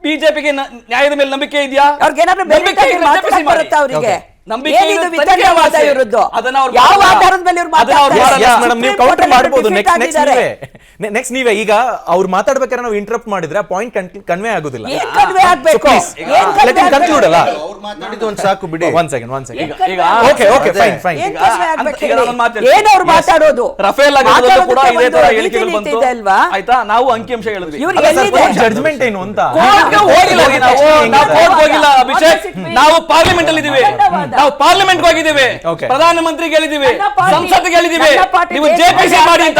Speaker 5: ಬಿಜೆಪಿಗೆ ನ್ಯಾಯದ ಮೇಲೆ ನಂಬಿಕೆ ಇದೆಯಾ?
Speaker 1: ನೆಕ್ಸ್ಟ್ ನೀವೇ ಈಗ ಅವ್ರು ಮಾತಾಡ್ಬೇಕಾದ್ರೆ ನಾವು ಇಂಟರಪ್ಟ್ ಮಾಡಿದ್ರೆ ಪಾಯಿಂಟ್ ಕನ್ವೆ ಆಗುದಿಲ್ಲ.
Speaker 7: ಸಾಕು ಬಿಡಿ.
Speaker 5: ರಫೇಲ್ ಕೂಡ ಇದೇ ತರ ಹೇಳಿಕೆಗಳು ಬಂತು. ಆಯ್ತಾ, ನಾವು ಅಂಕಿಅಂಶ ಹೇಳಿದ್ವಿ.
Speaker 1: ಜಡ್ಜ್ಮೆಂಟ್ ಏನು ಅಂತ
Speaker 5: ಹೋಗಿಲ್ಲ ಅಭಿಷೇಕ್. ನಾವು ಪಾರ್ಲಿಮೆಂಟ್ ಅಲ್ಲಿ ಇದೀವಿ, ನಾವು ಪಾರ್ಲಿಮೆಂಟ್ ಹೋಗಿದ್ದೀವಿ, ಪ್ರಧಾನಮಂತ್ರಿಗೆ ಹೇಳಿದೀವಿ, ಸಂಸತ್ಗೆ ಹೇಳಿದೀವಿ. ನೀವು JPC ಮಾಡಿ ಅಂತ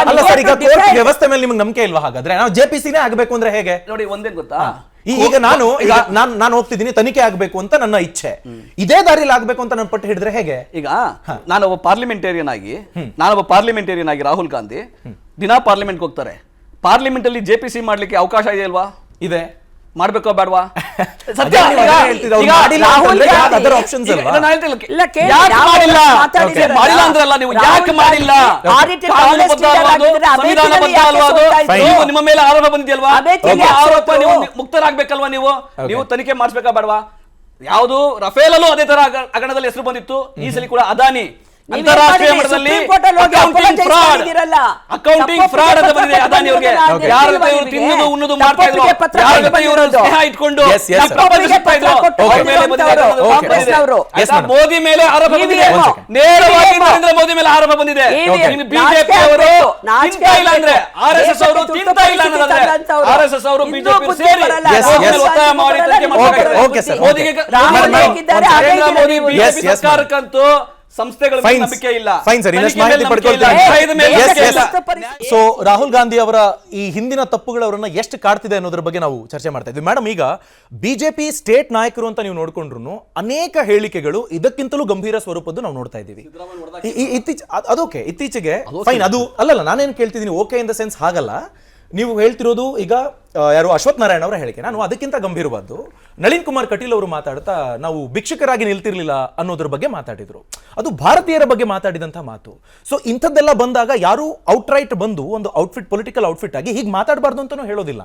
Speaker 1: ಅಲ್ಲ ಸರ್, ಈಗ ಕೋರ್ಟ್ ವ್ಯವಸ್ಥೆ ಮೇಲೆ ನಿಮ್ಗೆ ನಂಬಿಕೆ ಇಲ್ವಾ? ಹಾಗಾದ್ರೆ ನಾವು JPCನೇ ಆಗ್ಬೇಕು ಅಂದ್ರೆ ಹೇಗೆ?
Speaker 5: ನೋಡಿ, ಒಂದೇನ್ ಗೊತ್ತಾ,
Speaker 1: ಈಗ ನಾನು ಹೋಗ್ತಿದ್ದೀನಿ, ತನಿಖೆ ಆಗ್ಬೇಕು ಅಂತ ನನ್ನ ಇಚ್ಛೆ, ಇದೇ ದಾರಿಯಲ್ಲಿ ಆಗ್ಬೇಕು ಅಂತ ನಾನು ಪಟ್ಟು ಹಿಡಿದ್ರೆ ಹೇಗೆ?
Speaker 5: ಈಗ ನಾನೊಬ್ಬ ಪಾರ್ಲಿಮೆಂಟೇರಿಯನ್ ಆಗಿ ರಾಹುಲ್ ಗಾಂಧಿ ದಿನಾ ಪಾರ್ಲಿಮೆಂಟ್ ಹೋಗ್ತಾರೆ. ಪಾರ್ಲಿಮೆಂಟ್ ಅಲ್ಲಿ JPC ಮಾಡ್ಲಿಕ್ಕೆ ಅವಕಾಶ ಇದೆ ಅಲ್ವಾ?
Speaker 1: ಇದೆ.
Speaker 5: ಮಾಡ್ಬೇಕೋ ಬೇಡವಾ? ಸತ್ಯ.
Speaker 1: ಅದೇ ನೀವು
Speaker 5: ಈಗ-
Speaker 1: ಹೇಳ್ತಿದ್ದು, ಅವ್ರು
Speaker 5: ಈಗ
Speaker 1: ಮಾಡಿಲ್ಲ
Speaker 6: ರಾಹುಲ್
Speaker 1: ಅಂತಂದ್ರೆ
Speaker 6: ಗಾಂಧಿ-
Speaker 1: other options
Speaker 5: ಈಗ
Speaker 1: ಅಲ್ವಾ?
Speaker 5: ನಾನು ಹೇಳ್ತಿಲ್ಲ,
Speaker 6: ಇಲ್ಲ, ಕೇಳಿ,
Speaker 5: ಯಾಕೆ
Speaker 6: ರಾಹುಲ್
Speaker 5: ಮಾಡಿಲ್ಲ?
Speaker 6: ಮಾತಾಡಿದಾರಲ್ಲ.
Speaker 5: ಮಾಡಿಲ್ಲ ಅಂದ್ರಲ್ಲ ನೀವು, ಯಾಕೆ
Speaker 6: ರಾಹುಲ್
Speaker 5: ಮಾಡಿಲ್ಲ?
Speaker 6: ಗಾಂಧಿ ಆ ರೀತಿ
Speaker 5: ಕಾನೂನುಬದ್ಧ
Speaker 6: honest leader
Speaker 5: ಅಲ್ವಾ ಅದು?
Speaker 6: ಆಗಿದ್ರೆ ಅಮೇಥಿಯಲ್ಲಿ
Speaker 5: ಸಂವಿಧಾನಬದ್ಧ
Speaker 6: ಯಾಕೆ
Speaker 5: ಅಲ್ವಾ ಅದು?
Speaker 6: ಸೋಲ್ತಾ ಇದ್ರು?
Speaker 5: ನೀವು ನಿಮ್ಮ ಮೇಲೆ ಆರೋಪ ಬಂದಿದೆಯಲ್ವಾ?
Speaker 6: ಅಮೇಥಿಯಲ್ಲಿ
Speaker 5: ಈ
Speaker 6: ಯಾಕೆ
Speaker 5: ಆರೋಪ
Speaker 6: ಸೋತ್ರು?
Speaker 5: ನೀವು ಮುಕ್ತರಾಗ್ಬೇಕಲ್ವಾ ನೀವು? ನೀವು ತನಿಖೆ ಮಾಡಿಸ್ಬೇಕಾ ಬೇಡವಾ? ಯಾವುದು ರಫೇಲ್ ಅಲ್ಲೂ ಅದೇ ತರ ಹಗರಣದಲ್ಲಿ ಹೆಸರು ಬಂದಿತ್ತು, ಈ ಸಲ ಕೂಡ ಅದಾನಿ ಅಂತಾರಾಷ್ಟ್ರೀಯ ಮಟ್ಟದಲ್ಲಿ ಅಕೌಂಟಿಂಗ್ ಫ್ರಾಡ್ ಅಂತ ಬಂದಿದೆ ಅದಾನಿ ಅವರಿಗೆ. ಯಾರ ಜೊತೆ ಇವರು ತಿನ್ನುದು ಉಣ್ಣುದು ಮಾಡ್ತಾ ಇದ್ರು, ಯಾರ ಜೊತೆ ಇವರು ಸ್ನೇಹ ಇಟ್ಕೊಂಡು
Speaker 1: Yes, yes, sir.
Speaker 5: ಪ್ರಪಂಚಿಸ್ತಾ ಇದ್ರು, ಅವ್ರ ಮೇಲೆ ಬಂದಿದೆ ಆಯ್ತಾ? ಮೋದಿ ಮೇಲೆ ಆರೋಪ ಬಂದಿದೆ, ನೇರವಾಗಿ ನರೇಂದ್ರ ಮೋದಿ ಮೇಲೆ ಆರೋಪ ಬಂದಿದೆ. ಬಿಜೆಪಿ ಅವರು ತಿಂತಾ ಇಲ್ಲ ಅಂದ್ರೆ, RSS ಅವರು ತಿಂತಾ ಇಲ್ಲ ಅನ್ನೋದಾದ್ರೆ, RSS ಅವರು ಬಿಜೆಪಿ ಸೇರಿ ಒತ್ತಾಯ ಮಾಡಿ ತನಿಖೆ
Speaker 1: Okay, sir.
Speaker 5: ಮೋದಿಗೆ ನರೇಂದ್ರ ಮೋದಿ ಬಿಜೆಪಿ ಸರ್ಕಾರಕ್ಕಂತೂ ಸಂಸ್ಥೆಗಳ ಮೇಲೆ ನಂಬಿಕೆ ಇಲ್ಲ.
Speaker 1: ಫೈನ್ ಸರ್, ಇನ್ನಷ್ಟು ಮಾಹಿತಿ ಪಡ್ಕೊಳ್ತೀನಿ. ಸೊ ರಾಹುಲ್ ಗಾಂಧಿ ಅವರ ಈ ಹಿಂದಿನ ತಪ್ಪುಗಳು ಅವರನ್ನ ಎಷ್ಟು ಕಾಡ್ತಿದೆ ಅನ್ನೋದ್ರ ಬಗ್ಗೆ ನಾವು ಚರ್ಚೆ ಮಾಡ್ತಾ ಇದ್ವಿ. ಮೇಡಮ್, ಈಗ ಬಿಜೆಪಿ ಸ್ಟೇಟ್ ನಾಯಕರು ಅಂತ ನೀವು ನೋಡ್ಕೊಂಡ್ರು ಅನೇಕ ಹೇಳಿಕೆಗಳು ಇದಕ್ಕಿಂತಲೂ ಗಂಭೀರ ಸ್ವರೂಪದ್ದು ನಾವು ನೋಡ್ತಾ ಇದ್ದೀವಿ. ಅದೋಕೆ ಇತ್ತೀಚೆಗೆ ಫೈನ್, ಅದು ಅಲ್ಲಲ್ಲ, ನಾನೇನು ಕೇಳ್ತಿದ್ದೀನಿ, ಓಕೆ ಇನ್ ದ ಸೆನ್ಸ್ ಹಾಗಲ್ಲ. ನೀವು ಹೇಳ್ತಿರೋದು ಈಗ ಯಾರು ಅಶ್ವಥ್ ನಾರಾಯಣ ಅವರ ಹೇಳಿಕೆ, ನಾನು ಅದಕ್ಕಿಂತ ಗಂಭೀರವಾದ್ದು ನಳಿನ್ ಕುಮಾರ್ ಕಟೀಲ್ ಅವರು ಮಾತಾಡ್ತಾ ನಾವು ಭಿಕ್ಷುಕರಾಗಿ ನಿಲ್ತಿರ್ಲಿಲ್ಲ ಅನ್ನೋದ್ರ ಬಗ್ಗೆ ಮಾತಾಡಿದ್ರು. ಅದು ಭಾರತೀಯರ ಬಗ್ಗೆ ಮಾತಾಡಿದಂಥ ಮಾತು. ಸೊ ಇಂಥದ್ದೆಲ್ಲ ಬಂದಾಗ ಯಾರು ಔಟ್ರೈಟ್ ಬಂದು ಒಂದು ಔಟ್ಫಿಟ್, ಪೊಲಿಟಿಕಲ್ ಔಟ್ಫಿಟ್ ಆಗಿ ಹೀಗೆ ಮಾತಾಡಬಾರ್ದು ಅಂತಲೂ ಹೇಳೋದಿಲ್ಲ.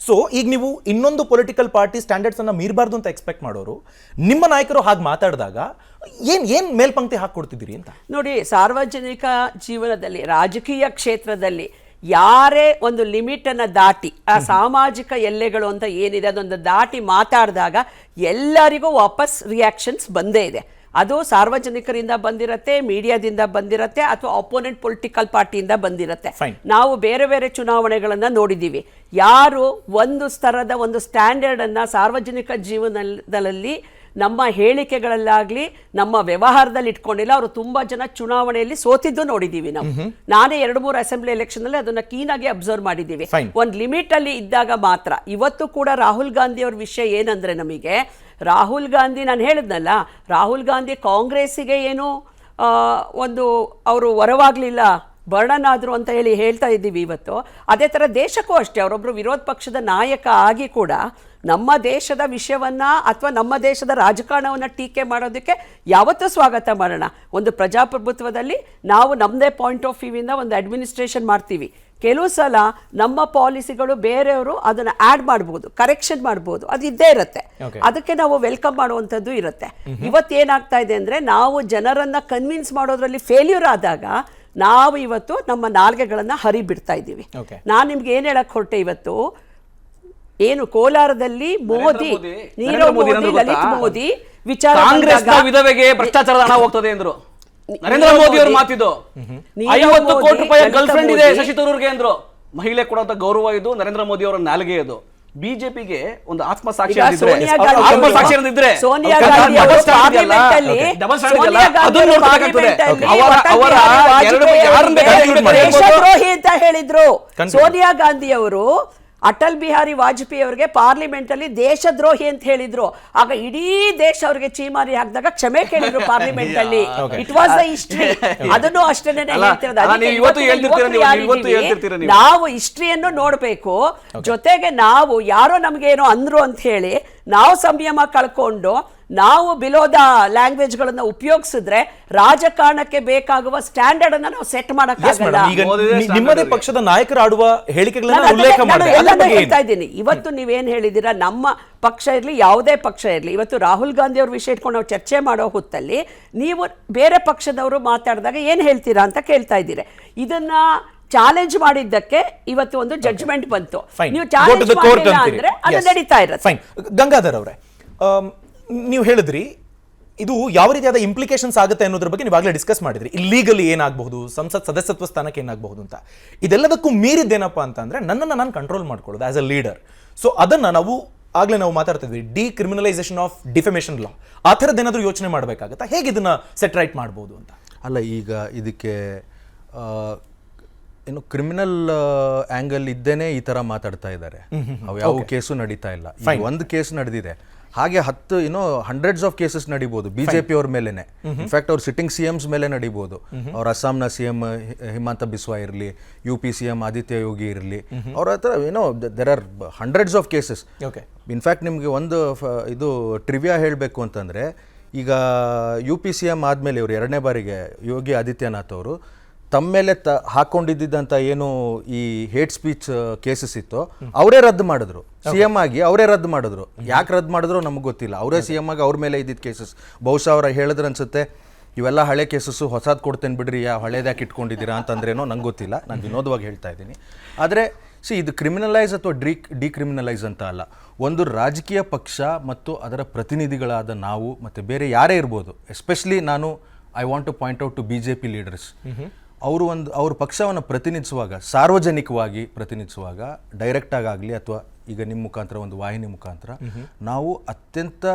Speaker 1: ಸೊ ಈಗ ನೀವು ಇನ್ನೊಂದು ಪೊಲಿಟಿಕಲ್ ಪಾರ್ಟಿ ಸ್ಟ್ಯಾಂಡರ್ಡ್ಸ್ ಅನ್ನ ಮೀರಬಾರ್ದು ಅಂತ ಎಕ್ಸ್ಪೆಕ್ಟ್ ಮಾಡೋರು ನಿಮ್ಮ ನಾಯಕರು ಹಾಗೆ ಮಾತಾಡಿದಾಗ ಏನ್ ಮೇಲ್ಪಂಕ್ತಿ ಹಾಕೊಡ್ತಿದ್ದೀರಿ ಅಂತ
Speaker 6: ನೋಡಿ. ಸಾರ್ವಜನಿಕ ಜೀವನದಲ್ಲಿ, ರಾಜಕೀಯ ಕ್ಷೇತ್ರದಲ್ಲಿ ಯಾರೇ ಒಂದು ಲಿಮಿಟ್ ಅನ್ನ ದಾಟಿ, ಆ ಸಾಮಾಜಿಕ ಎಲ್ಲೆಗಳು ಅಂತ ಏನಿದೆ ಅದೊಂದು ದಾಟಿ ಮಾತಾಡಿದಾಗ ಎಲ್ಲರಿಗೂ ವಾಪಸ್ ರಿಯಾಕ್ಷನ್ಸ್ ಬಂದೇ ಇದೆ. ಅದು ಸಾರ್ವಜನಿಕರಿಂದ ಬಂದಿರತ್ತೆ, ಮೀಡಿಯಾದಿಂದ ಬಂದಿರತ್ತೆ, ಅಥವಾ ಅಪೋನೆಂಟ್ ಪೊಲಿಟಿಕಲ್ ಪಾರ್ಟಿಯಿಂದ ಬಂದಿರತ್ತೆ. ನಾವು ಬೇರೆ ಬೇರೆ ಚುನಾವಣೆಗಳನ್ನ ನೋಡಿದ್ದೀವಿ. ಯಾರು ಒಂದು ಸ್ತರದ ಒಂದು ಸ್ಟ್ಯಾಂಡರ್ಡ್ ಅನ್ನ ಸಾರ್ವಜನಿಕ ಜೀವನದಲ್ಲಿ ನಮ್ಮ ಹೇಳಿಕೆಗಳಲ್ಲಾಗ್ಲಿ ನಮ್ಮ ವ್ಯವಹಾರದಲ್ಲಿ ಇಟ್ಕೊಂಡಿಲ್ಲ. ಅವರು ತುಂಬಾ ಜನ ಚುನಾವಣೆಯಲ್ಲಿ ಸೋತಿದ್ದು ನೋಡಿದ್ದೀವಿ ನಾವು. ನಾನೇ 2-3 ಅಸೆಂಬ್ಲಿ ಎಲೆಕ್ಷನ್ ಅಲ್ಲಿ ಅದನ್ನ ಕೀನಾಗಿ ಅಬ್ಸರ್ವ್ ಮಾಡಿದ್ದೀವಿ. ಒಂದು ಲಿಮಿಟ್ ಅಲ್ಲಿ ಇದ್ದಾಗ ಮಾತ್ರ. ಇವತ್ತು ಕೂಡ ರಾಹುಲ್ ಗಾಂಧಿ ಅವ್ರ ವಿಷಯ ಏನಂದ್ರೆ, ನಮಗೆ ರಾಹುಲ್ ಗಾಂಧಿ, ನಾನು ಹೇಳಿದ್ನಲ್ಲ, ರಾಹುಲ್ ಗಾಂಧಿ ಕಾಂಗ್ರೆಸ್ಸಿಗೆ ಏನು ಒಂದು ಅವರು ಹೊರವಾಗ್ಲಿಲ್ಲ, ಬರ್ಡನ್ ಆದ್ರು ಅಂತ ಹೇಳ್ತಾ ಇದ್ದೀವಿ ಇವತ್ತು. ಅದೇ ಥರ ದೇಶಕ್ಕೂ ಅಷ್ಟೇ, ಅವರೊಬ್ಬರು ವಿರೋಧ ಪಕ್ಷದ ನಾಯಕ ಆಗಿ ಕೂಡ ನಮ್ಮ ದೇಶದ ವಿಷಯವನ್ನ ಅಥವಾ ನಮ್ಮ ದೇಶದ ರಾಜಕಾರಣವನ್ನು ಟೀಕೆ ಮಾಡೋದಕ್ಕೆ ಯಾವತ್ತೂ ಸ್ವಾಗತ ಮಾಡೋಣ. ಒಂದು ಪ್ರಜಾಪ್ರಭುತ್ವದಲ್ಲಿ ನಾವು ನಮ್ಮದೇ ಪಾಯಿಂಟ್ ಆಫ್ ವ್ಯೂವಿಂದ ಒಂದು ಅಡ್ಮಿನಿಸ್ಟ್ರೇಷನ್ ಮಾಡ್ತೀವಿ. ಕೆಲವು ಸಲ ನಮ್ಮ ಪಾಲಿಸಿಗಳು ಬೇರೆಯವರು ಅದನ್ನು ಆ್ಯಡ್ ಮಾಡ್ಬೋದು, ಕರೆಕ್ಷನ್ ಮಾಡ್ಬೋದು, ಅದು ಇದ್ದೇ ಇರುತ್ತೆ. ಅದಕ್ಕೆ ನಾವು ವೆಲ್ಕಮ್ ಮಾಡುವಂಥದ್ದು ಇರುತ್ತೆ. ಇವತ್ತೇನಾಗ್ತಾ ಇದೆ ಅಂದರೆ, ನಾವು ಜನರನ್ನು ಕನ್ವಿನ್ಸ್ ಮಾಡೋದ್ರಲ್ಲಿ ಫೇಲ್ಯೂರ್ ಆದಾಗ ನಾವು ಇವತ್ತು ನಮ್ಮ ನಾಲ್ಗೆಗಳನ್ನು ಹರಿಬಿಡ್ತಾ ಇದ್ದೀವಿ. ನಾನು ನಿಮ್ಗೆ ಏನು ಹೇಳಕ್ ಹೊರಟೆ, ಇವತ್ತು ಏನು ಕೋಲಾರದಲ್ಲಿ ಮೋದಿ, ನೀರವ್ ಮೋದಿ, ಲಲಿತ್ ಮೋದಿ ವಿಚಾರ,
Speaker 5: ಕಾಂಗ್ರೆಸ್ ವಿಧವೆಗೆ ಭ್ರಷ್ಟಾಚಾರದ ಹಣ ಹೋಗ್ತದೆ ಎಂದ್ರು ನರೇಂದ್ರ ಮೋದಿ ಅವರು ಮಾತಿದ್ದು. 50 ಕೋಟಿ ರೂಪಾಯಿ ಗರ್ಲ್ ಫ್ರೆಂಡ್ ಇದೆ ಶಶಿ ತರೂರ್ಗೆ ಅಂದ್ರು. ಮಹಿಳೆ ಕೊಡುವಂತ ಗೌರವ ಇದು ನರೇಂದ್ರ ಮೋದಿ ಅವರ ನಾಲ್ಗೆ. ಅದು ಬಿಜೆಪಿಗೆ ಒಂದು ಆತ್ಮಸಾಕ್ಷಿ ಇದ್ರೆ,
Speaker 6: ಸೋನಿಯಾ ಗಾಂಧಿ ಅವರು ದೇಶದ್ರೋಹಿ ಅಂತ ಹೇಳಿದ್ರು. ಸೋನಿಯಾ ಗಾಂಧಿ ಅವರು ಅಟಲ್ ಬಿಹಾರಿ ವಾಜಪೇಯಿ ಅವರಿಗೆ ಪಾರ್ಲಿಮೆಂಟ್ ಅಲ್ಲಿ ದೇಶದ್ರೋಹಿ ಅಂತ ಹೇಳಿದ್ರು. ಆಗ ಇಡೀ ದೇಶ ಅವರಿಗೆ ಚೀಮಾರಿ ಹಾಕಿದಾಗ ಕ್ಷಮೆ ಕೇಳಿದ್ರು ಪಾರ್ಲಿಮೆಂಟ್ ಅಲ್ಲಿ. It was the history. ಅದನ್ನು ಅಷ್ಟೇನೆ ಹೇಳ್ತಿರೋದು. ನಾವು ಹಿಸ್ಟ್ರಿಯನ್ನು ನೋಡ್ಬೇಕು. ಜೊತೆಗೆ ನಾವು ಯಾರೋ ನಮ್ಗೇನೋ ಅಂದ್ರು ಅಂತ ಹೇಳಿ ನಾವು ಸಂಯಮ ಕಳ್ಕೊಂಡು ನಾವು ಬಿಲೋದ ಲ್ಯಾಂಗ್ವೇಜ್ಗಳನ್ನ ಉಪಯೋಗಿಸಿದ್ರೆ ರಾಜಕಾರಣಕ್ಕೆ ಬೇಕಾಗುವ ಸ್ಟ್ಯಾಂಡರ್ಡ್ ಅನ್ನ ನಾವು ಸೆಟ್ ಮಾಡಕ್ಕಾಗಲ್ಲ.
Speaker 1: ನಿಮ್ಮದೇ ಪಕ್ಷದ ನಾಯಕರು ಆಡುವ ಹೇಳಿಕೆಗಳನ್ನ ಉಲ್ಲೇಖ
Speaker 6: ಹೇಳ್ತಾ ಇದ್ದೀನಿ. ಇವತ್ತು ನೀವೇನ್ ಹೇಳಿದೀರಾ, ನಮ್ಮ ಪಕ್ಷ ಇರ್ಲಿ, ಯಾವುದೇ ಪಕ್ಷ ಇರ್ಲಿ, ಇವತ್ತು ರಾಹುಲ್ ಗಾಂಧಿ ಅವ್ರ ವಿಷಯ ಇಟ್ಕೊಂಡು ನಾವು ಚರ್ಚೆ ಮಾಡೋ ಹೊತ್ತಲ್ಲಿ ನೀವು ಬೇರೆ ಪಕ್ಷದವರು ಮಾತಾಡಿದಾಗ ಏನ್ ಹೇಳ್ತೀರಾ ಅಂತ ಕೇಳ್ತಾ ಇದ್ದೀರಿ. ಇದನ್ನ ಚಾಲೆಂಜ್ ಮಾಡಿದ್ದಕ್ಕೆ ಇವತ್ತು ಒಂದು ಜಡ್ಜ್ಮೆಂಟ್ ಬಂತು. ನೀವು ಚಾಲೆಂಜ್ ಮಾಡಿಲ್ಲ ಅಂದ್ರೆ ಅದು ನಡೀತಾ ಇರುತ್ತೆ.
Speaker 1: ಗಂಗಾಧರ್ ಅವರೇ, ನೀವು ಹೇಳಿದ್ರಿ ಇದು ಯಾವ ರೀತಿಯಾದ ಇಂಪ್ಲಿಕೇಶನ್ಸ್ ಆಗುತ್ತೆ ಅನ್ನೋದ್ರ ಬಗ್ಗೆ ನೀವಾಗಲೇ ಡಿಸ್ಕಸ್ ಮಾಡಿದ್ರಿ. ಇಲ್ಲೀಗಲಿ ಏನಾಗಬಹುದು, ಸಂಸತ್ ಸದಸ್ಯತ್ವ ಸ್ಥಾನಕ್ಕೆ ಏನಾಗಬಹುದು ಅಂತ. ಇದೆಲ್ಲದಕ್ಕೂ ಮೀರಿದ್ದೇನಪ್ಪ ಅಂತಂದ್ರೆ ನನ್ನನ್ನು ನಾನು ಕಂಟ್ರೋಲ್ ಮಾಡ್ಕೊಳ್ಳೋದು ಆಸ್ ಅ ಲೀಡರ್. ಸೊ ಅದನ್ನ ನಾವು ಆಗ್ಲೇ ನಾವು ಮಾತಾಡ್ತಿದ್ವಿ, ಡಿಕ್ರಿಮಿನಲೈಸೇಷನ್ ಆಫ್ ಡಿಫಮೇಷನ್ ಲಾ, ಆ ಥರದ್ದು ಏನಾದರೂ ಯೋಚನೆ ಮಾಡಬೇಕಾಗತ್ತಾ, ಹೇಗೆ ಇದನ್ನ ಸೆಟ್ ರೈಟ್ ಮಾಡ್ಬೋದು ಅಂತ.
Speaker 7: ಅಲ್ಲ, ಈಗ ಇದಕ್ಕೆ ಏನು ಕ್ರಿಮಿನಲ್ ಆಂಗಲ್ ಇದ್ದೇನೆ ಈ ತರ ಮಾತಾಡ್ತಾ ಇದ್ದಾರೆ. ಅವು ಯಾವ ಕೇಸು ನಡೀತಾ ಇಲ್ಲ. ಒಂದು ಕೇಸ್ ನಡೆದಿದೆ, ಹಾಗೆ 10 ಹಂಡ್ರೆಡ್ಸ್ ಆಫ್ ಕೇಸಸ್ ನಡೀಬಹುದು ಬಿಜೆಪಿ ಅವ್ರ ಮೇಲೆನೆ. ಇನ್ಫ್ಯಾಕ್ಟ್ ಅವ್ರು ಸಿಟ್ಟಿಂಗ್ CMs ಮೇಲೆ ನಡೀಬಹುದು. ಅವ್ರ ಅಸ್ಸಾಂನ CM ಹಿಮಂತ ಬಿಸ್ವಾ ಇರಲಿ, UP CM ಆದಿತ್ಯ ಯೋಗಿ ಇರಲಿ, ಅವ್ರ ಹತ್ರ there are hundreds of cases. In fact ನಿಮಗೆ ಒಂದು ಇದು ಟ್ರಿವಿಯಾ ಹೇಳಬೇಕು ಅಂತಂದ್ರೆ, ಈಗ UP CM ಆದಮೇಲೆ ಇವರು 2ನೇ ಬಾರಿಗೆ ಯೋಗಿ ಆದಿತ್ಯನಾಥ್ ಅವರು ತಮ್ಮ ಮೇಲೆ ಹಾಕೊಂಡಿದ್ದಂಥ ಏನು ಈ ಹೇಟ್ ಸ್ಪೀಚ್ ಕೇಸಸ್ ಇತ್ತು ಅವರೇ ರದ್ದು ಮಾಡಿದ್ರು. CM ಆಗಿ ಅವರೇ ರದ್ದು ಮಾಡಿದ್ರು. ಯಾಕೆ ರದ್ದು ಮಾಡಿದ್ರು ನಮಗೆ ಗೊತ್ತಿಲ್ಲ. ಅವರೇ CM ಆಗಿ ಅವ್ರ ಮೇಲೆ ಇದ್ದಿದ್ದ ಕೇಸಸ್ ಬಹುಶಃ ಅವ್ರ ಹೇಳಿದ್ರು ಅನ್ಸುತ್ತೆ, ಇವೆಲ್ಲ ಹಳೆ ಕೇಸಸ್ಸು ಹೊಸದು ಕೊಡ್ತೇನೆ ಬಿಡ್ರಿ, ಹಳೇದ್ಯಾಕೆ ಇಟ್ಕೊಂಡಿದ್ದೀರಾ ಅಂತಂದ್ರೇನೋ ನಂಗೆ ಗೊತ್ತಿಲ್ಲ, ನಾನು ವಿನೋದವಾಗಿ ಹೇಳ್ತಾ ಇದ್ದೀನಿ. ಆದರೆ ಇದು ಕ್ರಿಮಿನಲೈಸ್ ಅಥವಾ ಡಿಕ್ರಿಮಿನಲೈಸ್ ಅಂತ ಅಲ್ಲ. ಒಂದು ರಾಜಕೀಯ ಪಕ್ಷ ಮತ್ತು ಅದರ ಪ್ರತಿನಿಧಿಗಳಾದ ನಾವು ಮತ್ತು ಬೇರೆ ಯಾರೇ ಇರ್ಬೋದು, especially I want to point out to BJP leaders. ಅವ್ರ ಪಕ್ಷವನ್ನು ಪ್ರತಿನಿಧಿಸುವಾಗ, ಸಾರ್ವಜನಿಕವಾಗಿ ಪ್ರತಿನಿಧಿಸುವಾಗ, ಡೈರೆಕ್ಟಾಗಿ ಆಗಲಿ ಅಥವಾ ಈಗ ನಿಮ್ಮ ಮುಖಾಂತರ ಒಂದು ವಾಹಿನಿ ಮುಖಾಂತರ, ನಾವು ಅತ್ಯಂತ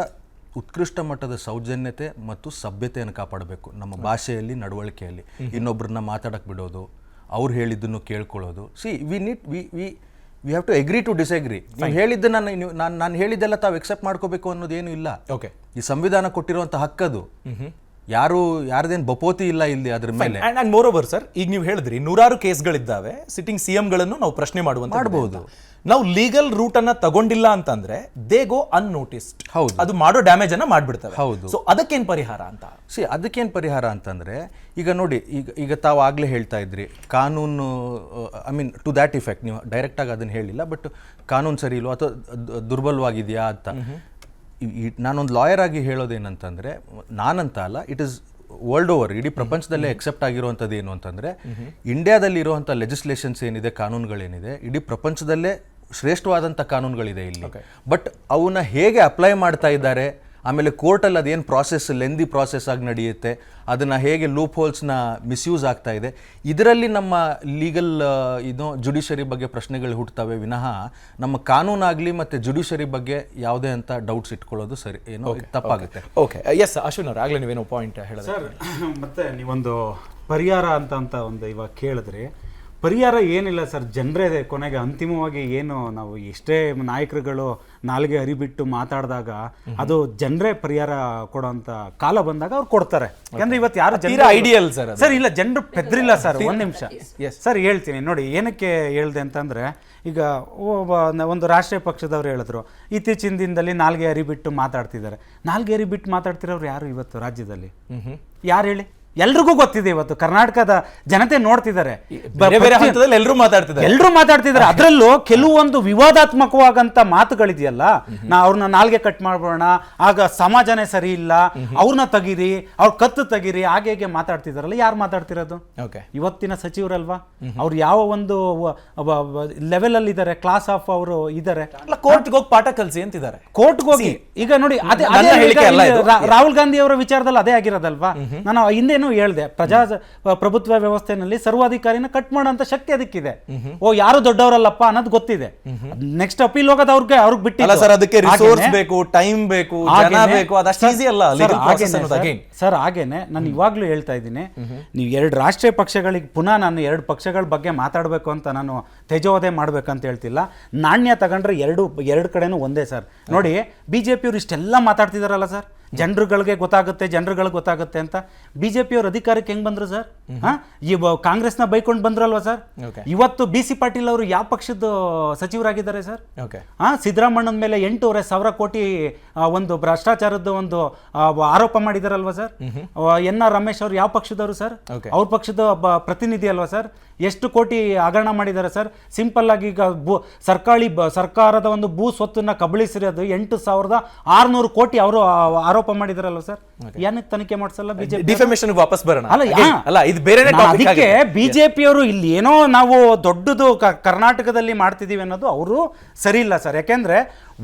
Speaker 7: ಉತ್ಕೃಷ್ಟ ಮಟ್ಟದ ಸೌಜನ್ಯತೆ ಮತ್ತು ಸಭ್ಯತೆಯನ್ನು ಕಾಪಾಡಬೇಕು. ನಮ್ಮ ಭಾಷೆಯಲ್ಲಿ, ನಡವಳಿಕೆಯಲ್ಲಿ. ಇನ್ನೊಬ್ಬರನ್ನ ಮಾತಾಡಕ್ಕೆ ಬಿಡೋದು, ಅವ್ರು ಹೇಳಿದ್ದನ್ನು ಕೇಳ್ಕೊಳ್ಳೋದು. We have to agree to disagree. ನೀವು ಹೇಳಿದ್ದನ್ನು ನಾನು ಹೇಳಿದ್ದೆಲ್ಲ ತಾವು ಎಕ್ಸೆಪ್ಟ್ ಮಾಡ್ಕೋಬೇಕು ಅನ್ನೋದೇನು ಇಲ್ಲ. ಈ ಸಂವಿಧಾನ ಕೊಟ್ಟಿರುವಂಥ ಹಕ್ಕದು. ಯಾರದೇನು ಬಪೋತಿ ಇಲ್ಲ ಇಲ್ಲಿ ಅದ್ರ ಮೇಲೆ.
Speaker 1: ಅಂಡ್ ಮೋರ್ ಓವರ್ ಸರ್, ಈಗ ನೀವು ಹೇಳಿದ್ರಿ 100 ಕೇಸ್ಗಳಿದ್ದಾವೆ, ಸಿಟ್ಟಿಂಗ್ CMಗಳನ್ನು ನಾವು ಪ್ರಶ್ನೆ ಮಾಡಬಹುದು. ನಾವು ಲೀಗಲ್ ರೂಟ್ ಅನ್ನ ತಗೊಂಡಿಲ್ಲ ಅಂತಂದ್ರೆ ದೇ ಗೋ ಅನ್ನೋಟಿಸ್ಡ್. ಹೌದು, ಅದು ಮಾಡೋ ಡ್ಯಾಮೇಜ್ ಅನ್ನ ಮಾಡ್ಬಿಡ್ತವೆ. ಹೌದು. ಸೊ ಅದಕ್ಕೇನ್ ಪರಿಹಾರ ಅಂತ?
Speaker 7: ಅದಕ್ಕೇನ್ ಪರಿಹಾರ ಅಂತಂದ್ರೆ, ಈಗ ನೋಡಿ, ಈಗ ತಾವು ಆಗ್ಲೇ ಹೇಳ್ತಾ ಇದ್ರಿ ಕಾನೂನು, I mean to that effect. ನೀವು ಡೈರೆಕ್ಟ್ ಆಗಿ ಅದನ್ನ ಹೇಳಿಲ್ಲ, ಬಟ್ ಕಾನೂನು ಸರಿ ಇಲ್ವೋ ಅಥವಾ ದುರ್ಬಲವಾಗಿದೆಯಾ ಅಂತ. ನಾನೊಂದು ಲಾಯರ್ ಆಗಿ ಹೇಳೋದೇನಂತಂದ್ರೆ, ನಾನಂತ ಅಲ್ಲ, ಇಟ್ ಇಸ್ ವರ್ಲ್ಡ್ ಓವರ್, ಇಡೀ ಪ್ರಪಂಚದಲ್ಲೇ ಎಕ್ಸೆಪ್ಟ್ ಆಗಿರುವಂಥದ್ದು ಏನು ಅಂತಂದ್ರೆ, ಇಂಡಿಯಾದಲ್ಲಿ ಇರುವಂಥ ಲೆಜಿಸ್ಲೇಷನ್ಸ್ ಏನಿದೆ, ಕಾನೂನುಗಳೇನಿದೆ, ಇಡೀ ಪ್ರಪಂಚದಲ್ಲೇ ಶ್ರೇಷ್ಠವಾದಂಥ ಕಾನೂನುಗಳಿದೆ ಇಲ್ಲಿ. ಬಟ್ ಅವನ್ನ ಹೇಗೆ ಅಪ್ಲೈ ಮಾಡ್ತಾ ಇದ್ದಾರೆ, ಆಮೇಲೆ ಕೋರ್ಟಲ್ಲಿ ಅದೇನು ಪ್ರಾಸೆಸ್, ಲೆಂದಿ ಪ್ರಾಸೆಸ್ ಆಗಿ ನಡೆಯುತ್ತೆ, ಅದನ್ನು ಹೇಗೆ ಲೂಪ್ ಹೋಲ್ಸ್ನ ಮಿಸ್ಯೂಸ್ ಆಗ್ತಾ ಇದೆ, ಇದರಲ್ಲಿ ನಮ್ಮ ಲೀಗಲ್ ಜುಡಿಷರಿ ಬಗ್ಗೆ ಪ್ರಶ್ನೆಗಳು ಹುಟ್ಟುತ್ತವೆ ವಿನಃ ನಮ್ಮ ಕಾನೂನಾಗಲಿ ಮತ್ತು ಜುಡಿಷರಿ ಬಗ್ಗೆ ಯಾವುದೇ ಅಂತ ಡೌಟ್ಸ್ ಇಟ್ಕೊಳ್ಳೋದು ಸರಿ ಏನೋ ತಪ್ಪಾಗುತ್ತೆ.
Speaker 1: ಓಕೆ, ಎಸ್ ಅಶ್ವಿನ್ ಅವ್ರು ಆಗಲೇ ನೀವೇನೋ ಪಾಯಿಂಟ್ ಹೇಳಿದ್ರೆ
Speaker 8: ಸರ್. ಮತ್ತೆ ನೀವೊಂದು ಪರಿಹಾರ ಅಂತ ಒಂದು ಇವಾಗ ಕೇಳಿದ್ರಿ. ಪರಿಹಾರ ಏನಿಲ್ಲ ಸರ್, ಜನರೇ ಕೊನೆಗೆ ಅಂತಿಮವಾಗಿ ಏನು ನಾವು ಎಷ್ಟೇ ನಾಯಕರುಗಳು ನಾಲ್ಗೆ ಹರಿಬಿಟ್ಟು ಮಾತಾಡಿದಾಗ ಅದು ಜನರೇ ಪರಿಹಾರ ಕೊಡೋಂಥ ಕಾಲ ಬಂದಾಗ ಅವ್ರು ಕೊಡ್ತಾರೆ. ಯಾಕಂದ್ರೆ ಇವತ್ತು ಯಾರು
Speaker 1: ಐಡಿಯಲ್ ಸರ್
Speaker 8: ಇಲ್ಲ, ಜನರು ಪೆದ್ರಿಲ್ಲ ಸರ್. ಒಂದ್ ನಿಮಿಷ ಸರ್ ಹೇಳ್ತೀನಿ ನೋಡಿ, ಏನಕ್ಕೆ ಹೇಳ್ದೆ ಅಂತಂದ್ರೆ, ಈಗ ಒಂದು ರಾಷ್ಟ್ರೀಯ ಪಕ್ಷದವ್ರು ಹೇಳಿದ್ರು ಇತ್ತೀಚಿನ ದಿನದಲ್ಲಿ ನಾಲ್ಗೆ ಹರಿಬಿಟ್ಟು ಮಾತಾಡ್ತಿದ್ದಾರೆ. ನಾಲ್ಗೆ ಹರಿಬಿಟ್ಟು ಮಾತಾಡ್ತಿರೋರು ಯಾರು ಇವತ್ತು ರಾಜ್ಯದಲ್ಲಿ? ಯಾರು ಹೇಳಿ? ಎಲ್ರಿಗೂ ಗೊತ್ತಿದೆ, ಇವತ್ತು ಕರ್ನಾಟಕದ ಜನತೆ ನೋಡ್ತಿದ್ದಾರೆ,
Speaker 1: ಎಲ್ಲರೂ
Speaker 8: ಮಾತಾಡ್ತಿದ್ದಾರೆ. ಅದರಲ್ಲೂ ಕೆಲವೊಂದು ವಿವಾದಾತ್ಮಕವಾಗಂತ ಮಾತುಗಳಿದೆಯಲ್ಲ, ಅವ್ರನ್ನ ನಾಲ್ಗೆ ಕಟ್ ಮಾಡ್ಬೋಣ, ಆಗ ಸಮಾಜನೇ ಸರಿ ಇಲ್ಲ, ಅವ್ರನ್ನ ತೆಗೀರಿ, ಅವ್ರ ಕತ್ತು ತೆಗೀರಿ, ಹಾಗೆ ಮಾತಾಡ್ತಿದಾರಲ್ಲ. ಯಾರು ಮಾತಾಡ್ತಿರೋದು? ಇವತ್ತಿನ ಸಚಿವರಲ್ವಾ? ಅವ್ರು ಯಾವ ಒಂದು ಲೆವೆಲ್ ಅಲ್ಲಿ ಇದ್ದಾರೆ, ಕ್ಲಾಸ್ ಆಫ್ ಅವರು ಇದ್ದಾರೆ.
Speaker 1: ಕೋರ್ಟ್ಗೆ ಹೋಗಿ ಪಾಠ ಕಲಿಸಿ ಅಂತಿದ್ದಾರೆ.
Speaker 8: ಕೋರ್ಟ್ಗೆ ಹೋಗಿ ಈಗ ನೋಡಿ, ರಾಹುಲ್ ಗಾಂಧಿ ಅವರ ವಿಚಾರದಲ್ಲಿ ಅದೇ ಆಗಿರೋದಲ್ವಾ? ನಾನು ಹಿಂದೆ ಹೇಳ್ದೆ, ಪ್ರಜಾಪ್ರಭುತ್ವ ವ್ಯವಸ್ಥೆನಲ್ಲಿ ಸರ್ವಾಧಿಕಾರಿನ ಕಟ್ ಮಾಡೋಂತ ಶಕ್ತಿ ಅದಕ್ಕಿದೆ. ಯಾರು ದೊಡ್ಡವರಲ್ಲಪ್ಪ ಅನ್ನೋದು ಗೊತ್ತಿದೆ. ನೆಕ್ಸ್ಟ್ ಅಪೀಲ್ ಹೋಗೋದು ಅವ್ರಿಗೆ ಬಿಟ್ಟಿಲ್ಲ
Speaker 1: ಸರ್. ಅದಕ್ಕೆ ರಿಸೋರ್ಸ್ ಬೇಕು, ಟೈಮ್ ಬೇಕು, ಜನ ಬೇಕು, ಅದಷ್ಟು ಈಸಿ ಅಲ್ಲ
Speaker 8: ಸರ್. ಹಾಗೇನೆ ನಾನು ಇವಾಗ್ಲೂ ಹೇಳ್ತಾ ಇದ್ದೀನಿ, ನೀವು 2 ರಾಷ್ಟ್ರೀಯ ಪಕ್ಷಗಳಿಗೆ ಪುನಃ ನಾನು 2 ಪಕ್ಷಗಳ ಬಗ್ಗೆ ಮಾತಾಡಬೇಕು ಅಂತ ನಾನು ತೇಜೋವಧೆ ಮಾಡ್ಬೇಕಂತ ಹೇಳ್ತಿಲ್ಲ. ನಾಣ್ಯ ತಗೊಂಡ್ರೆ ಎರಡು ಕಡೆನೂ ಒಂದೇ ಸರ್. ನೋಡಿ, ಬಿಜೆಪಿಯವರು ಇಷ್ಟೆಲ್ಲ ಮಾತಾಡ್ತಿದಾರಲ್ಲ ಸರ್, ಜನರುಗಳಿಗೆ ಗೊತ್ತಾಗುತ್ತೆ ಅಂತ. ಬಿಜೆಪಿಯವರು ಅಧಿಕಾರಕ್ಕೆ ಹೆಂಗ್ ಬಂದ್ರು ಸರ್? ಕಾಂಗ್ರೆಸ್ನ ಬೈಕೊಂಡು ಬಂದ್ರಲ್ವಾ ಸರ್? ಇವತ್ತು BC ಪಾಟೀಲ್ ಅವರು ಯಾವ ಪಕ್ಷದ ಸಚಿವರಾಗಿದ್ದಾರೆ ಸರ್? ಸಿದ್ದರಾಮಣ್ಣನ ಮೇಲೆ 8,500 ಕೋಟಿ ಒಂದು ಭ್ರಷ್ಟಾಚಾರದ ಒಂದು ಆರೋಪ ಮಾಡಿದಾರಲ್ವಾ ಸರ್? NR ರಮೇಶ್ ಅವರು ಯಾವ ಪಕ್ಷದವರು ಸರ್? ಅವ್ರ ಪಕ್ಷದ ಪ್ರತಿನಿಧಿ ಅಲ್ವಾ ಸರ್? ಎಷ್ಟು ಕೋಟಿ ಹಗರಣ ಮಾಡಿದ್ದಾರೆ ಸರ್? ಸಿಂಪಲ್ ಆಗಿ ಈಗ ಸರ್ಕಾರದ ಒಂದು ಭೂ ಸ್ವತ್ತನ್ನ ಕಬಳಿಸಿರೋದು 8,600 ಕೋಟಿ ಅವರು ಆರೋಪ ಮಾಡಿದಾರಲ್ವ ಸರ್? ಏನಕ್ಕೆ ತನಿಖೆ ಮಾಡಿಸಲ್ಲ ಬಿಜೆಪಿ?
Speaker 1: ಡಿಫಮೇಷನ್ ವಾಪಸ್ ಬರೋಣ
Speaker 8: ಅಲ್ಲ, ಇದು ಬೇರೆ. ಅದಕ್ಕೆ ಬಿಜೆಪಿಯವರು ಇಲ್ಲಿ ಏನೋ ನಾವು ದೊಡ್ಡದು ಕರ್ನಾಟಕದಲ್ಲಿ ಮಾಡ್ತಿದೀವಿ ಅನ್ನೋದು ಅವರು ಸರಿ ಇಲ್ಲ ಸರ್. ಯಾಕೆಂದ್ರೆ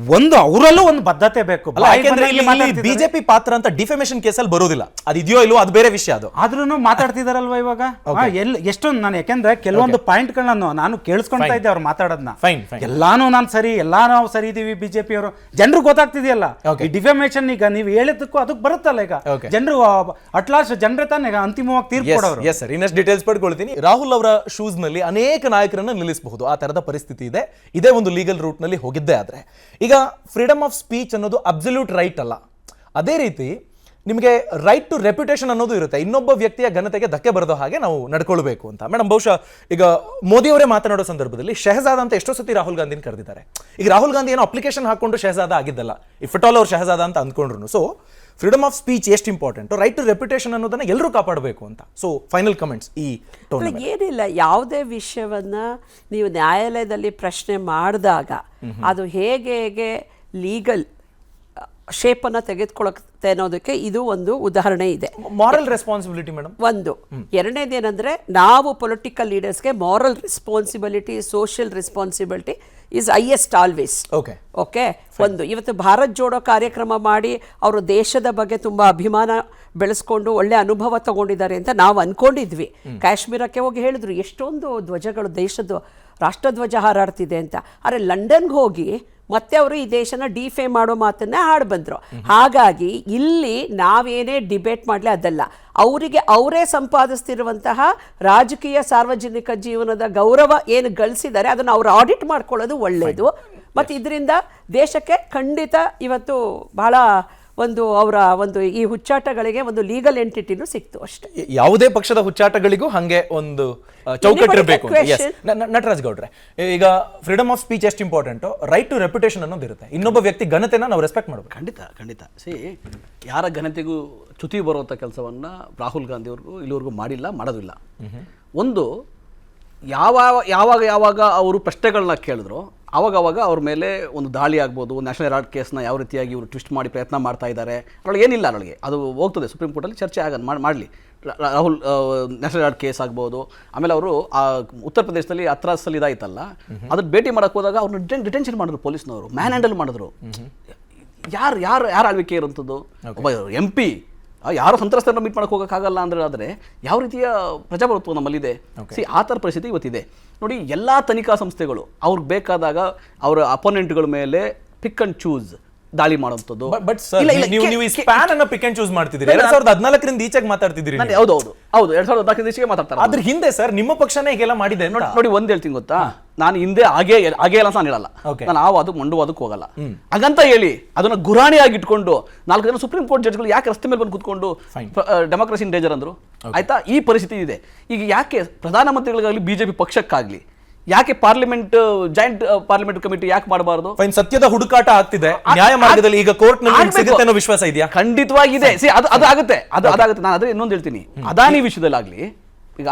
Speaker 8: ಅವರಲ್ಲೂ ಒಂದು ಬದ್ಧತೆ ಬೇಕು.
Speaker 1: ಬಿಜೆಪಿ ಪಾತ್ರ ಅಂತ ಡಿಫಮೇಷನ್ ಕೇಸಲ್ಲಿ ಬರೋದಿಲ್ಲ. ಅದು ಇದೆಯೋ ಇಲ್ವೋ ಅದು ಬೇರೆ ವಿಷಯ. ಅದು
Speaker 8: ಆದ್ರೂ ಮಾತಾಡ್ತಿದಾರಲ್ವಾ ಇವಾಗ? ಎಷ್ಟೊಂದು ನಾನು ಯಾಕೆಂದ್ರೆ ಕೆಲವೊಂದು ಪಾಯಿಂಟ್ ಗಳನ್ನ ನಾನು ಕೇಳಿಸ್ಕೊಂತಾ ಇದ್ದೆ ಅವ್ರು ಮಾತಾಡೋದನ್ನ. ಎಲ್ಲಾನು ನಾನು ಸರಿ, ನಾವು ಸರಿ ಇದೀವಿ ಬಿಜೆಪಿ ಅವರು. ಜನರು ಗೊತ್ತಾಗ್ತಿದೆಯಲ್ಲ ಈ ಡಿಫಮೇಷನ್. ಈಗ ನೀವು ಹೇಳಿದ್ದಕ್ಕೂ ಅದಕ್ಕೆ ಬರುತ್ತಲ್ಲ, ಈಗ ಜನರು ಅಟ್ಲಾಸ್ಟ್ ಜನರೇ ತಾನೇ ಅಂತಿಮವಾಗಿ ತೀರ್ಪು ಕೊಡೋರು.
Speaker 1: ಎಸ್ ಸರ್, ಇನ್ನಷ್ಟು ಡೀಟೇಲ್ಸ್ ಪಡ್ಕೊಳ್ತೀನಿ. ರಾಹುಲ್ ಅವರ ಶೂಸ್ ನಲ್ಲಿ ಅನೇಕ ನಾಯಕರನ್ನ ನಿಲ್ಲಿಸಬಹುದು, ಆ ತರದ ಪರಿಸ್ಥಿತಿ ಇದೆ. ಇದೇ ಒಂದು ಲೀಗಲ್ ರೂಟ್ ನಲ್ಲಿ ಹೋಗಿದ್ದೆ ಆದ್ರೆ ಈಗ ಫ್ರೀಡಮ್ ಆಫ್ ಸ್ಪೀಚ್ ಅನ್ನೋದು ಅಬ್ಸಲ್ಯೂಟ್ ರೈಟ್ ಅಲ್ಲ. ಅದೇ ರೀತಿ ನಿಮಗೆ ರೈಟ್ ಟು ರೆಪ್ಯುಟೇಷನ್ ಅನ್ನೋದು ಇರುತ್ತೆ. ಇನ್ನೊಬ್ಬ ವ್ಯಕ್ತಿಯ ಘನತೆಗೆ ಧಕ್ಕೆ ಬರದೋ ಹಾಗೆ ನಾವು ನಡ್ಕೊಳ್ಬೇಕು ಅಂತ. ಮೇಡಮ್, ಬಹುಶಃ ಈಗ ಮೋದಿ ಅವರೇ ಮಾತನಾಡೋ ಸಂದರ್ಭದಲ್ಲಿ ಶಹಜಾದ ಅಂತ ಎಷ್ಟೋ ಸತಿ ರಾಹುಲ್ ಗಾಂಧಿನ ಕರೆದಿದ್ದಾರೆ. ಈಗ ರಾಹುಲ್ ಗಾಂಧಿ ಏನೋ ಅಪ್ಲಿಕೇಶನ್ ಹಾಕೊಂಡು ಶಹಜಾದ ಆಗಿದ್ದಲ್ಲ, ಇಫ್ ಇಟ್ ಆಲ್ ಅವ್ರು ಶಹಜಾದ ಅಂತ ಅಂದ್ಕೊಂಡ್ರು. ಸೊ ಫ್ರೀಡಮ್ ಆಫ್ ಸ್ಪೀಚ್ ಎಷ್ಟು ಇಂಪಾರ್ಟೆಂಟ್, ರೈಟ್ ಟು ರೆಪ್ಯುಟೇಷನ್ ಅನ್ನೋದನ್ನ ಎಲ್ಲರೂ ಕಾಪಾಡಬೇಕು ಅಂತ. ಸೊ ಫೈನಲ್ ಕಮೆಂಟ್ಸ್ ಈ ಟೋನ್.
Speaker 6: ಏನಿಲ್ಲ, ಯಾವುದೇ ವಿಷಯವನ್ನ ನೀವು ನ್ಯಾಯಾಲಯದಲ್ಲಿ ಪ್ರಶ್ನೆ ಮಾಡಿದಾಗ ಅದು ಹೇಗೆ ಲೀಗಲ್ ಶೇಪನ್ನು ತೆಗೆದುಕೊಳ್ಳುತ್ತೆ ಅನ್ನೋದಕ್ಕೆ ಇದು ಒಂದು ಉದಾಹರಣೆ ಇದೆ.
Speaker 1: ಮಾರಲ್ ರೆಸ್ಪಾನ್ಸಿಬಿಲಿಟಿ ಮೇಡಮ್ ಒಂದು.
Speaker 6: ಎರಡನೇದೇನೆಂದರೆ, ನಾವು ಪೊಲಿಟಿಕಲ್ ಲೀಡರ್ಸ್ಗೆ moral responsibility, social responsibility is highest always. Okay ಒಂದು, ಇವತ್ತು ಭಾರತ್ ಜೋಡೋ ಕಾರ್ಯಕ್ರಮ ಮಾಡಿ ಅವರು ದೇಶದ ಬಗ್ಗೆ ತುಂಬ ಅಭಿಮಾನ ಬೆಳೆಸ್ಕೊಂಡು ಒಳ್ಳೆ ಅನುಭವ ತಗೊಂಡಿದ್ದಾರೆ ಅಂತ ನಾವು ಅನ್ಕೊಂಡಿದ್ವಿ. ಕಾಶ್ಮೀರಕ್ಕೆ ಹೋಗಿ ಹೇಳಿದ್ರು ಎಷ್ಟೊಂದು ಧ್ವಜಗಳು, ದೇಶದ ರಾಷ್ಟ್ರಧ್ವಜ ಹಾರಾಡ್ತಿದೆ ಅಂತ. ಆದರೆ ಲಂಡನ್ಗೆ ಹೋಗಿ ಮತ್ತೆ ಅವರು ಈ ದೇಶನ ಡಿಫೇಮ್ ಮಾಡೋ ಮಾತನ್ನ ಹಾಡು ಬಂದರು. ಹಾಗಾಗಿ ಇಲ್ಲಿ ನಾವೇನೇ ಡಿಬೇಟ್ ಮಾಡಲಿ ಅದಲ್ಲ, ಅವರಿಗೆ ಅವರೇ ಸಂಪಾದಿಸ್ತಿರುವಂತಹ ರಾಜಕೀಯ ಸಾರ್ವಜನಿಕ ಜೀವನದ ಗೌರವ ಏನು ಗಳಿಸಿದ್ದಾರೆ ಅದನ್ನು ಅವರು ಆಡಿಟ್ ಮಾಡ್ಕೊಳ್ಳೋದು ಒಳ್ಳೆಯದು. ಮತ್ತು ಇದರಿಂದ ದೇಶಕ್ಕೆ ಖಂಡಿತ ಇವತ್ತು ಬಹಳ ಒಂದು ಅವರ ಒಂದು ಈ ಹುಚ್ಚಾಟಗಳಿಗೆ ಒಂದು ಲೀಗಲ್ ಎಂಟಿಟಿನೂ ಸಿಕ್ತು ಅಷ್ಟೇ.
Speaker 1: ಯಾವುದೇ ಪಕ್ಷದ ಹುಚ್ಚಾಟಗಳಿಗೂ ಹಂಗೆ ಒಂದು ಚೌಕಟ್ಟಿರಬೇಕು. ನಟರಾಜ್ ಗೌಡ್ರೆ, ಈಗ ಫ್ರೀಡಮ್ ಆಫ್ ಸ್ಪೀಚ್ ಎಷ್ಟು ಇಂಪಾರ್ಟೆಂಟ್, ರೈಟ್ ಟು ರೆಪ್ಯುಟೇಷನ್ ಅನ್ನೋದು ಇರುತ್ತೆ. ಇನ್ನೊಬ್ಬ ವ್ಯಕ್ತಿ ಘನತೆನ ನಾವು ರೆಸ್ಪೆಕ್ಟ್ ಮಾಡಬೇಕು.
Speaker 5: ಖಂಡಿತ ಯಾರ ಘನತೆಗೂ ಚ್ಯುತಿ ಬರುವಂಥ ಕೆಲಸವನ್ನ ರಾಹುಲ್ ಗಾಂಧಿ ಅವ್ರಿಗೂ ಇಲ್ಲಿವರೆಗೂ ಮಾಡಿಲ್ಲ, ಮಾಡೋದಿಲ್ಲ. ಒಂದು, ಯಾವಾಗ ಅವರು ಪ್ರಶ್ನೆಗಳನ್ನ ಕೇಳಿದ್ರು ಅವಾಗ ಅವ್ರ ಮೇಲೆ ಒಂದು ದಾಳಿ ಆಗ್ಬೋದು, ನ್ಯಾಷನಲ್ ಹೆರಾಲ್ಡ್ ಕೇಸ್ನ ಯಾವ ರೀತಿಯಾಗಿ ಇವರು ಟ್ವಿಸ್ಟ್ ಮಾಡಿ ಪ್ರಯತ್ನ ಮಾಡ್ತಾ ಇದ್ದಾರೆ, ಅದರೊಳಗೆ ಏನಿಲ್ಲ, ಅದರೊಳಗೆ ಅದು ಹೋಗ್ತದೆ ಸುಪ್ರೀಂ ಕೋರ್ಟಲ್ಲಿ ಚರ್ಚೆ ಮಾಡಲಿ. ರಾಹುಲ್ ನ್ಯಾಷನಲ್ ಹೆರಾಲ್ಡ್ ಕೇಸ್ ಆಗ್ಬೋದು. ಆಮೇಲೆ ಅವರು ಉತ್ತರ ಪ್ರದೇಶದಲ್ಲಿ ಹತ್ರಾಸಲ್ಲಿ ಇದಾಯ್ತಲ್ಲ, ಅದನ್ನ ಭೇಟಿ ಮಾಡಕ್ಕೆ ಹೋದಾಗ ಅವ್ರನ್ನ ಡಿಟೆನ್ಷನ್ ಮಾಡಿದ್ರು ಪೊಲೀಸ್ನವರು, ಮ್ಯಾನ್ ಹ್ಯಾಂಡಲ್ ಮಾಡಿದ್ರು. ಯಾರು ಆಳ್ವಿಕೆ ಇರುವಂಥದ್ದು? ಒಬ್ಬ MP ಯಾರು ಸಂತ್ರಸ್ತರನ್ನ ಮೀಟ್ ಮಾಡಕ್ಕೆ ಹೋಗೋಕ್ಕಾಗಲ್ಲ ಆದರೆ ಯಾವ ರೀತಿಯ ಪ್ರಜಾಪ್ರಭುತ್ವ ನಮ್ಮಲ್ಲಿದೆ? ಆ ಥರ ಪರಿಸ್ಥಿತಿ ಇವತ್ತಿದೆ ನೋಡಿ. ಎಲ್ಲ ತನಿಖಾ ಸಂಸ್ಥೆಗಳು ಅವ್ರಿಗೆ ಬೇಕಾದಾಗ ಅವರ ಅಪೋನೆಂಟ್ಗಳ ಮೇಲೆ ಪಿಕ್ ಅಂಡ್ ಚೂಸ್ ದಾಳಿ ಮಾಡುವಂಥದ್ದು.
Speaker 1: ಬಟ್ ನೀವು ಈ ಸ್ಪ್ಯಾನ್ ಅನ್ನು ಪಿಕ್ ಅಂಡ್ ಚೂಸ್ ಮಾಡ್ತಿದ್ದೀರಿ. 2014ರಿಂದ ಈಚೆಗೆ ಮಾತಾಡ್ತಿದ್ದೀರಿ.
Speaker 5: ಹೌದು 2014ರಿಂದ ಈಚೆಗೆ ಮಾತಾಡ್ತಾರೆ.
Speaker 1: ಅದ್ರ ಹಿಂದೆ ಸರ್ ನಿಮ್ಮ ಪಕ್ಷನೇ ಹೀಗೆಲ್ಲ ಮಾಡಿದೆ
Speaker 5: ನೋಡಿ. ಒಂದ್ ಹೇಳ್ತೀನಿ ಗೊತ್ತಾ, ನಾನು ಹಿಂದೆ ಹಾಗೆ ಇಲ್ಲ ನಾನು ಹೇಳಲ್ಲ, ನಾನು ಅದು ಮಂಡುವಾದಕ್ಕೆ ಹೋಗಲ್ಲ. ಹಾಗಂತ ಹೇಳಿ ಅದನ್ನ ಗುರಾಣಿಯಾಗಿ ಇಟ್ಕೊಂಡು 4 ಜನ ಸುಪ್ರೀಂ ಕೋರ್ಟ್ ಜಡ್ಜ್ಗಳು ಯಾಕೆ ರಸ್ತೆ ಮೇಲೆ ಬಂದು ಕೂತ್ಕೊಂಡು ಡೆಮೋಕ್ರಸಿ ಇನ್ ಡೇಂಜರ್ ಅಂದ್ರು? ಆಯ್ತಾ, ಈ ಪರಿಸ್ಥಿತಿ ಇದೆ. ಈಗ ಯಾಕೆ ಪ್ರಧಾನಮಂತ್ರಿಗಳಿಗಾಗಲಿ ಬಿಜೆಪಿ ಪಕ್ಷಕ್ಕಾಗ್ಲಿ ಯಾಕೆ ಜಾಯಿಂಟ್ ಪಾರ್ಲಿಮೆಂಟ್ ಕಮಿಟಿ ಯಾಕೆ ಮಾಡಬಾರದು?
Speaker 1: ಸತ್ಯದ ಹುಡುಕಾಟ ಆಗ್ತಿದೆ ನ್ಯಾಯ ಮಾರ್ಗದಲ್ಲಿ. ಈಗ ಕೋರ್ಟ್ ನಲ್ಲಿ ಸಿಗುತ್ತೆ ಅನ್ನೋ ವಿಶ್ವಾಸ ಇದೆಯಾ?
Speaker 5: ಖಂಡಿತವಾಗಿದೆ. ಅದಾಗುತ್ತೆ. ನಾನು ಅದೇ ಇನ್ನೊಂದು ಹೇಳ್ತೀನಿ, ಅದಾನಿ ವಿಷಯದಲ್ಲಾಗ್ಲಿ, ಈಗ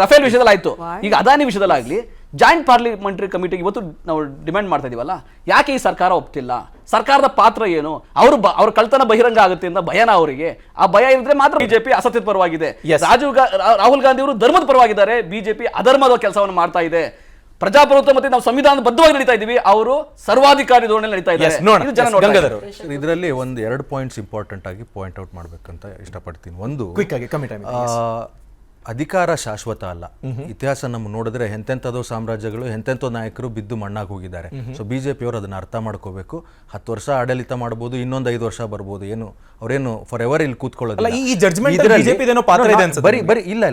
Speaker 5: ರಫೇಲ್ ವಿಷಯದಲ್ಲಿ ಆಯ್ತು, ಈಗ ಅದಾನಿ ವಿಷಯದಲ್ಲಾಗ್ಲಿ ಜಾಯಿಂಟ್ ಪಾರ್ಲಿಮೆಂಟರಿ ಕಮಿಟಿಗೆ ಇವತ್ತು ನಾವು ಡಿಮ್ಯಾಂಡ್ ಮಾಡ್ತಾ ಇದೀವಲ್ಲ, ಯಾಕೆ ಈ ಸರ್ಕಾರ ಒಪ್ತಿಲ್ಲ? ಸರ್ಕಾರದ ಪಾತ್ರ ಏನು? ಅವ್ರ ಕಳ್ತನ ಬಹಿರಂಗ ಆಗುತ್ತೆ ಅಂತ ಭಯನ ಅವರಿಗೆ? ಆ ಭಯ ಇದ್ರೆ ಮಾತ್ರ ಬಿಜೆಪಿ ಅಸತ್ಯದ ಪರವಾಗಿದೆ. ರಾಹುಲ್ ಗಾಂಧಿ ಅವರು ಧರ್ಮದ ಪರವಾಗಿದ್ದಾರೆ, ಬಿಜೆಪಿ ಅಧರ್ಮದ ಕೆಲಸವನ್ನು ಮಾಡ್ತಾ ಇದೆ. ಪ್ರಜಾಪ್ರಭುತ್ವ ಮತ್ತೆ ನಾವು ಸಂವಿಧಾನ ಬದ್ಧವಾಗಿ ನಡೀತಾ ಇದೀವಿ, ಅವರು ಸರ್ವಾಧಿಕಾರಿ ಧೋರಣೆ ನಡೀತಾ ಇದ್ದಾರೆ.
Speaker 7: ಇದರಲ್ಲಿ ಒಂದು 2 ಪಾಯಿಂಟ್ಸ್ ಇಂಪಾರ್ಟೆಂಟ್ ಆಗಿ ಪಾಯಿಂಟ್ ಔಟ್ ಮಾಡ್ಬೇಕಂತ ಇಷ್ಟಪಡ್ತೀನಿ. ಒಂದು, ಅಧಿಕಾರ ಶಾಶ್ವತ ಅಲ್ಲ. ಇತಿಹಾಸ ನಮ್ಗೆ ನೋಡಿದ್ರೆ ಎಂತೆಂಥದೋ ಸಾಮ್ರಾಜ್ಯಗಳು, ಎಂತೆಂಥೋ ನಾಯಕರು ಬಿದ್ದು ಮಣ್ಣಾಗಿ ಹೋಗಿದ್ದಾರೆ. ಸೊ ಬಿಜೆಪಿಯವರು ಅದನ್ನ ಅರ್ಥ ಮಾಡ್ಕೋಬೇಕು. 10 ವರ್ಷ ಆಡಳಿತ ಮಾಡ್ಬೋದು, ಇನ್ನೊಂದು 5 ವರ್ಷ ಬರ್ಬೋದು, ಏನು ಅವ್ರೇನು ಫಾರ್ ಎವರ್ ಇಲ್ಲಿ ಕೂತ್ಕೊಳ್ಳೋದಿಲ್ಲ. ಬರೀ ಇಲ್ಲ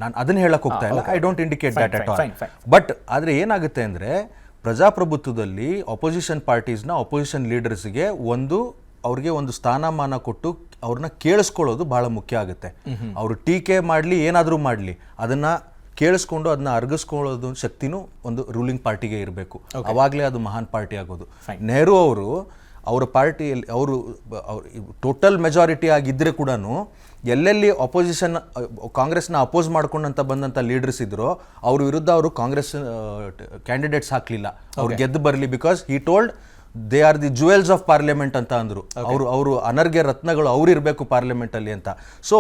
Speaker 7: ನಾನು ಅದನ್ನ ಹೇಳಕ್ ಹೋಗ್ತಾ ಇಲ್ಲ. I don't indicate that at all. But ಆದ್ರೆ ಏನಾಗುತ್ತೆ ಅಂದ್ರೆ, ಪ್ರಜಾಪ್ರಭುತ್ವದಲ್ಲಿ ಅಪೋಸಿಷನ್ ಪಾರ್ಟೀಸ್ನ ಅಪೋಸಿಷನ್ ಲೀಡರ್ಸ್ಗೆ ಅವ್ರಿಗೆ ಒಂದು ಸ್ಥಾನಮಾನ ಕೊಟ್ಟು ಅವ್ರನ್ನ ಕೇಳಿಸ್ಕೊಳ್ಳೋದು ಬಹಳ ಮುಖ್ಯ ಆಗುತ್ತೆ. ಅವರು ಟೀಕೆ ಮಾಡಲಿ, ಏನಾದರೂ ಮಾಡಲಿ, ಅದನ್ನ ಕೇಳಿಸ್ಕೊಂಡು ಅದನ್ನ ಅರ್ಗಿಸ್ಕೊಳ್ಳೋದು ಶಕ್ತಿನೂ ಒಂದು ರೂಲಿಂಗ್ ಪಾರ್ಟಿಗೆ ಇರಬೇಕು. ಅವಾಗಲೇ ಅದು ಮಹಾನ್ ಪಾರ್ಟಿ ಆಗೋದು. ನೆಹರು ಅವರ ಪಾರ್ಟಿಯಲ್ಲಿ ಅವರು ಟೋಟಲ್ ಮೆಜಾರಿಟಿ ಆಗಿದ್ದರೆ ಕೂಡ ಎಲ್ಲೆಲ್ಲಿ ಅಪೋಸಿಷನ್ ಕಾಂಗ್ರೆಸ್ನ ಅಪೋಸ್ ಮಾಡ್ಕೊಂಡಂತ ಬಂದಂಥ ಲೀಡರ್ಸ್ ಇದ್ರು, ಅವ್ರ ವಿರುದ್ಧ ಅವರು ಕಾಂಗ್ರೆಸ್ ಕ್ಯಾಂಡಿಡೇಟ್ಸ್ ಹಾಕಲಿಲ್ಲ. ಅವ್ರು ಗೆದ್ದು ಬರಲಿ, because he told they are the jewels of parliament ಅಂತ ಅಂದ್ರು. ಅವರು ಅನರ್ಘ್ಯ ರತ್ನಗಳು ಅವ್ರು ಇರಬೇಕು ಪಾರ್ಲಿಮೆಂಟ್ ಅಲ್ಲಿ ಅಂತ. ಸೊ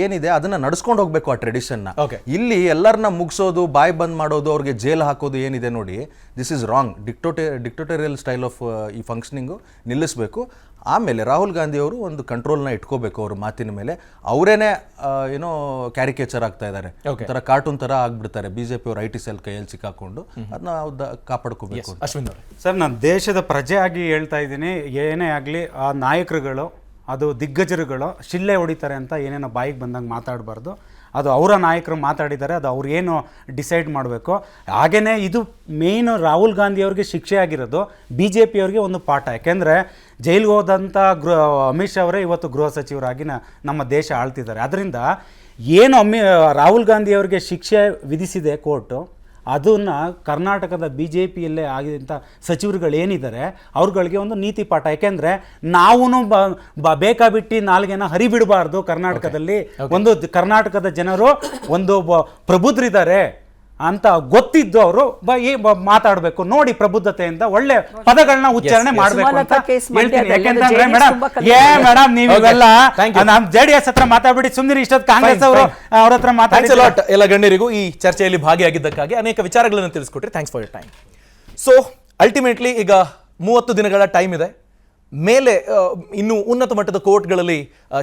Speaker 7: ಏನಿದೆ ಅದನ್ನ ನಡ್ಸ್ಕೊಂಡು ಹೋಗ್ಬೇಕು ಆ ಟ್ರೆಡಿಷನ್ ನ. ಇಲ್ಲಿ ಎಲ್ಲರನ್ನ ಮುಗಿಸೋದು, ಬಾಯ್ ಬಂದ್ ಮಾಡೋದು, ಅವ್ರಿಗೆ ಜೈಲ್ ಹಾಕೋದು ಏನಿದೆ ನೋಡಿ, this is wrong. Dictatorial style of ಈ ಫಂಕ್ಷನಿಂಗು ನಿಲ್ಲಿಸಬೇಕು. ಆಮೇಲೆ ರಾಹುಲ್ ಗಾಂಧಿ ಅವರು ಒಂದು ಕಂಟ್ರೋಲ್ನ ಇಟ್ಕೋಬೇಕು ಅವ್ರ ಮಾತಿನ ಮೇಲೆ. ಅವರೇನೆ ಏನೋ ಕ್ಯಾರಿಕೇಚರ್ ಆಗ್ತಾ ಇದ್ದಾರೆ, ಒಂಥರ ಕಾರ್ಟೂನ್ ತರ ಆಗ್ಬಿಡ್ತಾರೆ. ಬಿಜೆಪಿ ಅವರು IT ಸೆಲ್ ಕೈಯಲ್ಲಿ ಸಿಕ್ಕಾಕೊಂಡು ಅದನ್ನ ಕಾಪಾಡ್ಕೋಬೇಕು.
Speaker 1: ಅಶ್ವಿನ್ ಅವರು,
Speaker 8: ಸರ್, ನಾನು ದೇಶದ ಪ್ರಜೆಯಾಗಿ ಹೇಳ್ತಾ ಇದ್ದೀನಿ, ಏನೇ ಆಗಲಿ ಆ ನಾಯಕರುಗಳು, ಅದು ದಿಗ್ಗಜರುಗಳು ಶಿಲ್ಲೆ ಹೊಡಿತಾರೆ ಅಂತ ಏನೇನೋ ಬಾಯಿಗೆ ಬಂದಂಗೆ ಮಾತಾಡಬಾರ್ದು. ಅದು ಅವರ ನಾಯಕರು ಮಾತಾಡಿದ್ದಾರೆ, ಅದು ಅವ್ರು ಏನು ಡಿಸೈಡ್ ಮಾಡಬೇಕು. ಹಾಗೆಯೇ ಇದು ಮೇಯ್ನು ರಾಹುಲ್ ಗಾಂಧಿ ಅವ್ರಿಗೆ ಶಿಕ್ಷೆ ಆಗಿರೋದು BJP ಅವ್ರಿಗೆ ಒಂದು ಪಾಠ. ಯಾಕೆಂದರೆ ಜೈಲಿಗೆ ಹೋದಂಥ ಅಮಿತ್ ಶಾ ಅವರೇ ಇವತ್ತು ಗೃಹ ಸಚಿವರಾಗಿ ನಮ್ಮ ದೇಶ ಆಳ್ತಿದ್ದಾರೆ. ಅದರಿಂದ ಏನು ರಾಹುಲ್ ಗಾಂಧಿ ಅವರಿಗೆ ಶಿಕ್ಷೆ ವಿಧಿಸಿದೆ ಕೋರ್ಟು, ಅದನ್ನು ಕರ್ನಾಟಕದ BJPಯಲ್ಲೇ ಆಗಿದ್ದಂಥ ಸಚಿವರುಗಳೇನಿದ್ದಾರೆ ಅವ್ರುಗಳಿಗೆ ಒಂದು ನೀತಿ ಪಾಠ. ಯಾಕೆಂದರೆ ನಾವು ಬೇಕಾಬಿಟ್ಟು ನಾಲ್ಗೆನ ಹರಿಬಿಡಬಾರ್ದು. ಕರ್ನಾಟಕದಲ್ಲಿ ಒಂದು ಕರ್ನಾಟಕದ ಜನರು ಒಂದು ಪ್ರಬುದ್ಧರಿದ್ದಾರೆ ಅಂತ ಗೊತ್ತಿದ್ದು ಅವರು ಮಾತಾಡಬೇಕು. ನೋಡಿ, ಪ್ರಬುದ್ಧತೆಯಿಂದ ಒಳ್ಳೆ ಪದಗಳನ್ನ ಉಚ್ಚಾರಣೆ ಮಾಡಬೇಕು ಅಂತ ಹೇಳ್ತೀನಿ. ಯಾಕೆಂತಂದ್ರೆ ಮೇಡಮ್ ನೀವೆಲ್ಲ ನಮ್ JDS ಹತ್ರ ಮಾತಾಡ್ಬಿಡಿ, ಸುಮ್ಮನೆ ಇಷ್ಟೊತ್ತು ಕಾಂಗ್ರೆಸ್ ಅವರು ಅವ್ರ ಹತ್ರ ಮಾತಾಡಿ.
Speaker 1: ಎಲ್ಲ ಗಣ್ಯರಿಗೂ ಈ ಚರ್ಚೆಯಲ್ಲಿ ಭಾಗಿಯಾಗಿದ್ದಕ್ಕಾಗಿ ಅನೇಕ ವಿಚಾರಗಳನ್ನು ತಿಳಿಸ್ಕೊಟ್ರಿ. Thanks for your time. So ultimately ಈಗ 30 ದಿನಗಳ ಟೈಮ್ ಇದೆ. ಮೇಲೆ ಇನ್ನು ಉನ್ನತ ಮಟ್ಟದ ಕೋರ್ಟ್ಗಳಲ್ಲಿ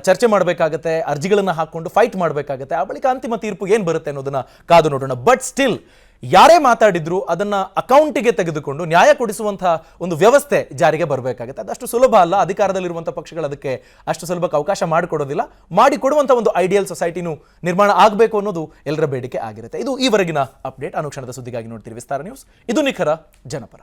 Speaker 1: ಚರ್ಚೆ ಮಾಡಬೇಕಾಗತ್ತೆ, ಅರ್ಜಿಗಳನ್ನು ಹಾಕೊಂಡು ಫೈಟ್ ಮಾಡಬೇಕಾಗತ್ತೆ. ಆ ಬಳಿಕ ಅಂತಿಮ ತೀರ್ಪು ಏನು ಬರುತ್ತೆ ಅನ್ನೋದನ್ನ ಕಾದು ನೋಡೋಣ. ಬಟ್ ಸ್ಟಿಲ್ ಯಾರೇ ಮಾತಾಡಿದ್ರು ಅದನ್ನ ಅಕೌಂಟಿಗೆ ತೆಗೆದುಕೊಂಡು ನ್ಯಾಯ ಕೊಡಿಸುವಂತಹ ಒಂದು ವ್ಯವಸ್ಥೆ ಜಾರಿಗೆ ಬರಬೇಕಾಗುತ್ತೆ. ಅದಷ್ಟು ಸುಲಭ ಅಲ್ಲ. ಅಧಿಕಾರದಲ್ಲಿರುವಂಥ ಪಕ್ಷಗಳು ಅದಕ್ಕೆ ಅಷ್ಟು ಸುಲಭಕ್ಕೆ ಅವಕಾಶ ಮಾಡಿಕೊಡೋದಿಲ್ಲ. ಮಾಡಿಕೊಡುವಂಥ ಒಂದು ಐಡಿಯಲ್ ಸೊಸೈಟಿನೂ ನಿರ್ಮಾಣ ಆಗಬೇಕು ಅನ್ನೋದು ಎಲ್ಲರ ಬೇಡಿಕೆ ಆಗಿರುತ್ತೆ. ಇದು ಈವರೆಗಿನ ಅಪ್ಡೇಟ್. ಅನುಕ್ಷಣದ ಸುದ್ದಿಗಾಗಿ ನೋಡ್ತೀರಿ ವಿಸ್ತಾರ ನ್ಯೂಸ್. ಇದು ನಿಖರ ಜನಪರ.